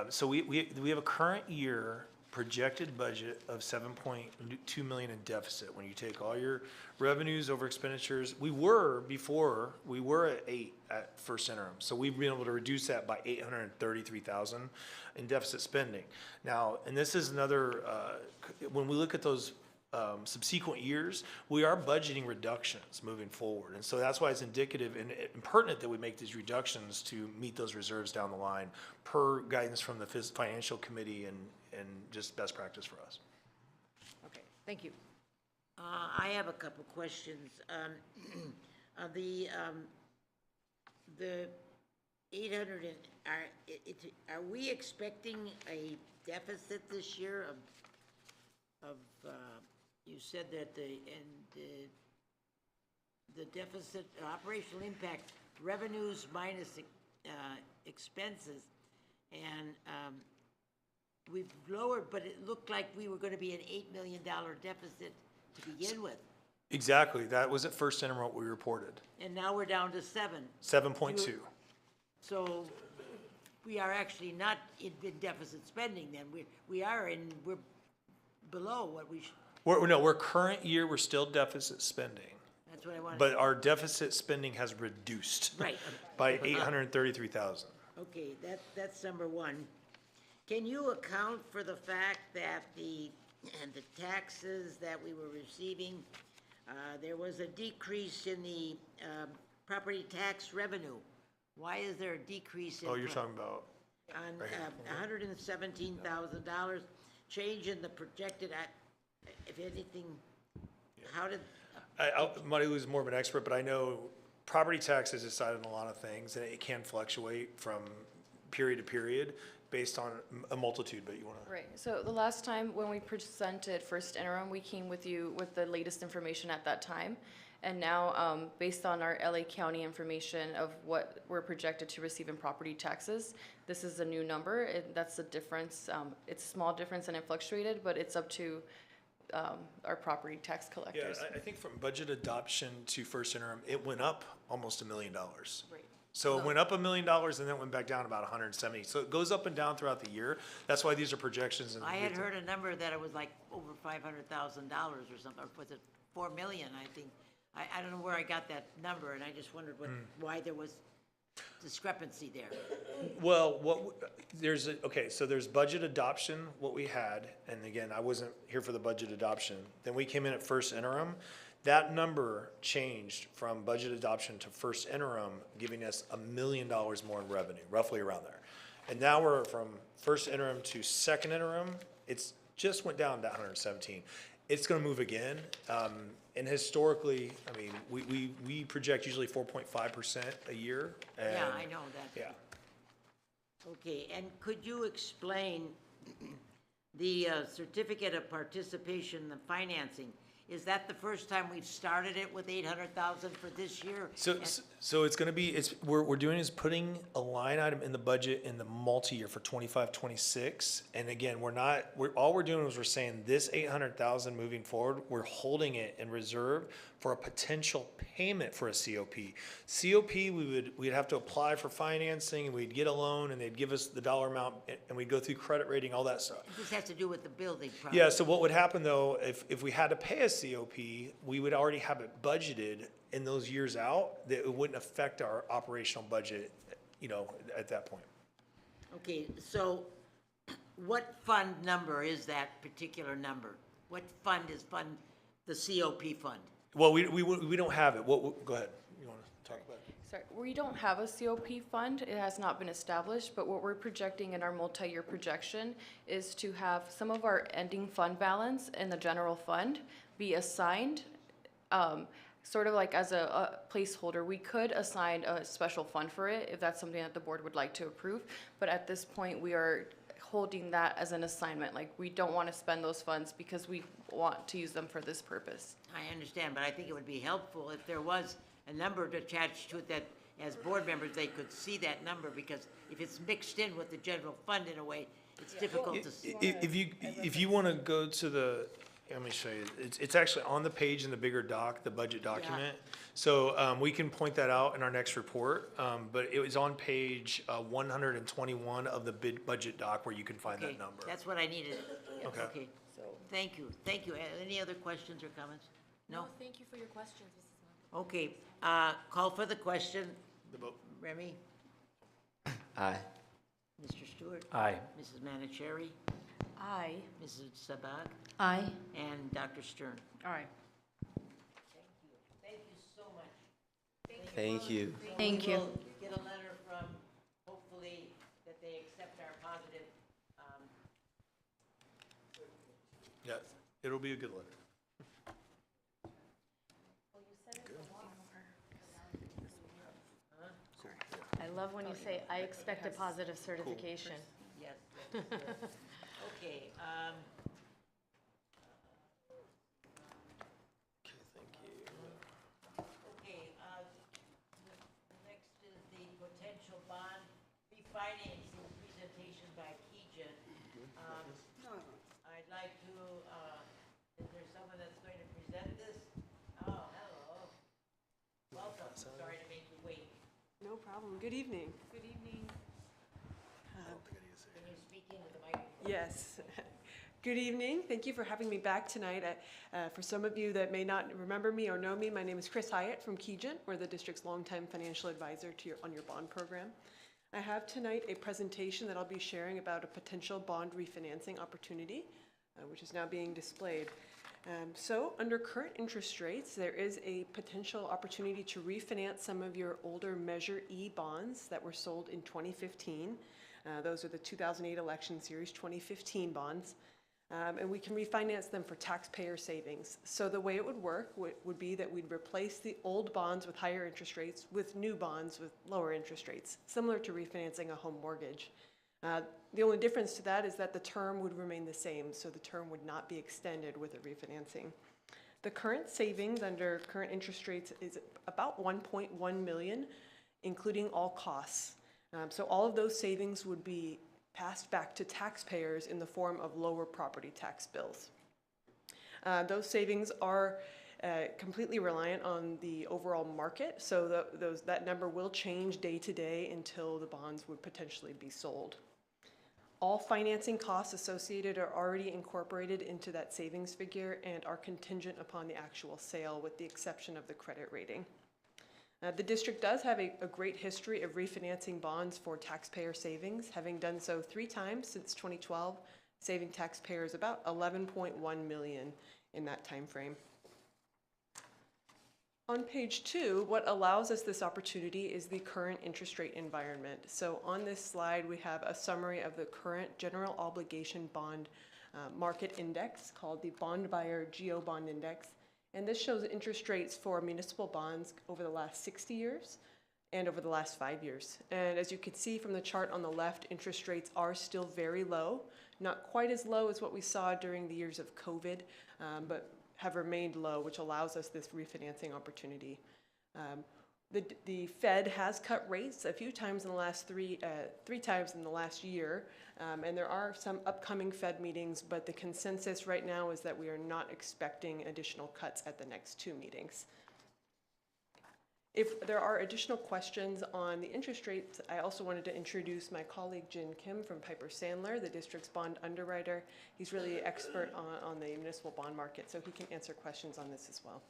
so we have a current year projected budget of 7.2 million in deficit. When you take all your revenues over expenditures, we were at 8 at first interim. So we've been able to reduce that by 833,000 in deficit spending. Now, and this is another, when we look at those subsequent years, we are budgeting reductions moving forward. And so that's why it's indicative and pertinent that we make these reductions to meet those reserves down the line per guidance from the financial committee and just best practice for us. Okay, thank you. I have a couple questions. The 800, are we expecting a deficit this year of you said that the deficit operational impact revenues minus expenses, and we've lowered, but it looked like we were going to be an $8 million deficit to begin with. Exactly. That was at first interim what we reported. And now we're down to 7.2. So we are actually not in deficit spending then. We're below what we should. We're current year, we're still deficit spending. That's what I wanted. But our deficit spending has reduced. Right. By 833,000. Okay, that's number one. Can you account for the fact that the taxes that we were receiving, there was a decrease in the property tax revenue? Why is there a decrease in? Oh, you're talking about? On $117,000, change in the projected, if anything, how did? Marilu's more of an expert, but I know property taxes is decided on a lot of things, and it can fluctuate from period to period based on a multitude, but you want to? Right, so the last time when we presented first interim, we came with you with the latest information at that time. And now, based on our LA County information of what we're projected to receive in property taxes, this is a new number. That's the difference. It's a small difference and it fluctuated, but it's up to our property tax collectors. Yeah, I think from budget adoption to first interim, it went up almost $1 million. Right. So it went up $1 million and then it went back down about 170. So it goes up and down throughout the year. That's why these are projections. I had heard a number that it was like over $500,000 or something, or was it 4 million, I think. I don't know where I got that number, and I just wondered why there was discrepancy there. Well, so there's budget adoption, what we had, and again, I wasn't here for the budget adoption. Then we came in at first interim. That number changed from budget adoption to first interim, giving us $1 million more in revenue, roughly around there. And now we're from first interim to second interim. It's just went down to 117. It's going to move again. And historically, I mean, we project usually 4.5% a year. Yeah, I know that. Yeah. Okay, and could you explain the certificate of participation, the financing? Is that the first time we've started it with 800,000 for this year? So it's going to be, we're doing is putting a line item in the budget in the multi-year for 25, 26. And again, all we're doing is we're saying this 800,000 moving forward, we're holding it in reserve for a potential payment for a COP. COP, we'd have to apply for financing and we'd get a loan and they'd give us the dollar amount and we'd go through credit rating, all that stuff. This has to do with the building project. Yeah, so what would happen though, if we had to pay a COP, we would already have it budgeted in those years out, that it wouldn't affect our operational budget, at that point. Okay, so what fund number is that particular number? What fund is the COP fund? Well, we don't have it. Go ahead. You want to talk about it? Sorry, we don't have a COP fund. It has not been established, but what we're projecting in our multi-year projection is to have some of our ending fund balance in the general fund be assigned, sort of like as a placeholder. We could assign a special fund for it if that's something that the board would like to approve, but at this point we are holding that as an assignment. Like, we don't want to spend those funds because we want to use them for this purpose. I understand, but I think it would be helpful if there was a number attached to it that, as board members, they could see that number, because if it's mixed in with the general fund in a way, it's difficult to see. If you want to go to the, let me show you. It's actually on the page in the bigger doc, the budget document. Yeah. So we can point that out in our next report, but it was on page 121 of the budget doc where you can find that number. That's what I needed. Okay, thank you, thank you. Any other questions or comments? No? Thank you for your questions, Mrs. Miller. Okay, call for the question. The vote. Remy? Aye. Mr. Stewart? Aye. Mrs. Manicherry? Aye. Mrs. Sabag? Aye. And Dr. Stern? All right. Thank you so much. Thank you. Thank We you. will get a letter from, hopefully, that they accept our positive, Yeah, it'll be a good letter. I love when you say, I expect a positive certification. yes. Okay, okay, next is the potential bond refinancing presentation by Keegan. I'd like to, is there someone that's going to present this? Oh, hello. Welcome, sorry to make you wait. No problem. Good evening. Good evening. Can you speak into the microphone? Yes. Good evening. Thank you for having me back tonight. For some of you that may not remember me or know me, my name is Chris Hyatt from Keegan. We're the district's longtime financial advisor to on your bond program. I have tonight a presentation that I'll be sharing about a potential bond refinancing opportunity, which is now being displayed. So under current interest rates, there is a potential opportunity to refinance some of your older Measure E bonds that were sold in 2015. Those are the 2008 election series 2015 bonds. And we can refinance them for taxpayer savings. So the way it would work would be that we'd replace the old bonds with higher interest rates with new bonds with lower interest rates, similar to refinancing a home mortgage. The only difference to that is that the term would remain the same, so the term would not be extended with a refinancing. The current savings under current interest rates is about 1.1 million, including all costs. So all of those savings would be passed back to taxpayers in the form of lower property tax bills. Those savings are completely reliant on the overall market, so that number will change day to day until the bonds would potentially be sold. All financing costs associated are already incorporated into that savings figure and are contingent upon the actual sale, with the exception of the credit rating. The district does have a great history of refinancing bonds for taxpayer savings, having done so 3 times since 2012, saving taxpayers about $11.1 million in that time frame. On page 2, what allows us this opportunity is the current interest rate environment. So on this slide, we have a summary of the current general obligation bond market index called the Bond Buyer Geo Bond Index. And this shows interest rates for municipal bonds over the last 60 years and over the last 5 years. And as you can see from the chart on the left, interest rates are still very low, not quite as low as what we saw during the years of COVID, but have remained low, which allows us this refinancing opportunity. The Fed has cut rates a few times in the last three times in the last year, and there are some upcoming Fed meetings, but the consensus right now is that we are not expecting additional cuts at the next 2 meetings. If there are additional questions on the interest rates, I also wanted to introduce my colleague Jin Kim from Piper Sandler, the district's bond underwriter. He's really an expert on the municipal bond market, so he can answer questions on this as well.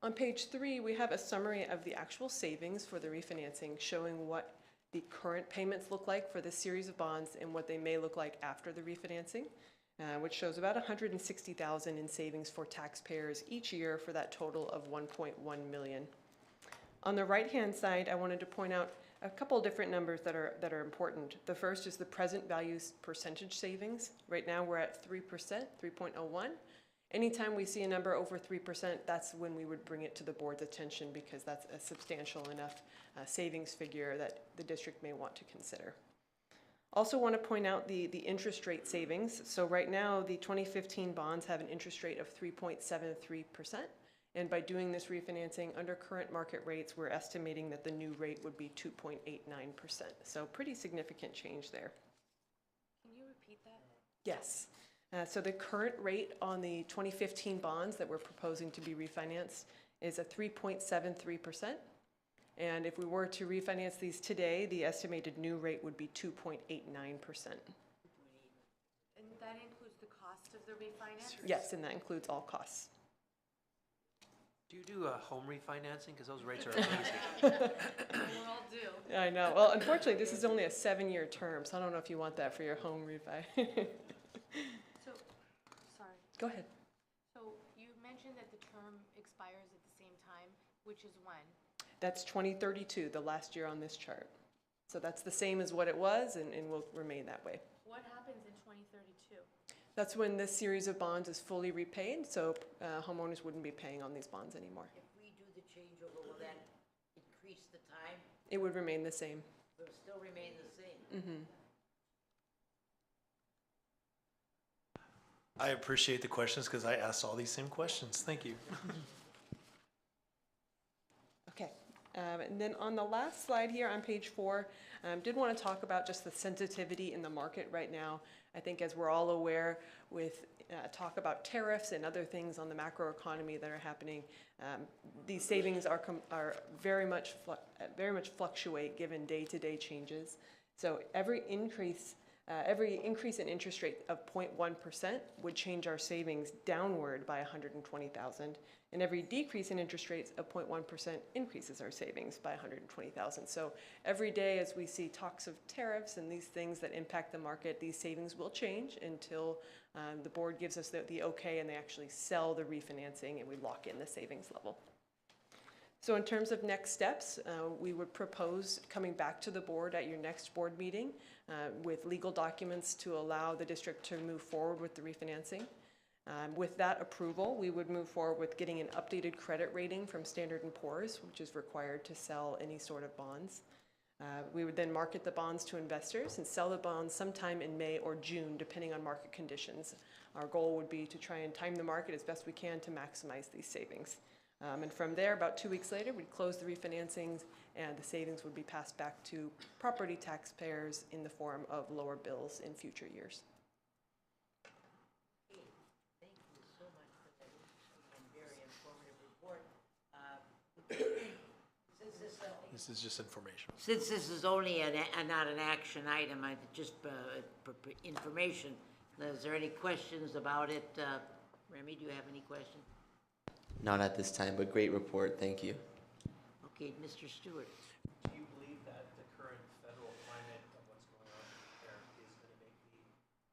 On page 3, we have a summary of the actual savings for the refinancing, showing what the current payments look like for this series of bonds and what they may look like after the refinancing, which shows about $160,000 in savings for taxpayers each year for that total of $1.1 million. On the right-hand side, I wanted to point out a couple of different numbers that are important. The first is the present values percentage savings. Right now we're at 3%, 3.01. Anytime we see a number over 3%, that's when we would bring it to the board's attention, because that's a substantial enough savings figure that the district may want to consider. Also want to point out the interest rate savings. So right now, the 2015 bonds have an interest rate of 3.73%. And by doing this refinancing under current market rates, we're estimating that the new rate would be 2.89%. So pretty significant change there. Can you repeat that? Yes. So the current rate on the 2015 bonds that we're proposing to be refinanced is a 3.73%. And if we were to refinance these today, the estimated new rate would be 2.89%. of the refinance? Yes, and that includes all costs. Do you do home refinancing? Because those rates are amazing. We're all due. I know. Well, unfortunately, this is only a 7-year term, so I don't know if you want that for your home refi. So, sorry. Go ahead. So you mentioned that the term expires at the same time, which is when? That's 2032, the last year on this chart. So that's the same as what it was and will remain that way. What happens in 2032? That's when this series of bonds is fully repaid, so homeowners wouldn't be paying on these bonds anymore. If we do the changeover, will that increase the time? It would remain the same. Will it still remain the same? Mm-hmm. I appreciate the questions because I asked all these same questions. Thank you. Okay, and then on the last slide here on page 4, did want to talk about just the sensitivity in the market right now. I think as we're all aware with talk about tariffs and other things on the macroeconomy that are happening, these savings are very much fluctuate given day-to-day changes. So every increase in interest rate of 0.1% would change our savings downward by $120,000, and every decrease in interest rates of 0.1% increases our savings by $120,000. So every day as we see talks of tariffs and these things that impact the market, these savings will change until the board gives us the okay and they actually sell the refinancing and we lock in the savings level. So in terms of next steps, we would propose coming back to the board at your next board meeting with legal documents to allow the district to move forward with the refinancing. With that approval, we would move forward with getting an updated credit rating from Standard & Poor's, which is required to sell any sort of bonds. We would then market the bonds to investors and sell the bonds sometime in May or June, depending on market conditions. Our goal would be to try and time the market as best we can to maximize these savings. And from there, about 2 weeks later, we'd close the refinancings and the savings would be passed back to property taxpayers in the form of lower bills in future years. Thank you so much for that interesting and very informative report. This is just information. Since this is only not an action item, just information, is there any questions about it? Remy, do you have any questions? Not at this time, but great report. Thank you. Okay, Mr. Stewart. Do you believe that the current federal climate of what's going on there is going to make the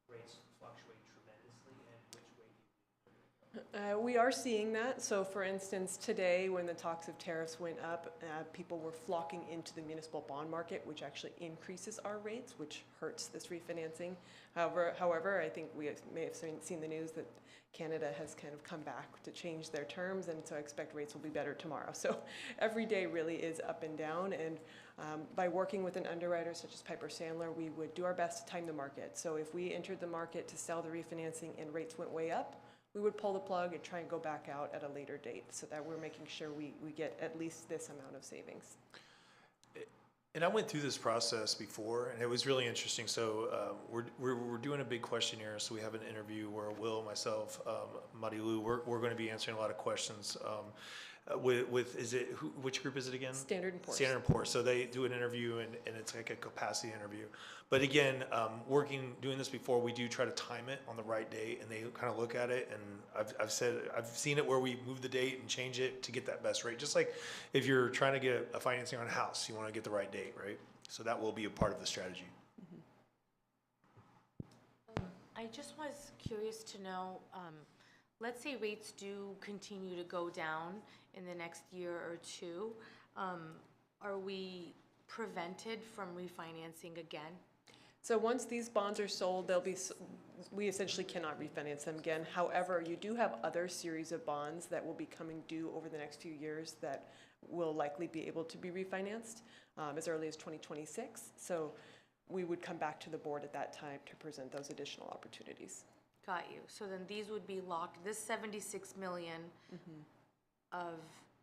rates fluctuate tremendously, and which way do you We are seeing that. So for instance, today when the talks of tariffs went up, people were flocking into the municipal bond market, which actually increases our rates, which hurts this refinancing. However, I think we may have seen the news that Canada has kind of come back to change their terms, and so I expect rates will be better tomorrow. So every day really is up and down, and by working with an underwriter such as Piper Sandler, we would do our best to time the market. So if we entered the market to sell the refinancing and rates went way up, we would pull the plug and try and go back out at a later date so that we're making sure we get at least this amount of savings. And I went through this process before, and it was really interesting. So we're doing a big questionnaire. So we have an interview where Will, myself, Marilu, we're going to be answering a lot of questions. Which group is it again? Standard & Poor's. Standard & Poor's. So they do an interview, and it's like a capacity interview. But again, doing this before, we do try to time it on the right date, and they kind of look at it. And I've seen it where we move the date and change it to get that best rate. Just like if you're trying to get a financing on a house, you want to get the right date, right? So that will be a part of the strategy. I just was curious to know, let's say rates do continue to go down in the next year or two, are we prevented from refinancing again? So once these bonds are sold, we essentially cannot refinance them again. However, you do have other series of bonds that will be coming due over the next few years that will likely be able to be refinanced as early as 2026. So we would come back to the board at that time to present those additional opportunities. Got you. So then these would be locked, this 76 million of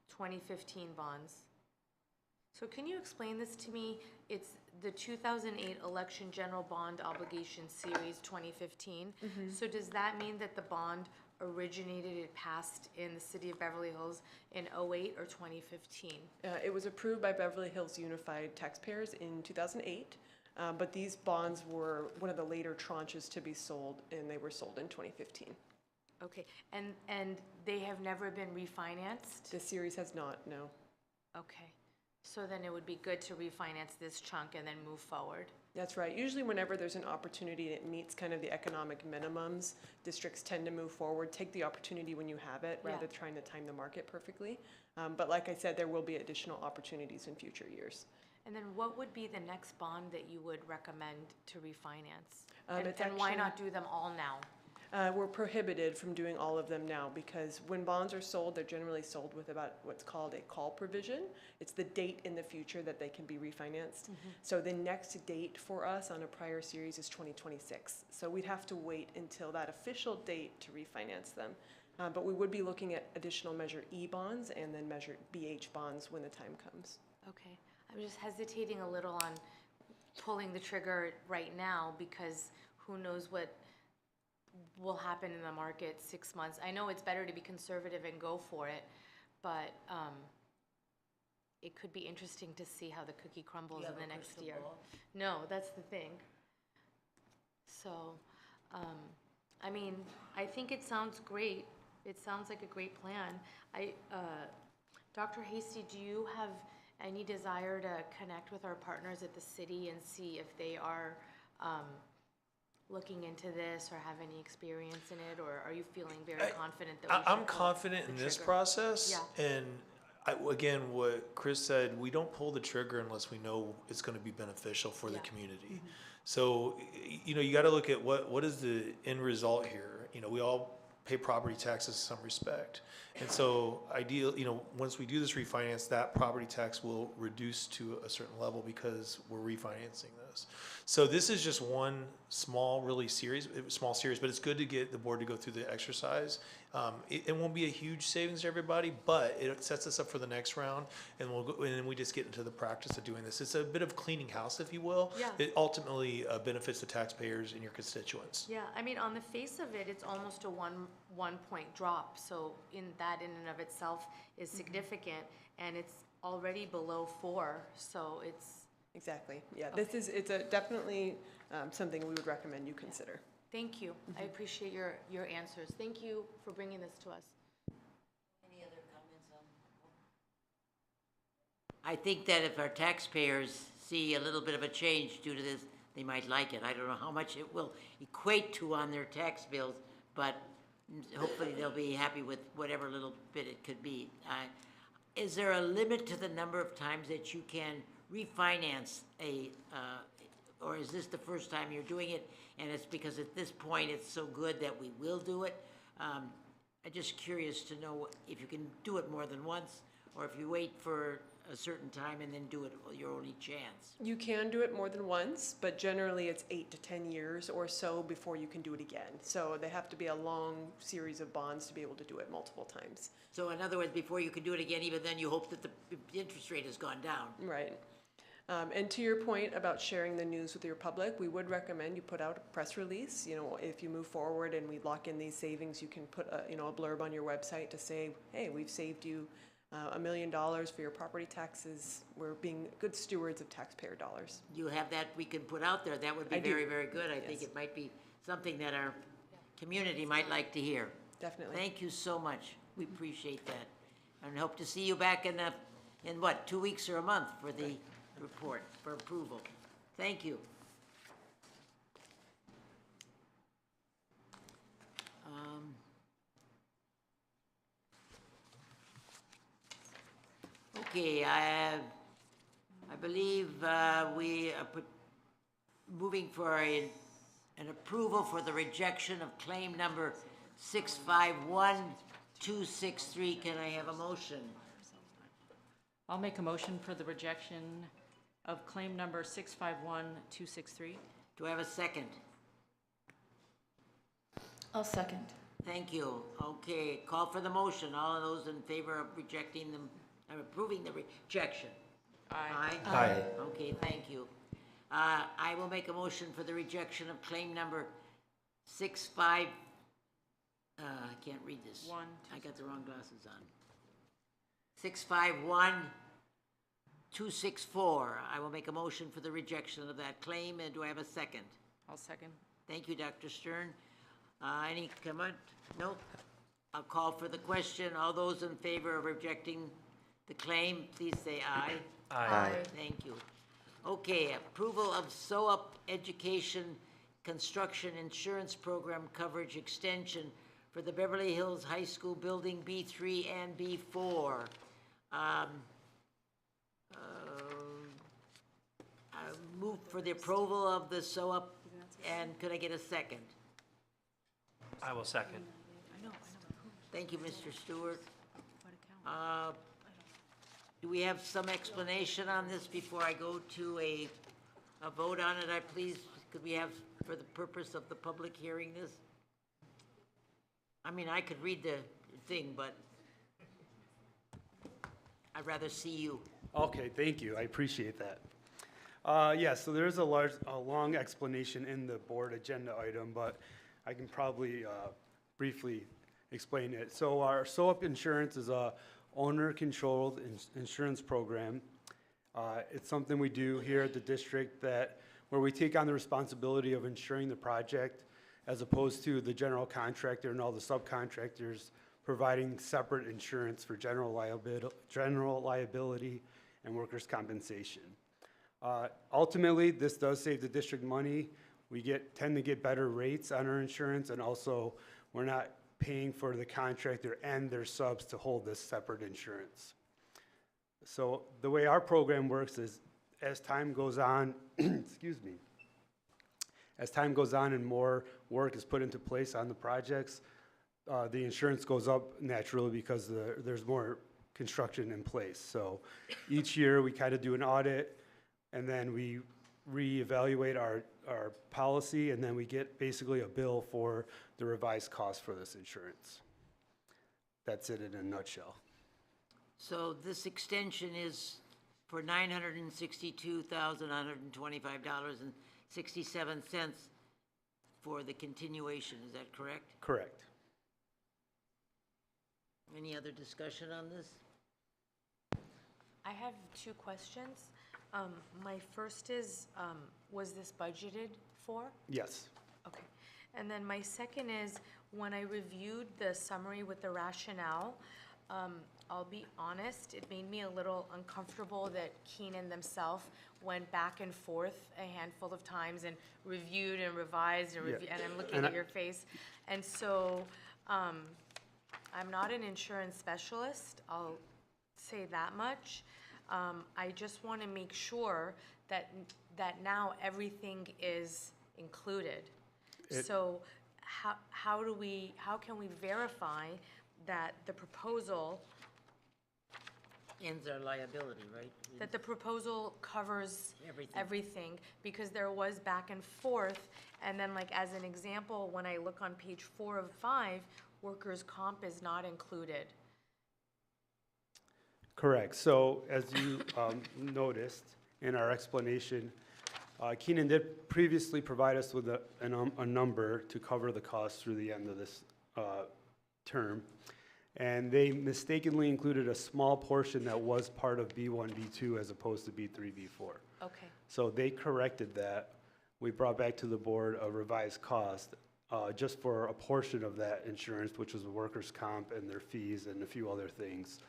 2015 bonds. So can you explain this to me? It's the 2008 election general bond obligation series 2015. So does that mean that the bond it passed in the city of Beverly Hills in 2008 or 2015? It was approved by Beverly Hills Unified Taxpayers in 2008. But these bonds were one of the later tranches to be sold, and they were sold in 2015. Okay, and they have never been refinanced? The series has not, no. Okay, so then it would be good to refinance this chunk and then move forward? That's right. Usually whenever there's an opportunity that meets kind of the economic minimums, districts tend to move forward, take the opportunity when you have it, rather than trying to time the market perfectly. But like I said, there will be additional opportunities in future years. And then what would be the next bond that you would recommend to refinance? It's And why actually- not do them all now? We're prohibited from doing all of them now because when bonds are sold, they're generally sold with about what's called a call provision. It's the date in the future that they can be refinanced. So the next date for us on a prior series is 2026. So we'd have to wait until that official date to refinance them. But we would be looking at additional Measure E bonds and then Measure BH bonds when the time comes. Okay, I'm just hesitating a little on pulling the trigger right now because who knows what will happen in the market 6 months. I know it's better to be conservative and go for it, but it could be interesting to see how the cookie crumbles in the next year. No, that's the thing. So, I mean, I think it sounds great. It sounds like a great plan. Dr. Hasty, do you have any desire to connect with our partners at the city and see if they are looking into this or have any experience in it, or are you feeling very confident that we should I'm pull confident the in this trigger? process. Yeah. And again, what Chris said, we don't pull the trigger unless we know it's going to be beneficial for the community. So, you know, you got to look at what is the end result here. You know, we all pay property taxes in some respect. And so you know, once we do this refinance, that property tax will reduce to a certain level because we're refinancing this. So this is just one small series, but it's good to get the board to go through the exercise. It won't be a huge savings to everybody, but it sets us up for the next round, and and then we just get into the practice of doing this. It's a bit of cleaning house, if you will. Yeah. It ultimately benefits the taxpayers and your constituents. Yeah, I mean, on the face of it, it's almost a one point drop. So in and of itself is significant, and it's already below 4. So it's Exactly. Yeah, it's definitely something we would recommend you consider. Thank you. I appreciate your answers. Thank you for bringing this to us. Any other comments on? I think that if our taxpayers see a little bit of a change due to this, they might like it. I don't know how much it will equate to on their tax bills, but hopefully they'll be happy with whatever little bit it could be. Is there a limit to the number of times that you can refinance or is this the first time you're doing it, and it's because at this point it's so good that we will do it? I'm just curious to know if you can do it more than once, or if you wait for a certain time and then do it your only chance. You can do it more than once, but generally it's 8 to 10 years or so before you can do it again. So they have to be a long series of bonds to be able to do it multiple times. So in other words, before you can do it again, even then you hope that the interest rate has gone down. Right. And to your point about sharing the news with your public, we would recommend you put out a press release. You know, if you move forward and we lock in these savings, you can put a blurb on your website to say, hey, we've saved you $1 million for your property taxes. We're being good stewards of taxpayer dollars. You have that we can put out there. That would be very, very good. I think it might be something that our community might like to hear. Definitely. Thank you so much. We appreciate that. And hope to see you back in what, 2 weeks or a month for the report for approval. Thank you. Okay, I believe we are moving for an approval for the rejection of claim number 651263. Can I have a motion? I'll make a motion for the rejection of claim number 651263. Do I have a second? I'll second. Thank you. Okay, call for the motion. All of those in favor of rejecting them, approving the rejection? Aye. Aye. Okay, thank you. I will make a motion for the rejection of claim number 65, I can't read this. I got the wrong glasses on. 651 264. I will make a motion for the rejection of that claim, and do I have a second? I'll second. Thank you, Dr. Stern. Any comment? No? I'll call for the question. All those in favor of rejecting the claim, please say aye. Aye. Thank you. Okay, approval of SOAP Education Construction Insurance Program Coverage Extension for the Beverly Hills High School Building B3 and B4. I move for the approval of the SOAP, and could I get a second? I will second. Thank you, Mr. Stewart. Do we have some explanation on this before I go to a vote on it, I please? Could we have, for the purpose of the public hearing this? I mean, I could read the thing, but I'd rather see you. Okay, thank you. I appreciate that. Yeah, so there's a long explanation in the board agenda item, but I can probably briefly explain it. So our SOAP insurance is a owner-controlled insurance program. It's something we do here at the district where we take on the responsibility of insuring the project as opposed to the general contractor and all the subcontractors providing separate insurance for general liability and workers' compensation. Ultimately, this does save the district money. We tend to get better rates on our insurance, and also we're not paying for the contractor and their subs to hold this separate insurance. So the way our program works is as time goes on, excuse me, as time goes on and more work is put into place on the projects, the insurance goes up naturally because there's more construction in place. So each year we kind of do an audit, and then we reevaluate our policy, and then we get basically a bill for the revised cost for this insurance. That's it in a nutshell. So this extension is for $962,125.67 for the continuation, is that correct? Correct. Any other discussion on this? I have two questions. My first is, was this budgeted for? Yes. Okay. And then my second is, when I reviewed the summary with the rationale, I'll be honest, it made me a little uncomfortable that Keenan themselves went back and forth a handful of times and reviewed and revised and Yeah. and I'm looking And at your face. And so, I'm not an insurance specialist, I'll say that much. I just want to make sure that now everything is included. So how can we verify that the proposal Ends our liability, right? that the proposal covers Everything. everything? Because there was back and forth, and then like as an example, when I look on page 4 of 5, workers' comp is not included. Correct. So as you noticed in our explanation, Keenan did previously provide us with a number to cover the cost through the end of this term. And they mistakenly included a small portion that was part of B1, B2 as opposed to B3, B4. Okay. So they corrected that. We brought back to the board a revised cost just for a portion of that insurance, which was the workers' comp and their fees and a few other things.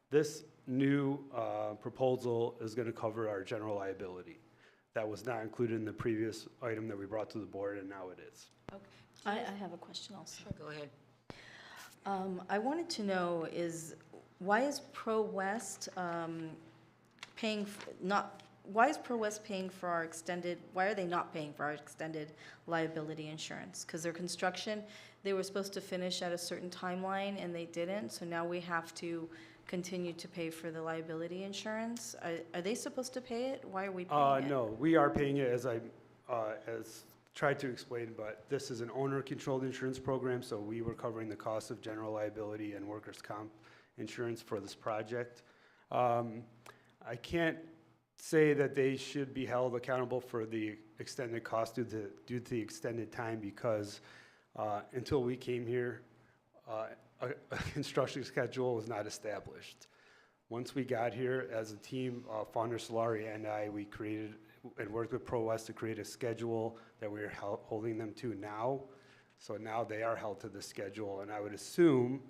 This new proposal is going to cover our general liability. That was not included in the previous item that we brought to the board, and now it is. Okay. I have a question also. Go ahead. I wanted to know why is Pro West paying why is Pro West paying for our extended? Why are they not paying for our extended liability insurance? Because their construction, they were supposed to finish at a certain timeline and they didn't. So now we have to continue to pay for the liability insurance. Are they supposed to pay it? Why are we paying it? No, we are paying it as tried to explain, but this is an owner-controlled insurance program, so we were covering the cost of general liability and workers' comp insurance for this project. I can't say that they should be held accountable for the extended cost due to the extended time because until we came here, a construction schedule was not established. Once we got here as a team, Founder Solari and I, we created and worked with ProWest to create a schedule that we're holding them to now. So now they are held to the schedule, and I would assume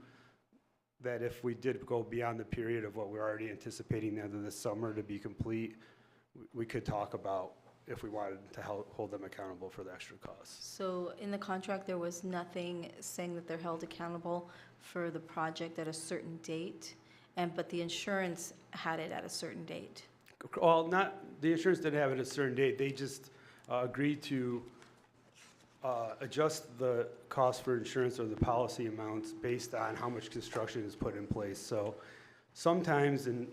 that if we did go beyond the period of what we're already anticipating the end of the summer to be complete, we could talk about if we wanted to hold them accountable for the extra costs. So in the contract, there was nothing saying that they're held accountable for the project at a certain date, but the insurance had it at a certain date. Well, the insurance didn't have it at a certain date. They just agreed to adjust the cost for insurance or the policy amounts based on how much construction is put in place. So sometimes in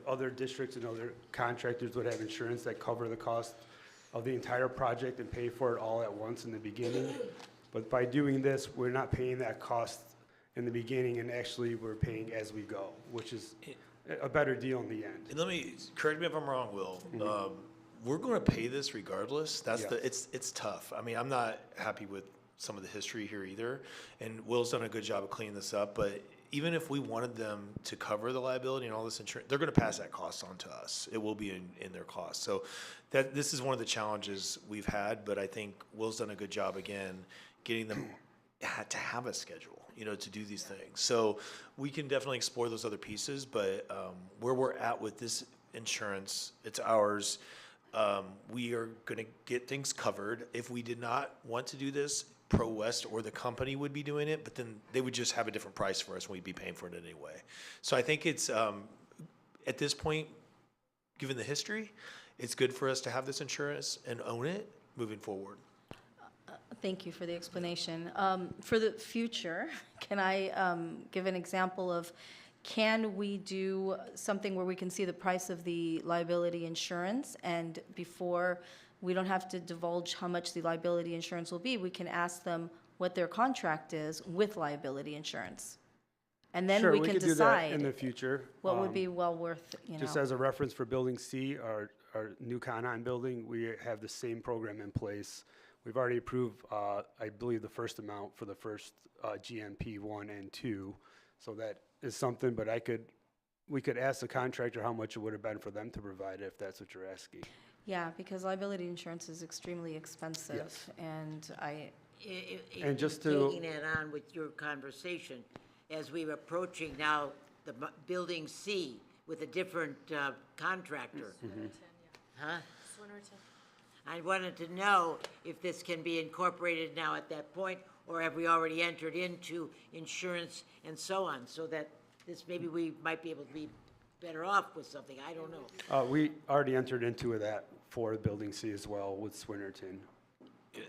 other districts and other contractors would have insurance that cover the cost of the entire project and pay for it all at once in the beginning. But by doing this, we're not paying that cost in the beginning, and actually we're paying as we go, which is a better deal in the end. And let me, correct me if I'm wrong, Will. We're going to pay this regardless. That's it's tough. I mean, I'm not happy with some of the history here either. And Will's done a good job of cleaning this up, but even if we wanted them to cover the liability and all this insurance, they're going to pass that cost on to us. It will be in their cost. So this is one of the challenges we've had, but I think Will's done a good job again, getting them to have a schedule, to do these things. So we can definitely explore those other pieces, but where we're at with this insurance, it's ours. We are going to get things covered. If we did not want to do this, ProWest or the company would be doing it, but then they would just have a different price for us and we'd be paying for it anyway. So I think it's, at this point, given the history, it's good for us to have this insurance and own it moving forward. Thank you for the explanation. For the future, can I give an example of, can we do something where we can see the price of the liability insurance, and before we don't have to divulge how much the liability insurance will be, we can ask them what their contract is with liability insurance? And then Sure, we can could decide do that in the future. what would be well worth, Just as a reference for Building C, our new Con-On building, we have the same program in place. We've already approved, I believe, the first amount for the first GMP 1 and 2. So that is something, but we could ask the contractor how much it would have been for them to provide it, if that's what you're asking. Yeah, because liability insurance is extremely expensive, Yes. and And just to- Taking that on with your conversation, as we're approaching now the Building C with a different contractor. Huh? I wanted to know if this can be incorporated now at that point, or have we already entered into insurance and so on, so that this, maybe we might be able to be better off with something, I don't know. We already entered into that for Building C as well with Swinnerton.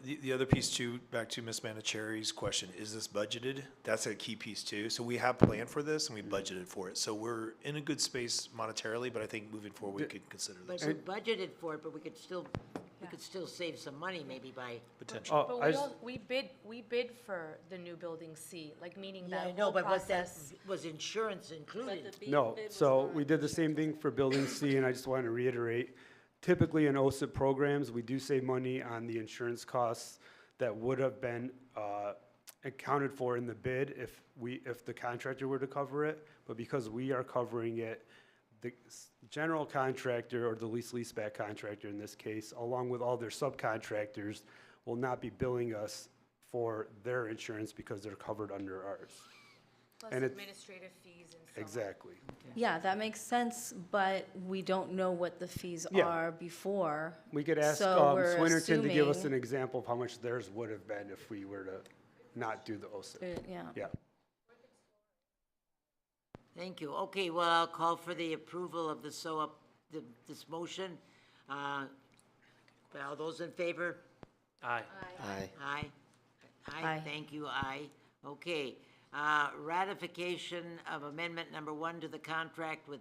The other piece too, back to Ms. Manicherry's question, is this budgeted? That's a key piece too. So we have planned for this and we budgeted for it. So we're in a good space monetarily, but I think moving forward, we could consider this. But we budgeted for it, but we could still save some money maybe by. Potentially. But we bid for the new Building C, like meaning Yeah, that I know, whole but process. was insurance included? No, so we did the same thing for Building C, and I just want to reiterate, typically in OSIP programs, we do save money on the insurance costs that would have been accounted for in the bid if the contractor were to cover it, but because we are covering it, the general contractor, or the leaseback contractor in this case, along with all their subcontractors, will not be billing us for their insurance because they're covered under ours. Plus And administrative fees and so on. Exactly. Yeah, that makes sense, but we don't know what the fees Yeah. are before. We could ask So we're Swinnerton to give us an assuming- example of how much theirs would have been if we were to not do the OSIP. Yeah. Yeah. Thank you. Okay, well, I'll call for the approval of this motion. All those in favor? Aye. Aye. Aye. Aye. Thank you, aye. Okay, ratification of amendment number 1 to the contract with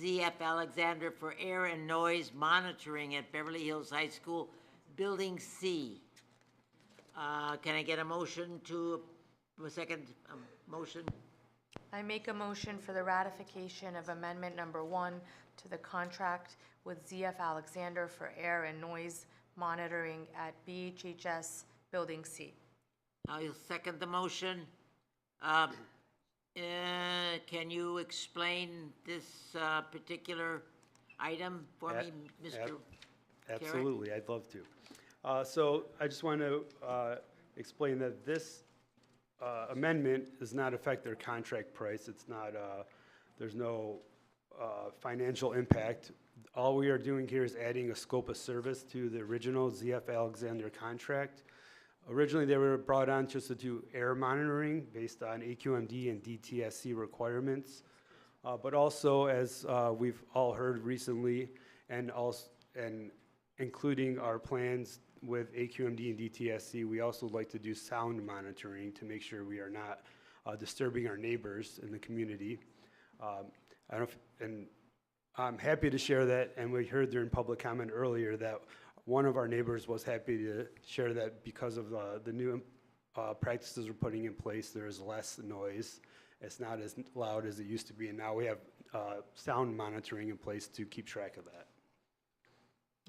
ZF Alexander for air and noise monitoring at Beverly Hills High School, Building C. Can I get a motion a second motion? I make a motion for the ratification of amendment number 1 to the contract with ZF Alexander for air and noise monitoring at BHUSD Building C. I'll second the motion. Can you explain this particular item for me, Mr. Carrick? Absolutely, I'd love to. So I just want to explain that this amendment does not affect their contract price. It's not, there's no financial impact. All we are doing here is adding a scope of service to the original ZF Alexander contract. Originally, they were brought on just to do air monitoring based on AQMD and DTSC requirements. But also, as we've all heard recently, and including our plans with AQMD and DTSC, we also like to do sound monitoring to make sure we are not disturbing our neighbors in the community. And I'm happy to share that, and we heard during public comment earlier that one of our neighbors was happy to share that because of the new practices we're putting in place, there is less noise. It's not as loud as it used to be, and now we have sound monitoring in place to keep track of that.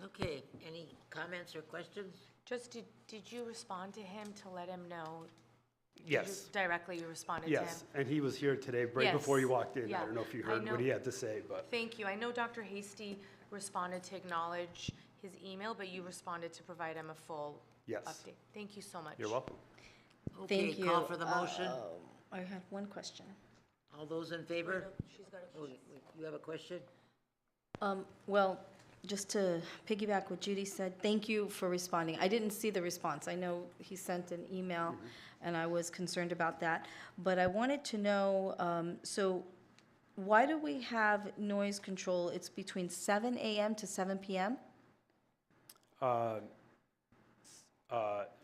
Okay, any comments or questions? Just, did you respond to him to let him know? Yes. Directly, you responded to him? Yes, and he was here today, right Yes. before you walked in. Yeah. I don't know if you I heard know- what he had to say, but. Thank you. I know Dr. Hasty responded to acknowledge his email, but you responded to provide him a full Yes. update. Thank you so much. You're welcome. Okay, Thank you. call for the motion. I had one question. All those in favor? She's got a Oh, you have a question? Well, just to piggyback what Judy said, thank you for responding. I didn't see the response. I know he sent an email, and I was concerned about that. But I wanted to know, so why do we have noise control? It's between 7 a.m. to 7 p.m.?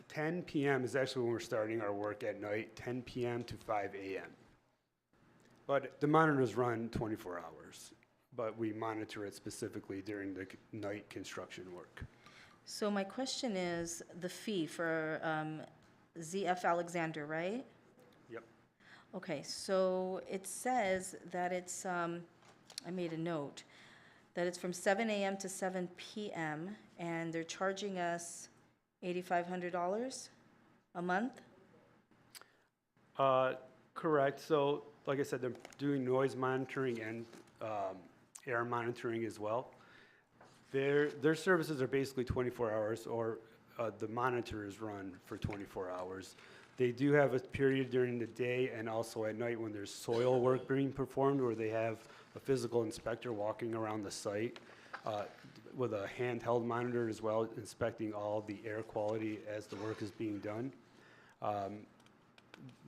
10 p.m. is actually when we're starting our work at night, 10 p.m. to 5 a.m. But the monitors run 24 hours, but we monitor it specifically during the night construction work. So my question is the fee for ZF Alexander, right? Yep. Okay, so it says that it's, I made a note, that it's from 7 a.m. to 7 p.m., and they're charging us $8,500 a month? Correct. So, like I said, they're doing noise monitoring and air monitoring as well. Their services are basically 24 hours, or the monitors run for 24 hours. They do have a period during the day and also at night when there's soil work being performed, where they have a physical inspector walking around the site with a handheld monitor as well, inspecting all the air quality as the work is being done.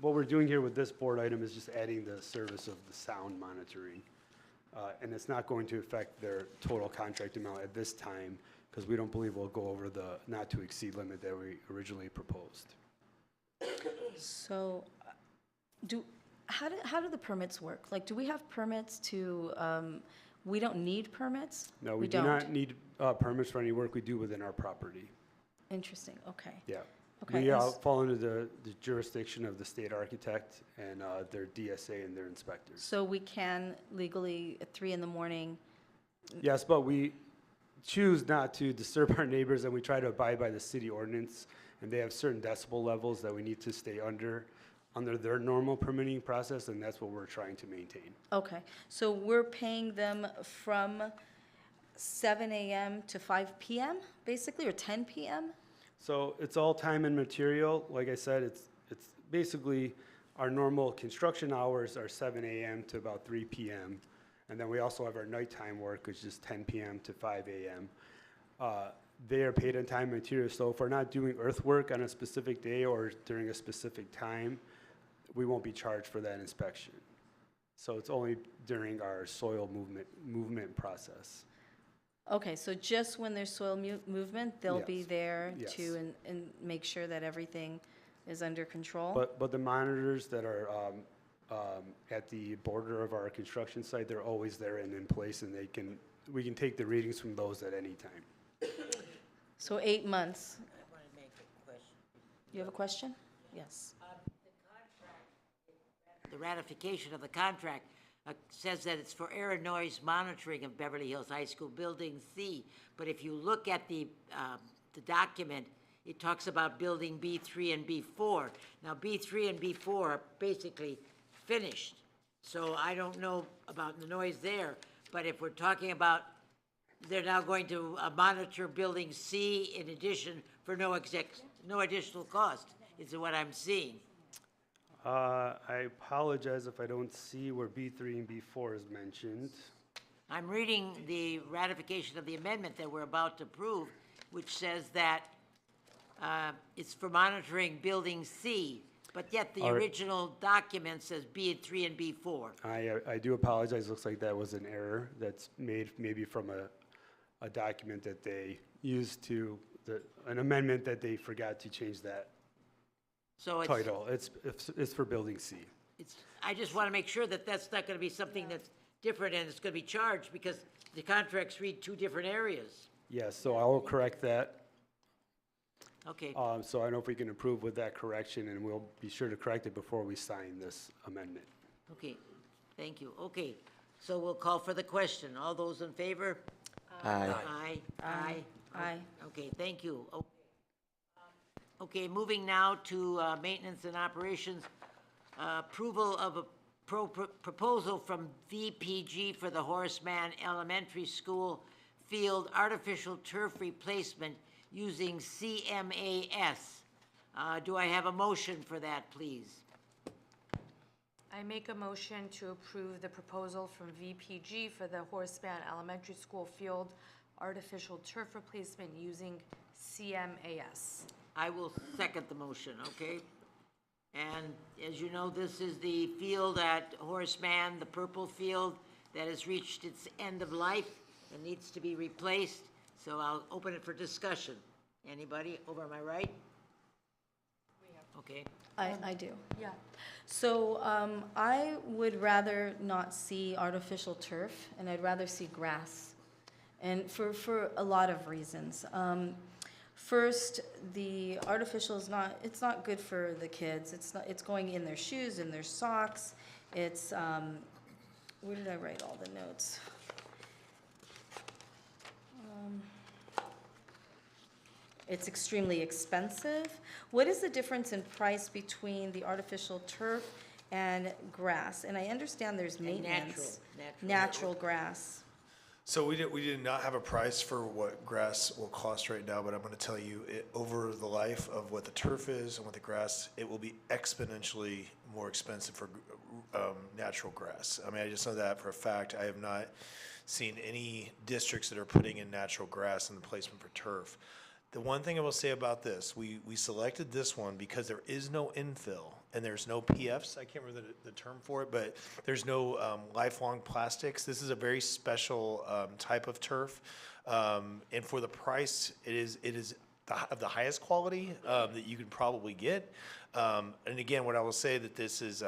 What we're doing here with this board item is just adding the service of the sound monitoring. And it's not going to affect their total contract amount at this time, because we don't believe we'll go over the not to exceed limit that we originally proposed. So, how do the permits work? Like, do we have permits to, we don't need permits? No, we do don't. not need permits for any work we do within our property. Interesting, okay. Yeah. Okay, We and s- fall under the jurisdiction of the state architect and their DSA and their inspectors. So we can legally, at 3 in the morning, Yes, but we choose not to disturb our neighbors, and we try to abide by the city ordinance, and they have certain decibel levels that we need to stay under their normal permitting process, and that's what we're trying to maintain. okay. So we're paying them from 7 a.m. to 5 p.m., basically, or 10 p.m.? So it's all time and material. Like I said, it's basically our normal construction hours are 7 a.m. to about 3 p.m. And then we also have our nighttime work, which is 10 p.m. to 5 a.m. They are paid on time and material. So if we're not doing earthwork on a specific day or during a specific time, we won't be charged for that inspection. So it's only during our soil movement process. Okay, so just when there's soil movement, they'll be Yes. there Yes. to and make sure that everything is under control? But the monitors that are at the border of our construction site, they're always there and in place, and we can take the readings from those at any time. So 8 months. I want to make a question. You have a question? Yes. The ratification of the contract says that it's for air and noise monitoring of Beverly Hills High School Building C. But if you look at the document, it talks about building B3 and B4. Now, B3 and B4 are basically finished. So I don't know about the noise there, but if we're talking about, they're now going to monitor building C in addition for no additional cost, is what I'm seeing. I apologize if I don't see where B3 and B4 is mentioned. I'm reading the ratification of the amendment that we're about to approve, which says that it's for monitoring building C, but yet the All right. original document says B3 and B4. I do apologize. Looks like that was an error that's made maybe from a document that they used to, an amendment that they forgot to change that So it's, title. It's for building C. I just want to make sure that that's not going to be something that's different and it's going to be charged because the contracts read two different areas. Yes, so I will correct that. Okay. So I don't know if we can approve with that correction, and we'll be sure to correct it before we sign this amendment. Okay, thank you. Okay, so we'll call for the question. All those in favor? Aye. Aye. Aye. Aye. Okay, thank you. Okay, moving now to maintenance and operations. Approval of a proposal from VPG for the Horace Mann Elementary School field artificial turf replacement using CMAS. Do I have a motion for that, please? I make a motion to approve the proposal from VPG for the Horace Mann Elementary School field artificial turf replacement using CMAS. I will second the motion, okay? And as you know, this is the field at Horace Mann, the purple field that has reached its end of life and needs to be replaced. So I'll open it for discussion. Anybody over on my right? Okay. I do. Yeah. So I would rather not see artificial turf, and I'd rather see grass, and for a lot of reasons. First, the artificial is not, it's not good for the kids. It's going in their shoes, in their socks. It's, where did I write all the notes? It's extremely expensive. What is the difference in price between the artificial turf and grass? And I understand there's maintenance. Natural grass. So we did not have a price for what grass will cost right now, but I'm going to tell you, over the life of what the turf is and what the grass, it will be exponentially more expensive for natural grass. I mean, I just know that for a fact. I have not seen any districts that are putting in natural grass in the placement for turf. The one thing I will say about this, we selected this one because there is no infill and there's no PFs. I can't remember the term for it, but there's no lifelong plastics. This is a very special type of turf. And for the price, it is of the highest quality that you can probably get. And again, what I will say that this is,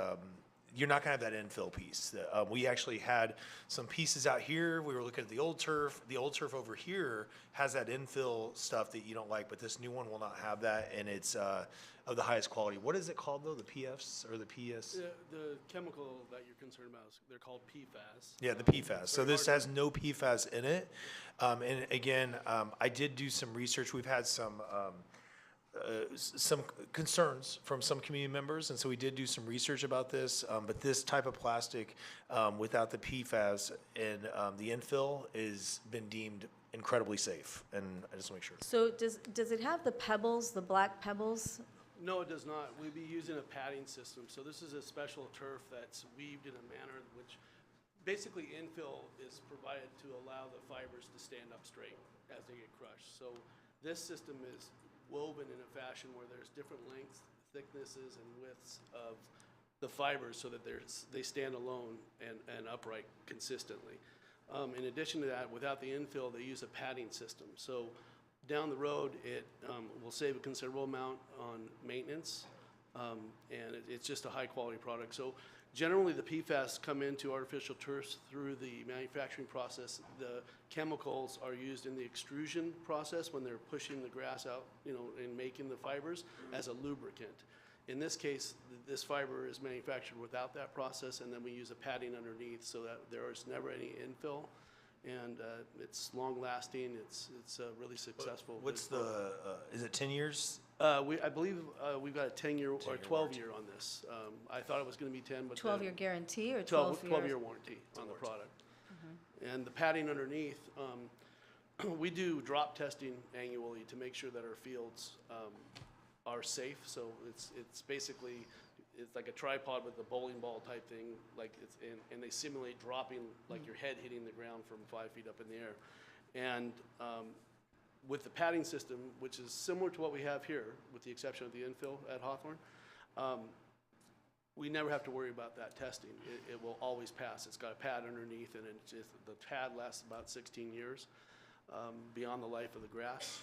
you're not going to have that infill piece. We actually had some pieces out here. We were looking at the old turf. The old turf over here has that infill stuff that you don't like, but this new one will not have that, and it's of the highest quality. What is it called, though, the PFs or the PS? The chemical that you're concerned about, they're called PFAS. Yeah, the PFAS. So this has no PFAS in it. And again, I did do some research. We've had some concerns from some community members, and so we did do some research about this. But this type of plastic, without the PFAS and the infill, is been deemed incredibly safe. And I just want to make sure. So does it have the pebbles, the black pebbles? No, it does not. We'd be using a padding system. So this is a special turf that's weaved in a manner which basically infill is provided to allow the fibers to stand up straight as they get crushed. So this system is woven in a fashion where there's different lengths, thicknesses, and widths of the fibers so that they stand alone and upright consistently. In addition to that, without the infill, they use a padding system. So down the road, it will save a considerable amount on maintenance, and it's just a high-quality product. So generally, the PFAS come into artificial turfs through the manufacturing process. The chemicals are used in the extrusion process when they're pushing the grass out, and making the fibers as a lubricant. In this case, this fiber is manufactured without that process, and then we use a padding underneath so that there is never any infill, and it's long-lasting. It's really successful. What's the? Is it 10 years? I believe we've got a 10-year or 12-year on this. I thought it was going to be 10, but 12-year guarantee or 12 years? 12-year warranty on the product. And the padding underneath, we do drop testing annually to make sure that our fields are safe. So it's basically, it's like a tripod with a bowling ball type thing, like and they simulate dropping like your head hitting the ground from 5 feet up in the air. And with the padding system, which is similar to what we have here, with the exception of the infill at Hawthorne, we never have to worry about that testing. It will always pass. It's got a pad underneath, and the pad lasts about 16 years beyond the life of the grass,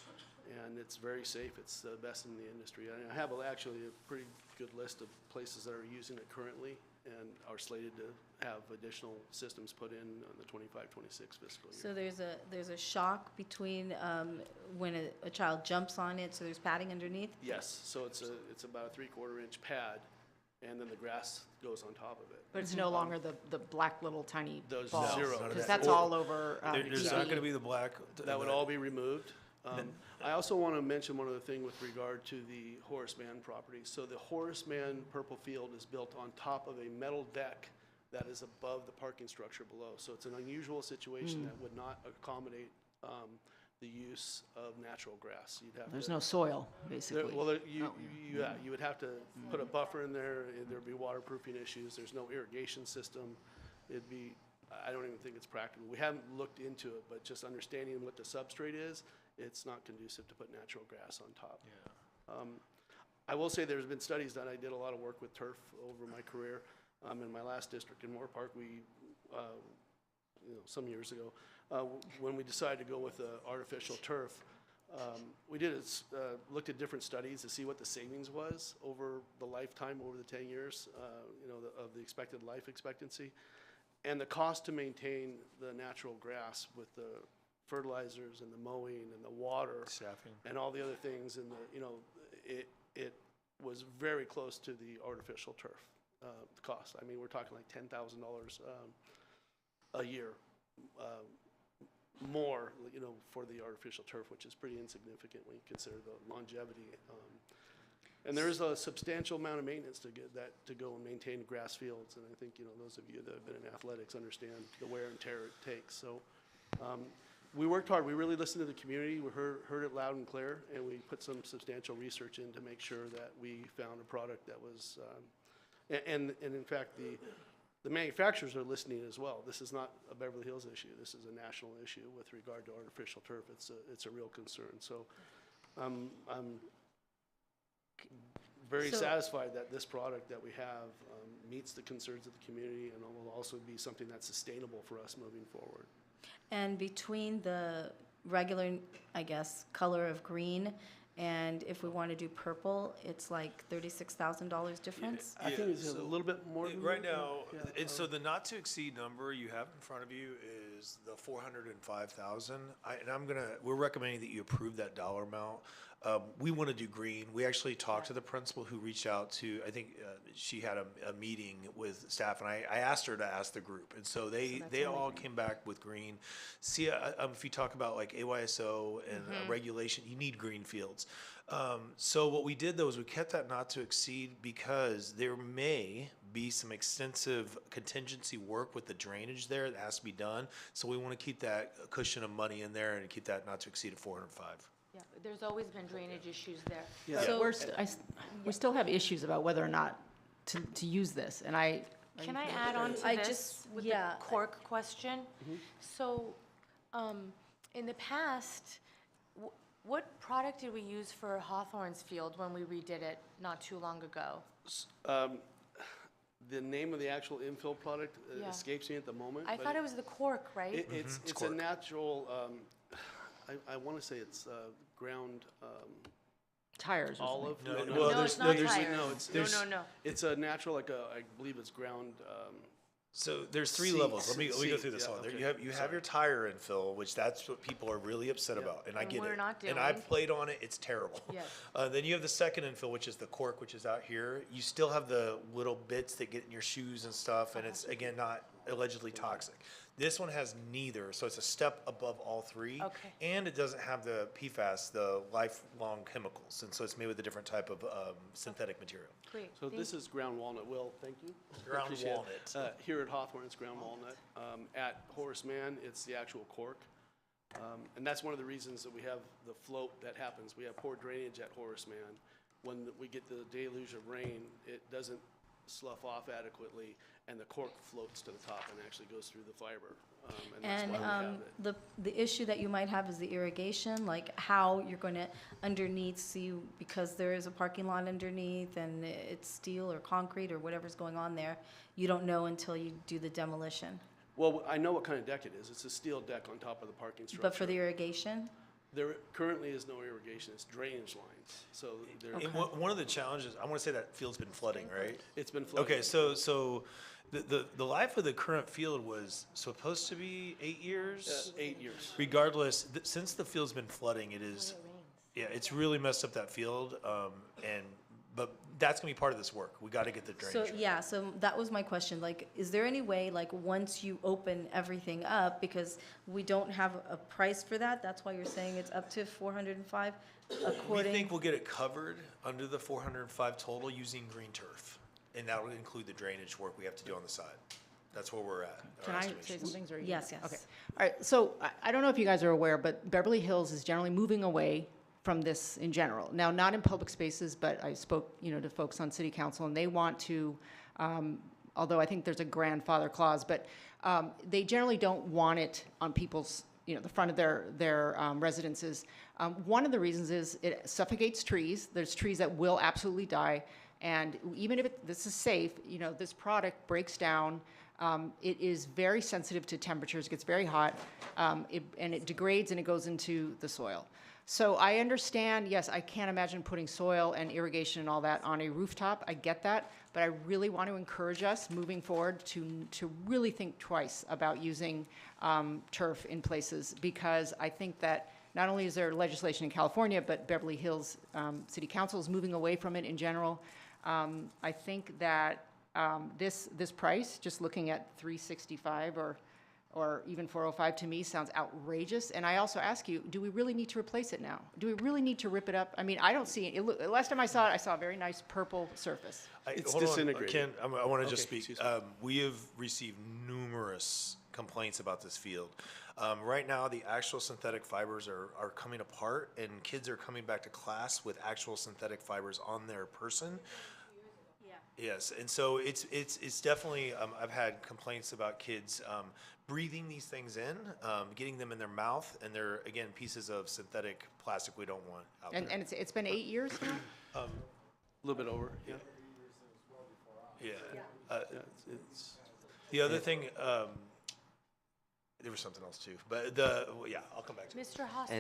and it's very safe. It's the best in the industry. And I have actually a pretty good list of places that are using it currently and are slated to have additional systems put in on the 25-26 fiscal year. So there's a shock between when a child jumps on it, so there's padding underneath? Yes, so it's about a 3/4 inch pad, and then the grass goes on top of it. But it's no longer the black little tiny Those balls? zero. Because that's all over There's not going to be the black. That would all be removed. I also want to mention one other thing with regard to the Horace Mann property. So the Horace Mann purple field is built on top of a metal deck that is above the parking structure below. So it's an unusual situation that would not accommodate the use of natural grass. You'd have There's no soil, basically. You would have to put a buffer in there. There'd be waterproofing issues. There's no irrigation system. I don't even think it's practical. We haven't looked into it, but just understanding what the substrate is, it's not conducive to put natural grass on top. I will say there's been studies done. I did a lot of work with turf over my career. In my last district in Moore Park, some years ago, when we decided to go with artificial turf, we looked at different studies to see what the savings was over the lifetime, over the 10 years, of the expected life expectancy, and the cost to maintain the natural grass with the fertilizers and the mowing and the water, staffing, and all the other things, and it was very close to the artificial turf cost. I mean, we're talking like $10,000 a year more, for the artificial turf, which is pretty insignificant when you consider the longevity. And there is a substantial amount of maintenance to go and maintain grass fields. And I think those of you that have been in athletics understand the wear and tear it takes. So we worked hard. We really listened to the community. We heard it loud and clear, and we put some substantial research in to make sure that we found a product that was, and in fact, the manufacturers are listening as well. This is not a Beverly Hills issue. This is a national issue with regard to artificial turf. It's a real concern. So I'm very satisfied that this product that we have meets the concerns of the community, and will also be something that's sustainable for us moving forward. And between the regular, I guess, color of green, and if we want to do purple, it's like $36,000 difference? I think it's a little bit more. Right now, and so the not to exceed number you have in front of you is the 405,000. We're recommending that you approve that dollar amount. We want to do green. We actually talked to the principal who reached out to, I think she had a meeting with staff, and I asked her to ask the group. And so they all came back with green. See, if you talk about like AYSO and regulation, you need green fields. So what we did though is we kept that not to exceed because there may be some extensive contingency work with the drainage there that has to be done. So we want to keep that cushion of money in there and keep that not to exceed at 405. Yeah, there's always been drainage issues there. Yeah. So we still have issues about whether or not to use this, and Can I add on to this with the cork question? So, in the past, what product did we use for Hawthorne's field when we redid it not too long ago? The name of the actual infill product escapes me at the moment. I thought it was the cork, right? It's a natural. I want to say it's ground tires. Olive. No, it's not tires. No. It's a natural, I believe it's ground. So there's three levels. Let me go through this one. Okay. You have your tire infill, which that's what people are really upset about, and I get we're it. not doing. And I've played on it; it's terrible. Yes. Then you have the second infill, which is the cork, which is out here. You still have the little bits that get in your shoes and stuff, and it's again not allegedly toxic. This one has neither, so it's a step above all three. Okay. And it doesn't have the PFAS, the lifelong chemicals, and so it's made with a different type of synthetic material. Great. So this is ground walnut. Will, thank you. Ground Appreciate it. walnut. Here at Hawthorne, it's ground walnut. At Horace Mann, it's the actual cork. And that's one of the reasons that we have the float that happens. We have poor drainage at Horace Mann. When we get the deluge of rain, it doesn't slough off adequately, and the cork floats to the top and actually goes through the fiber. And that's why we have it. The issue that you might have is the irrigation, like how you're going to underneath, see, because there is a parking lot underneath and it's steel or concrete or whatever's going on there, you don't know until you do the demolition. Well, I know what kind of deck it is. It's a steel deck on top of the parking structure. But for the irrigation? There currently is no irrigation. It's drainage lines. So there. And one of the challenges, I want to say that field's been flooding, right? It's been flooding. Okay, so the life of the current field was supposed to be 8 years? 8 years. Regardless, since the field's been flooding, it is, yeah, it's really messed up that field, but that's gonna be part of this work. We gotta get the drainage. So, right. yeah, so that was my question, like, is there any way, like, once you open everything up, because we don't have a price for that, that's why you're saying it's up to 405, We according? think we'll get it covered under the 405 total using green turf, and that will include the drainage work we have to do on the side. That's where we're at. our Can I estimation. say some things? Or you- Yes, yes. Okay. All right, so I don't know if you guys are aware, but Beverly Hills is generally moving away from this in general. Now, not in public spaces, but I spoke, to folks on city council, and they want to, although I think there's a grandfather clause, but they generally don't want it on people's, the front of their residences. One of the reasons is it suffocates trees. There's trees that will absolutely die, and even if this is safe, this product breaks down. It is very sensitive to temperatures, gets very hot, and it degrades and it goes into the soil. So I understand, yes, I can't imagine putting soil and irrigation and all that on a rooftop. I get that, but I really want to encourage us moving forward to really think twice about using turf in places, because I think that not only is there legislation in California, but Beverly Hills City Council is moving away from it in general. I think that this price, just looking at $365 or even $405, to me sounds outrageous. And I also ask you, do we really need to replace it now? Do we really need to rip it up? I mean, I don't see it. Last time I saw it, I saw a very nice purple surface. It's Hold on, disintegrating. Ken, I want to just Okay, speak. excuse me. We have received numerous complaints about this field. Right now, the actual synthetic fibers are coming apart, and kids are coming back to class with actual synthetic fibers on their person. Yes, and so it's definitely, I've had complaints about kids breathing these things in, getting them in their mouth, and they're, again, pieces of synthetic plastic we don't want out there. And it's been 8 years now? A little bit over, yeah. Yeah. It's The other thing, there was something else too, but yeah, I'll come back to it. Mr. Haas,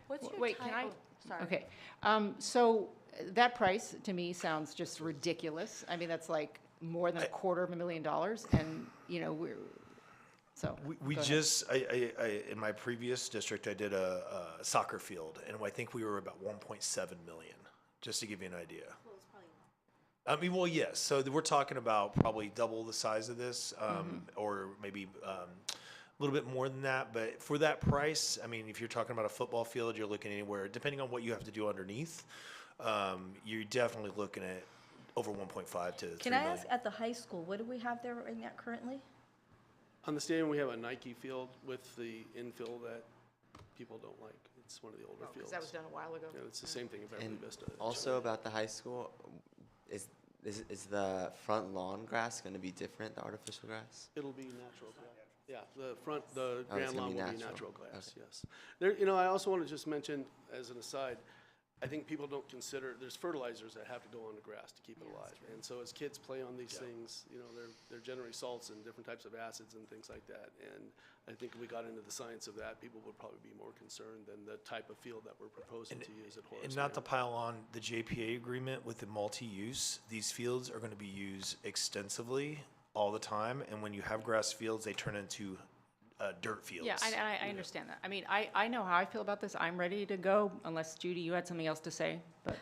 what's your Wait, time? can I? Oh, sorry. Okay, so that price to me sounds just ridiculous. I mean, that's like more than $250,000, and we're, so. We go ahead. just, in my previous district, I did a soccer field, and I think we were about 1.7 million, just to give you an idea. I mean, well, yes, so we're talking about probably double the size of this, or maybe a little bit more than that, but for that price, I mean, if you're talking about a football field, you're looking anywhere, depending on what you have to do underneath, you're definitely looking at over 1.5 to 3 Can I million. ask, at the high school, what do we have there in that currently? On the stadium, we have a Nike field with the infill that people don't like. It's one of the older fields. Because that was done a while ago. Yeah, it's the same thing in Beverly And Vista. also about the high school, is the front lawn grass going to be different, the artificial grass? It'll be natural grass. Yeah, the grand it's lawn gonna will be be natural. natural grass, Okay. yes. There, I also want to just mention, as an aside, I think people don't consider, there's fertilizers that have to go on the grass to keep it alive. And so as kids play on these things, they're generally salts and different types of acids and things like that. And I think if we got into the science of that, people would probably be more concerned than the type of field that we're proposing to use at Horace And not to Mann. pile on the JPA agreement with the multi-use, these fields are going to be used extensively all the time. And when you have grass fields, they turn into dirt fields. Yeah, I understand that. I mean, I know how I feel about this. I'm ready to go, unless, Judy, you had something else to say, but.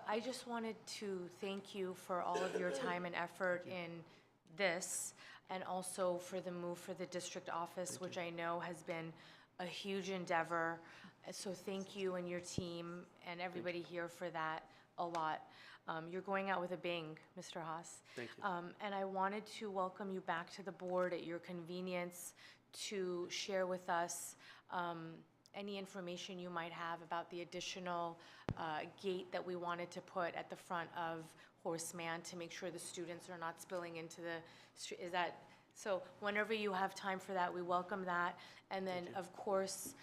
I just wanted to thank you for all of your time and effort in this. and also for the move for the district office, which I know has been a huge endeavor. So thank you and your team and everybody here for that a lot. You're going out with a bang, Mr. Haas. Thank you. And I wanted to welcome you back to the board at your convenience to share with us any information you might have about the additional gate that we wanted to put at the front of Horseman to make sure the students are not spilling into the street. Is that, so whenever you have time for that, we welcome that. And then, of course,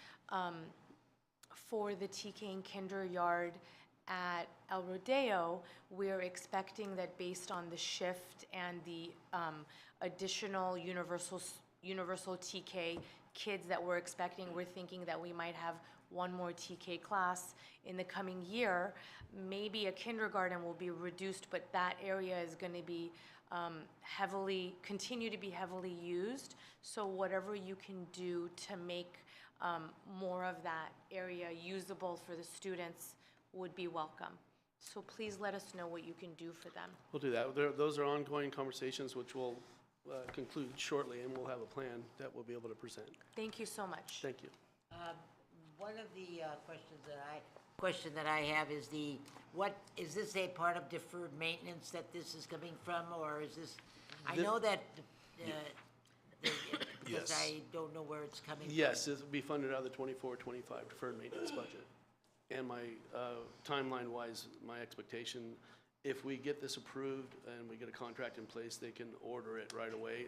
for the TK and Kinder Yard at El Rodeo, we're expecting that based on the shift and the additional universal TK kids that we're expecting, we're thinking that we might have one more TK class in the coming year. Maybe a kindergarten will be reduced, but that area is going to be continue to be heavily used. So whatever you can do to make more of that area usable for the students would be welcome. So please let us know what you can do for them. We'll do that. Those are ongoing conversations which will conclude shortly, and we'll have a plan that we'll be able to present. Thank you so much. Thank you. One of the question that I have is what is this a part of deferred maintenance that this is coming from, or is this? I know that because I don't know where it's coming from. Yes, it will be funded out of the 24-25 deferred maintenance budget. And my timeline-wise, my expectation, if we get this approved and we get a contract in place, they can order it right away.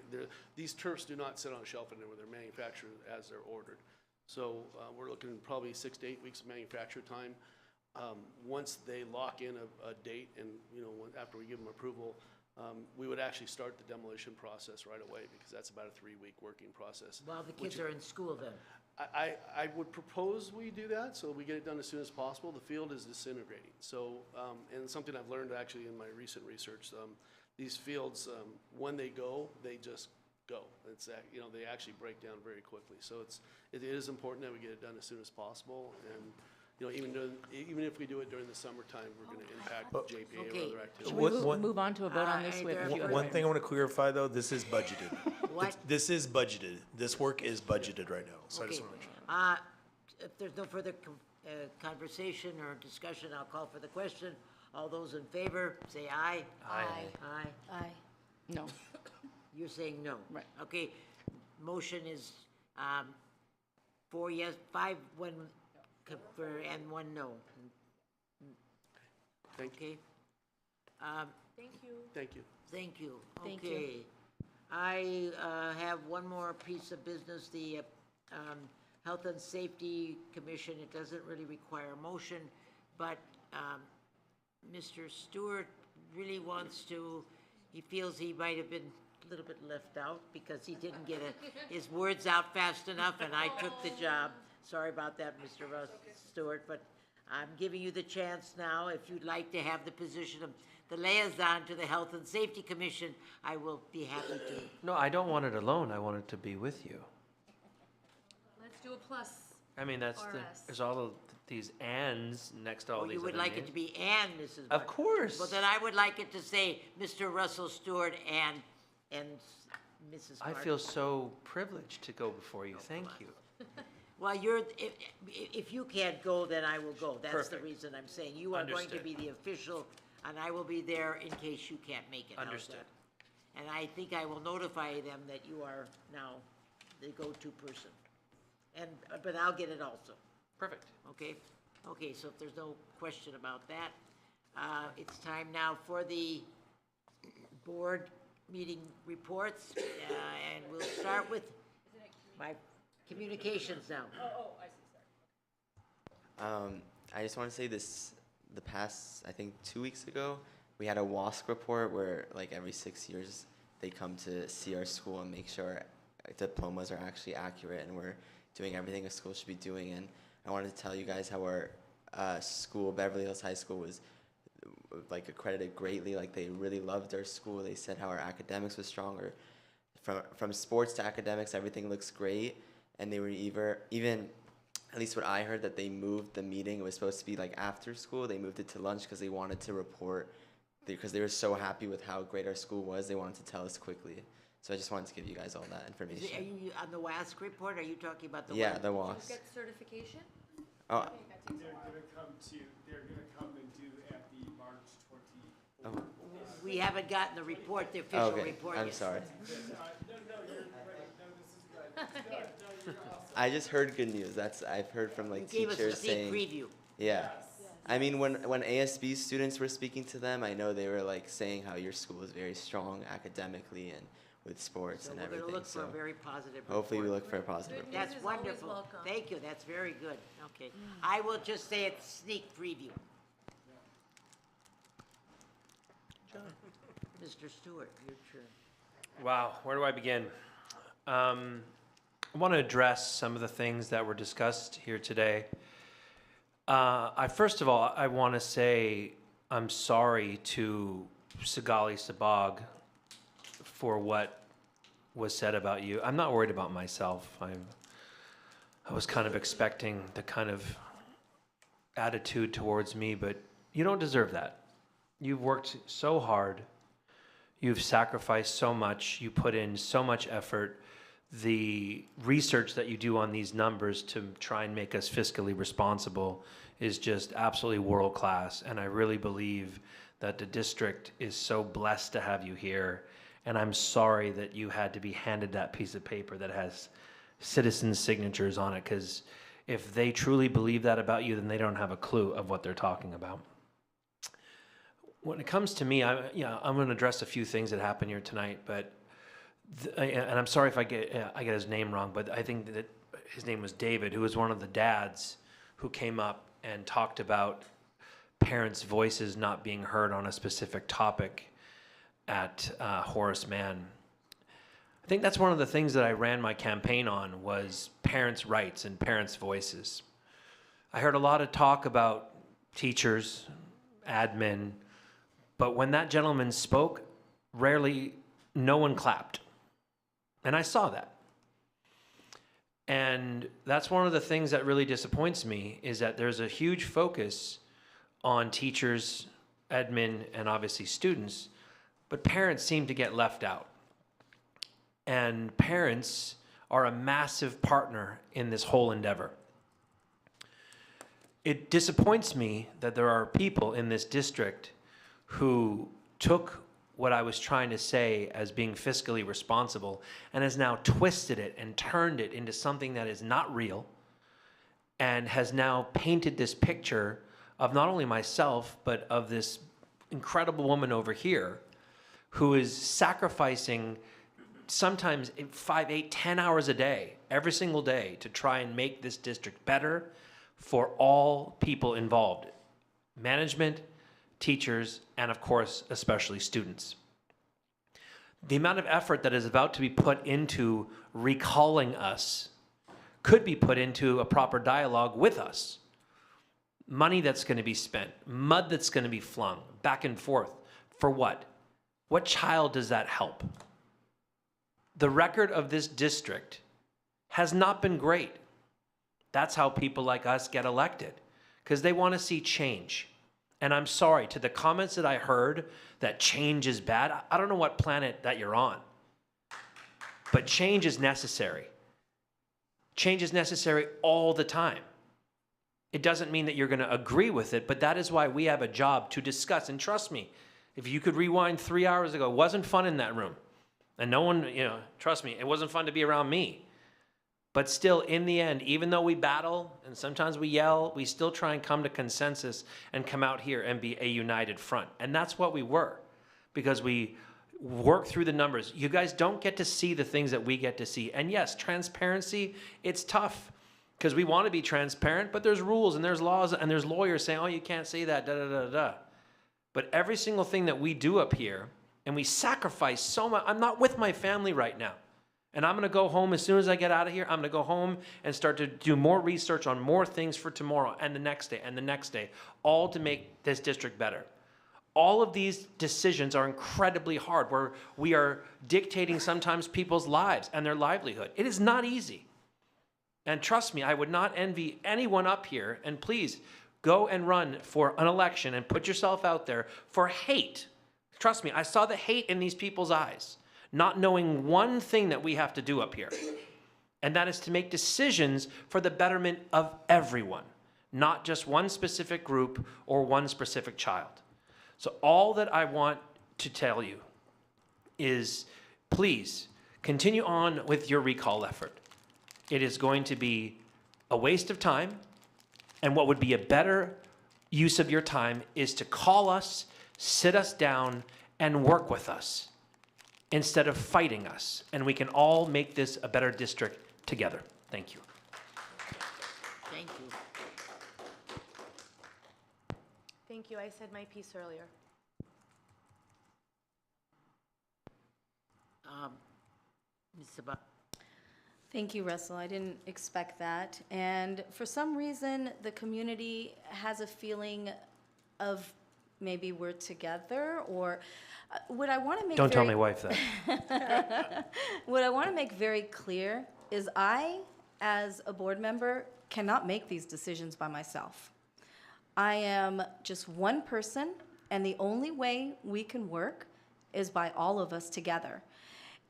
These turfs do not sit on a shelf anymore. They're manufactured as they're ordered. So we're looking probably 6 to 8 weeks of manufacture time. Once they lock in a date, and after we give them approval, we would actually start the demolition process right away, because that's about a 3-week working process. While the kids are in school then? I would propose we do that, so we get it done as soon as possible. The field is disintegrating. So, and something I've learned actually in my recent research, these fields, when they go, they just go. It's that, they actually break down very quickly. So it is important that we get it done as soon as possible. And even if we do it during the summertime, we're going to impact JPA or other activities. Should we move on to a vote on this? One thing I want to clarify, though, this is budgeted. What? This is budgeted. This work is budgeted right now, so I just want to make sure. If there's no further conversation or discussion, I'll call for the question. All those in favor, say aye. Aye. Aye. Aye. No. You're saying no? Right. Okay, motion is 4 yes, 5 1 and 1 no. Thank you. Okay. Thank you. Thank you. Thank you. Thank you. Okay. I have one more piece of business, the Health and Safety Commission. It doesn't really require a motion, but Mr. Stewart really wants to, he feels he might have been a little bit left out because he didn't get his words out fast enough, and I took the job. Sorry about that, Mr. Stewart, but I'm giving you the chance now. If you'd like to have the position of the liaison to the Health and Safety Commission, I will be happy to. No, I don't want it alone. I want it to be with you. Let's do a plus. I mean, there's all of these ands next to all these You would other like it names. to be and Mrs. Of Martin. course. Well, then I would like it to say Mr. Russell Stewart and Mrs. I Martin. feel so privileged to go before you. Thank you. Well, if you can't go, then I will go. That's the Perfect. reason I'm saying. You are going to Understood. be the official, and I will be there in case you can't make it. How's Understood. that? And I think I will notify them that you are now the go-to person. But I'll get it also. Perfect. Okay? Okay, so if there's no question about that, it's time now for the board meeting reports, and we'll start with my communications now. I just want to say this, the past, I think 2 weeks ago, we had a WASC report where like every 6 years they come to see our school and make sure our diplomas are actually accurate and we're doing everything a school should be doing. And I wanted to tell you guys how our school, Beverly Hills High School, was like accredited greatly. Like they really loved our school. They said how our academics was stronger. From sports to academics, everything looks great. And they were even, at least what I heard, that they moved the meeting. It was supposed to be like after school. They moved it to lunch because they wanted to report, because they were so happy with how great our school was. They wanted to tell us quickly. So I just wanted to give you guys all that Are information. you on the WASC report, are you talking about the? Yeah, WASC? the WASC. Get certification? Oh, They're gonna come and do at the March 20. oh, We haven't gotten the report, the official okay. report I'm yet. sorry. No, you're right. No, this is good. No, you're awesome. I just heard good news. I've heard from like You gave us a teachers sneak saying. preview. Yeah. I mean, when ASB students were speaking to them, I know they were like saying how your school is very strong academically and with sports So and we're everything. gonna look for So a very positive hopefully we report. look for a positive. Good report. news That's is always wonderful. welcome. Thank you, that's very good. Okay. I will just say it's sneak preview. Mr. Stewart, your turn. Wow, where do I begin? I want to address some of the things that were discussed here today. First of all, I want to say I'm sorry to Sigali Sabag for what was said about you. I'm not worried about myself. I was kind of expecting the kind of attitude towards me, but you don't deserve that. You've worked so hard. You've sacrificed so much. You put in so much effort. The research that you do on these numbers to try and make us fiscally responsible is just absolutely world class. And I really believe that the district is so blessed to have you here. And I'm sorry that you had to be handed that piece of paper that has citizens' signatures on it, because if they truly believe that about you, then they don't have a clue of what they're talking about. When it comes to me, I'm going to address a few things that happened here tonight, but and I'm sorry if I get his name wrong, but I think that his name was David, who was one of the dads who came up and talked about parents' voices not being heard on a specific topic at Horace Mann. I think that's one of the things that I ran my campaign on, was parents' rights and parents' voices. I heard a lot of talk about teachers, admin, but when that gentleman spoke, rarely no one clapped. And I saw that. And that's one of the things that really disappoints me, is that there's a huge focus on teachers, admin, and obviously students, but parents seem to get left out. And parents are a massive partner in this whole endeavor. It disappoints me that there are people in this district who took what I was trying to say as being fiscally responsible and has now twisted it and turned it into something that is not real, and has now painted this picture of not only myself, but of this incredible woman over here who is sacrificing sometimes 5, 8, 10 hours a day, every single day, to try and make this district better for all people involved. Management, teachers, and of course, especially students. The amount of effort that is about to be put into recalling us could be put into a proper dialogue with us. Money that's going to be spent, mud that's going to be flung back and forth. For what? What child does that help? The record of this district has not been great. That's how people like us get elected, because they want to see change. And I'm sorry, to the comments that I heard that change is bad, I don't know what planet that you're on, but change is necessary. Change is necessary all the time. It doesn't mean that you're going to agree with it, but that is why we have a job to discuss. And trust me, if you could rewind 3 hours ago, it wasn't fun in that room. And no one, trust me, it wasn't fun to be around me. But still, in the end, even though we battle and sometimes we yell, we still try and come to consensus and come out here and be a united front. And that's what we were, because we work through the numbers. You guys don't get to see the things that we get to see. And yes, transparency, it's tough, because we want to be transparent, but there's rules and there's laws and there's lawyers saying, oh, you can't say that, da-da-da-da. But every single thing that we do up here, and we sacrifice so much. I'm not with my family right now. And I'm going to go home as soon as I get out of here. I'm going to go home and start to do more research on more things for tomorrow and the next day and the next day, all to make this district better. All of these decisions are incredibly hard, where we are dictating sometimes people's lives and their livelihood. It is not easy. And trust me, I would not envy anyone up here. And please go and run for an election and put yourself out there for hate. Trust me, I saw the hate in these people's eyes. not knowing one thing that we have to do up here. And that is to make decisions for the betterment of everyone, not just one specific group or one specific child. So all that I want to tell you is, please continue on with your recall effort. It is going to be a waste of time, and what would be a better use of your time is to call us, sit us down, and work with us instead of fighting us. And we can all make this a better district together. Thank you. Thank you. Thank you. I said my piece earlier. Ms. Sabat. Thank you, Russell. I didn't expect that. And for some reason, the community has a feeling of maybe we're together, or what I want to make Don't tell my wife that. What I want to make very clear is I, as a board member, cannot make these decisions by myself. I am just one person, and the only way we can work is by all of us together.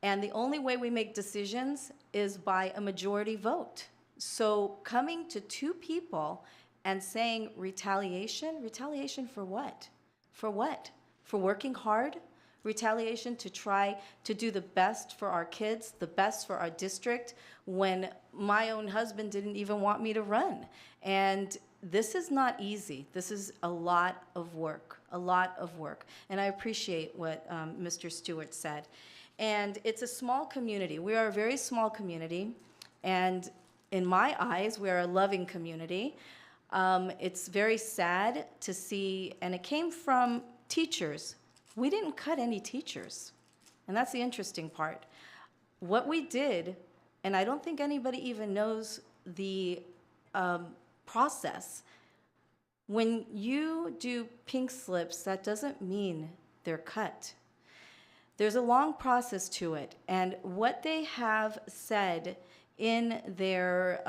And the only way we make decisions is by a majority vote. So coming to two people and saying retaliation, retaliation for what? For what? For working hard? Retaliation to try to do the best for our kids, the best for our district, when my own husband didn't even want me to run. And this is not easy. This is a lot of work, a lot of work. And I appreciate what Mr. Stewart said. And it's a small community. We are a very small community. And in my eyes, we are a loving community. It's very sad to see, and it came from teachers. We didn't cut any teachers. And that's the interesting part. What we did, and I don't think anybody even knows the process. When you do pink slips, that doesn't mean they're cut. There's a long process to it. And what they have said in their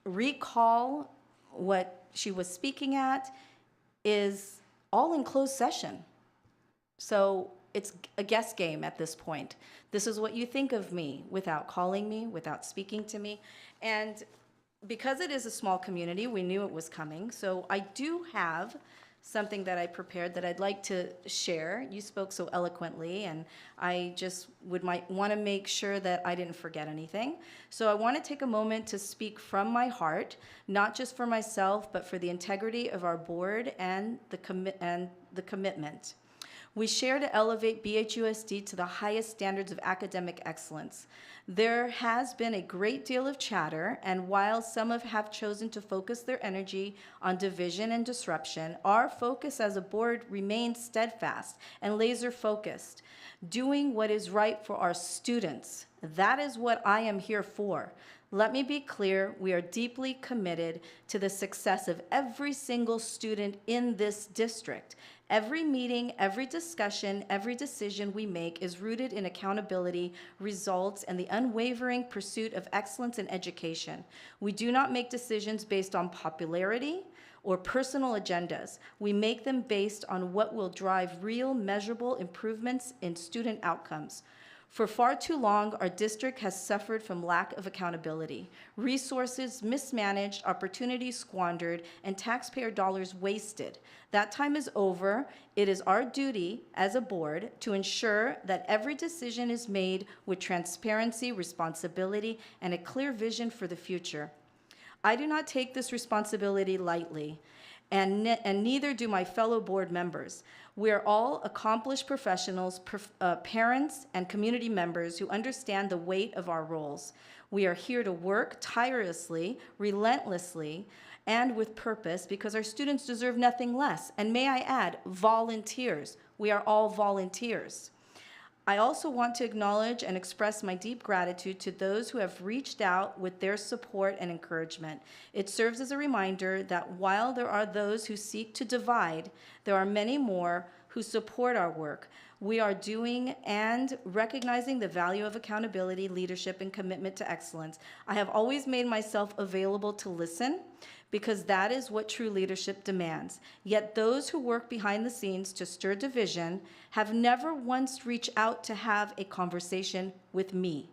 recall, what she was speaking at, is all in closed session. So it's a guess game at this point. This is what you think of me without calling me, without speaking to me. And because it is a small community, we knew it was coming. So I do have something that I prepared that I'd like to share. You spoke so eloquently, and I just might want to make sure that I didn't forget anything. So I want to take a moment to speak from my heart, not just for myself, but for the integrity of our board and the commitment. We share to elevate BHUSD to the highest standards of academic excellence. There has been a great deal of chatter, and while some have chosen to focus their energy on division and disruption, our focus as a board remains steadfast and laser focused, doing what is right for our students. That is what I am here for. Let me be clear, we are deeply committed to the success of every single student in this district. Every meeting, every discussion, every decision we make is rooted in accountability, results, and the unwavering pursuit of excellence in education. We do not make decisions based on popularity or personal agendas. We make them based on what will drive real, measurable improvements in student outcomes. For far too long, our district has suffered from lack of accountability. Resources mismanaged, opportunities squandered, and taxpayer dollars wasted. That time is over. It is our duty as a board to ensure that every decision is made with transparency, responsibility, and a clear vision for the future. I do not take this responsibility lightly, and neither do my fellow board members. We are all accomplished professionals, parents, and community members who understand the weight of our roles. We are here to work tirelessly, relentlessly, and with purpose because our students deserve nothing less. And may I add, volunteers. We are all volunteers. I also want to acknowledge and express my deep gratitude to those who have reached out with their support and encouragement. It serves as a reminder that while there are those who seek to divide, there are many more who support our work. We are doing and recognizing the value of accountability, leadership, and commitment to excellence. I have always made myself available to listen, because that is what true leadership demands. Yet those who work behind the scenes to stir division have never once reached out to have a conversation with me.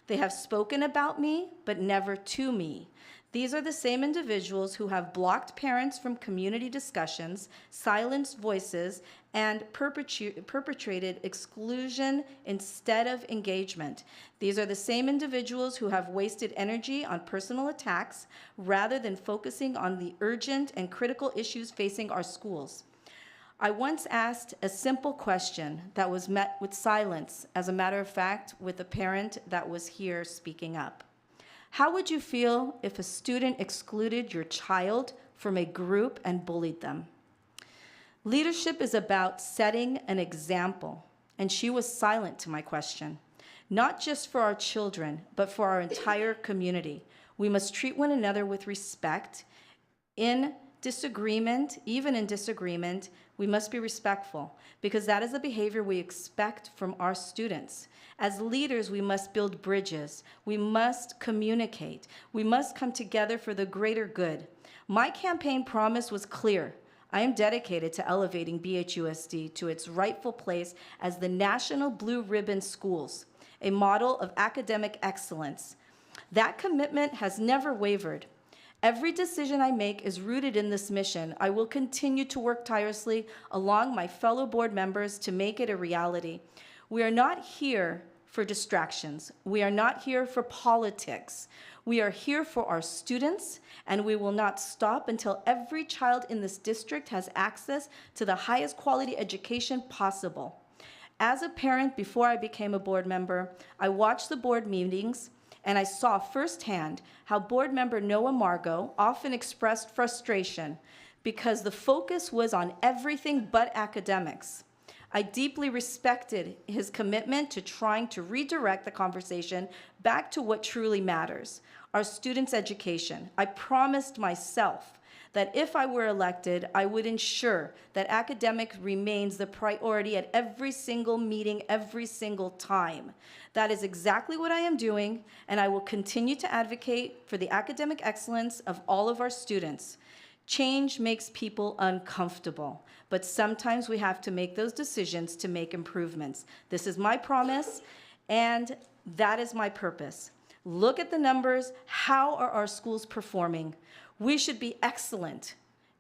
They have spoken about me, but never to me. These are the same individuals who have blocked parents from community discussions, silenced voices, and perpetrated exclusion instead of engagement. These are the same individuals who have wasted energy on personal attacks rather than focusing on the urgent and critical issues facing our schools. I once asked a simple question that was met with silence, as a matter of fact, with a parent that was here speaking up. How would you feel if a student excluded your child from a group and bullied them? Leadership is about setting an example, and she was silent to my question. Not just for our children, but for our entire community. We must treat one another with respect. In disagreement, even in disagreement, we must be respectful, because that is the behavior we expect from our students. As leaders, we must build bridges. We must communicate. We must come together for the greater good. My campaign promise was clear. I am dedicated to elevating BHUSD to its rightful place as the National Blue Ribbon Schools, a model of academic excellence. That commitment has never wavered. Every decision I make is rooted in this mission. I will continue to work tirelessly along my fellow board members to make it a reality. We are not here for distractions. We are not here for politics. We are here for our students, and we will not stop until every child in this district has access to the highest quality education possible. As a parent, before I became a board member, I watched the board meetings, and I saw firsthand how board member Noah Margot often expressed frustration because the focus was on everything but academics. I deeply respected his commitment to trying to redirect the conversation back to what truly matters, our students' education. I promised myself that if I were elected, I would ensure that academics remains the priority at every single meeting, every single time. That is exactly what I am doing, and I will continue to advocate for the academic excellence of all of our students. Change makes people uncomfortable, but sometimes we have to make those decisions to make improvements. This is my promise, and that is my purpose. Look at the numbers. How are our schools performing? We should be excellent,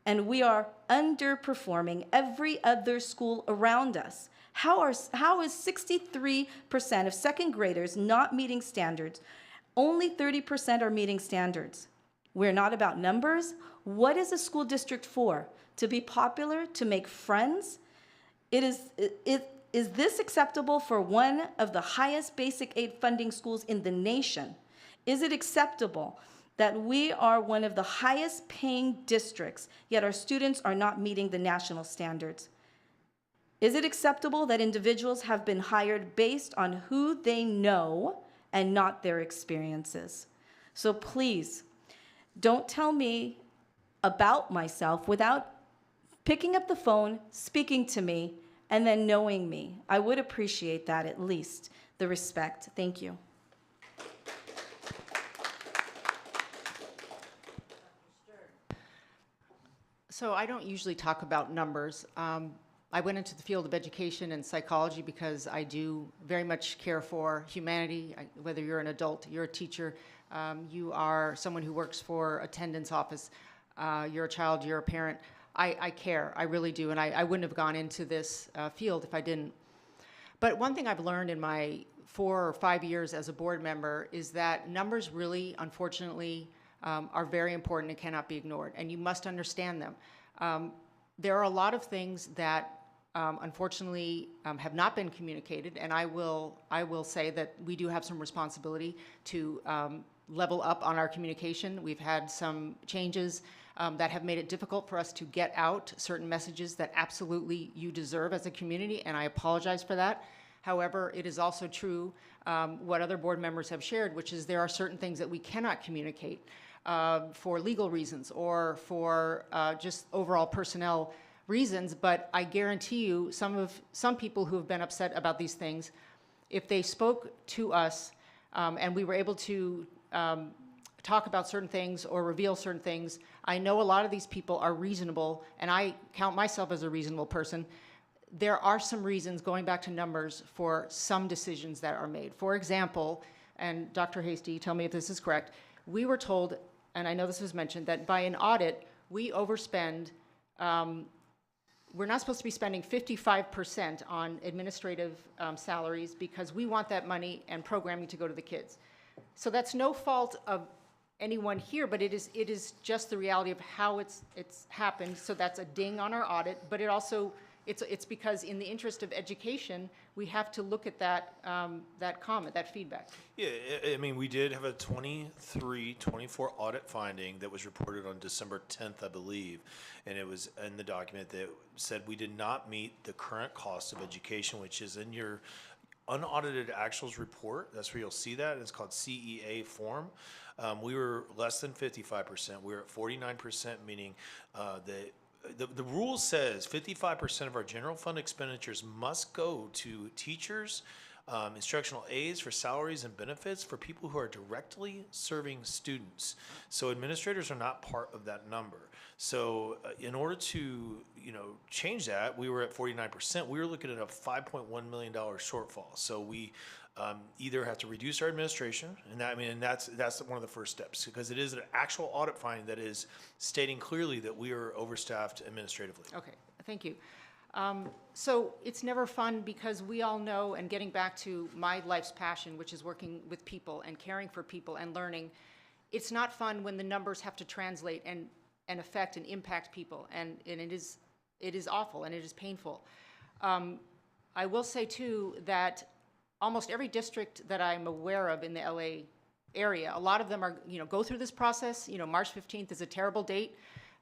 and we are underperforming every other school around us. How is 63% of second graders not meeting standards? Only 30% are meeting standards. We're not about numbers. What is a school district for? To be popular, to make friends? Is this acceptable for one of the highest basic aid funding schools in the nation? Is it acceptable that we are one of the highest paying districts, yet our students are not meeting the national standards? Is it acceptable that individuals have been hired based on who they know and not their experiences? So please, don't tell me about myself without picking up the phone, speaking to me, and then knowing me. I would appreciate that, at least, the respect. Thank you. So I don't usually talk about numbers. I went into the field of education and psychology because I do very much care for humanity, whether you're an adult, you're a teacher, you are someone who works for attendance office, you're a child, you're a parent. I care, I really do, and I wouldn't have gone into this field if I didn't. But one thing I've learned in my 4 or 5 years as a board member is that numbers really, unfortunately, are very important and cannot be ignored, and you must understand them. There are a lot of things that unfortunately have not been communicated, and I will say that we do have some responsibility to level up on our communication. We've had some changes that have made it difficult for us to get out certain messages that absolutely you deserve as a community, and I apologize for that. However, it is also true what other board members have shared, which is there are certain things that we cannot communicate for legal reasons or for just overall personnel reasons, but I guarantee you some people who have been upset about these things, if they spoke to us and we were able to talk about certain things or reveal certain things. I know a lot of these people are reasonable, and I count myself as a reasonable person. There are some reasons, going back to numbers, for some decisions that are made. For example, and Dr. Hasty, tell me if this is correct, we were told, and I know this was mentioned, that by an audit, we overspend, we're not supposed to be spending 55% on administrative salaries because we want that money and programming to go to the kids. So that's no fault of anyone here, but it is just the reality of how it's happened. So that's a ding on our audit, but it also, it's because in the interest of education, we have to look at that, that comment, that feedback. Yeah, I mean, we did have a 23-24 audit finding that was reported on December 10th, I believe, and it was in the document that said we did not meet the current cost of education, which is in your unaudited actuals report. That's where you'll see that. It's called CEA form. We were less than 55%. We were at 49%, meaning the rule says 55% of our general fund expenditures must go to teachers, instructional aides for salaries and benefits for people who are directly serving students. So administrators are not part of that number. So in order to, change that, we were at 49%. We were looking at a $5.1 million shortfall. So we either have to reduce our administration, and that's one of the first steps, because it is an actual audit finding that is stating clearly that we are overstaffed administratively. Okay, thank you. So it's never fun because we all know, and getting back to my life's passion, which is working with people and caring for people and learning, it's not fun when the numbers have to translate and affect and impact people, and it is awful and it is painful. I will say too that almost every district that I'm aware of in the LA area, a lot of them are, go through this process. March 15th is a terrible date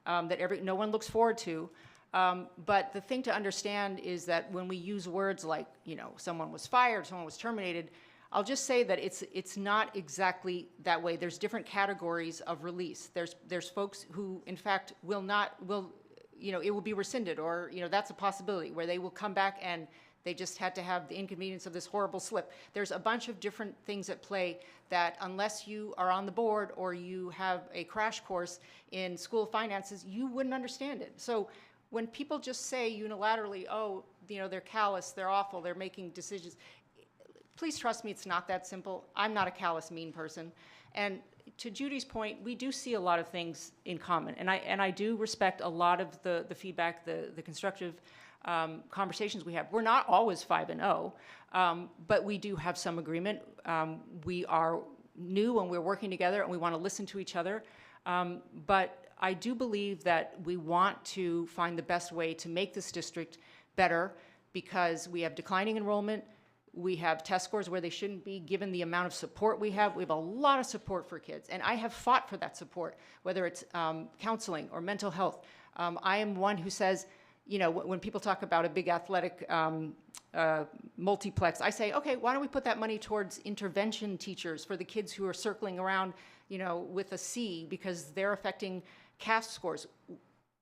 that no one looks forward to. But the thing to understand is that when we use words like, someone was fired, someone was terminated, I'll just say that it's not exactly that way. There's different categories of release. There's folks who, in fact, it will be rescinded, or, that's a possibility where they will come back and they just had to have the inconvenience of this horrible slip. There's a bunch of different things at play that unless you are on the board or you have a crash course in school finances, you wouldn't understand it. So when people just say unilaterally, oh, they're callous, they're awful, they're making decisions, please trust me, it's not that simple. I'm not a callous, mean person. And to Judy's point, we do see a lot of things in common. And I do respect a lot of the feedback, the constructive conversations we have. We're not always 5-0, but we do have some agreement. We are new and we're working together and we want to listen to each other. But I do believe that we want to find the best way to make this district better because we have declining enrollment. We have test scores where they shouldn't be given the amount of support we have. We have a lot of support for kids, and I have fought for that support, whether it's counseling or mental health. I am one who says, when people talk about a big athletic multiplex, I say, okay, why don't we put that money towards intervention teachers for the kids who are circling around, with a C because they're affecting CAS scores.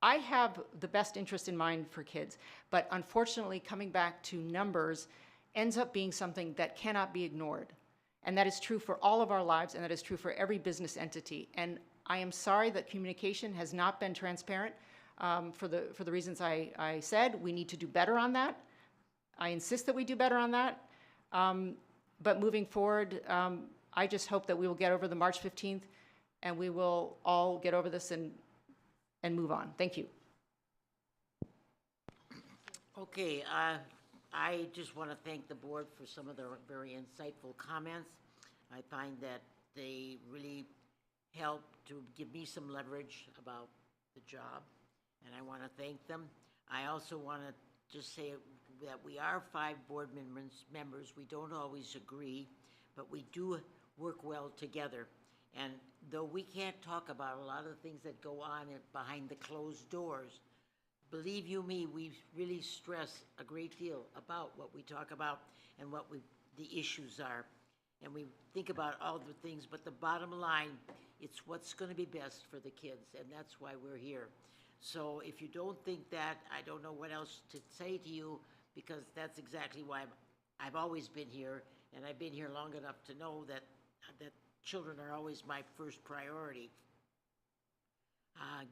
I have the best interest in mind for kids, but unfortunately, coming back to numbers ends up being something that cannot be ignored. And that is true for all of our lives, and that is true for every business entity. And I am sorry that communication has not been transparent. For the reasons I said, we need to do better on that. I insist that we do better on that. But moving forward, I just hope that we will get over the March 15th and we will all get over this and move on. Thank you. Okay, I just want to thank the board for some of their very insightful comments. I find that they really help to give me some leverage about the job, and I want to thank them. I also want to just say that we are 5 board members. We don't always agree, but we do work well together. And though we can't talk about a lot of the things that go on behind the closed doors, believe you me, we really stress a great deal about what we talk about and what the issues are. And we think about all the things, but the bottom line, it's what's going to be best for the kids, and that's why we're here. So if you don't think that, I don't know what else to say to you, because that's exactly why I've always been here, and I've been here long enough to know that children are always my first priority.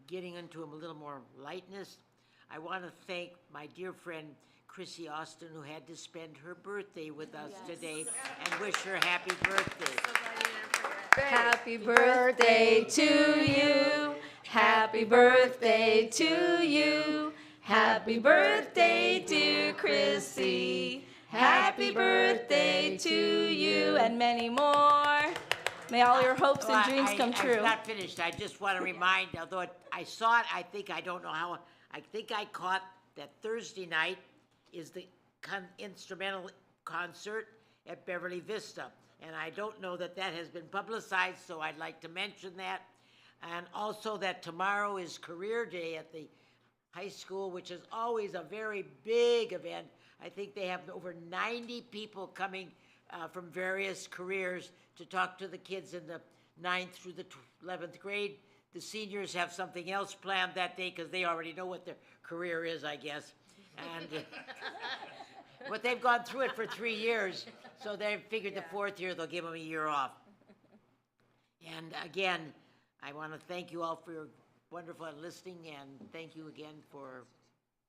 Getting into a little more lightness, I want to thank my dear friend Chrissy Austin, who had to spend her birthday with us today, and wish her happy birthday. Happy birthday to you. Happy birthday to you. Happy birthday, dear Chrissy. Happy birthday to you, and many more. May all your hopes and dreams come true. I'm not finished. I just want to remind, although I saw it, I don't know how, I think I caught that Thursday night is the instrumental concert at Beverly Vista. And I don't know that that has been publicized, so I'd like to mention that. And also that tomorrow is Career Day at the high school, which is always a very big event. I think they have over 90 people coming from various careers to talk to the kids in the 9th through the 11th grade. The seniors have something else planned that day because they already know what their career is, I guess. And but they've gone through it for 3 years, so they figured the 4th year they'll give them a year off. And again, I want to thank you all for your wonderful listening, and thank you again for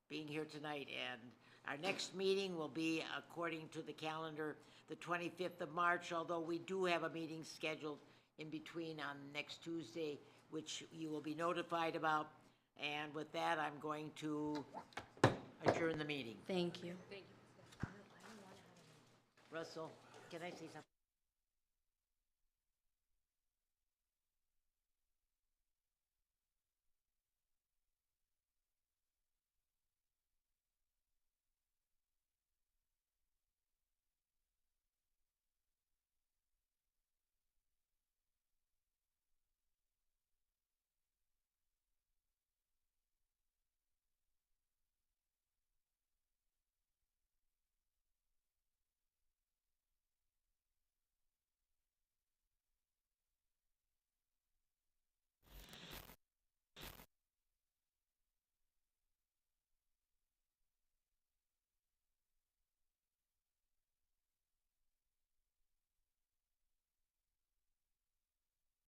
being here tonight. And our next meeting will be, according to the calendar, the 25th of March, although we do have a meeting scheduled in between on next Tuesday, which you will be notified about. And with that, I'm going to adjourn the meeting. Thank you. Russell, can I say something?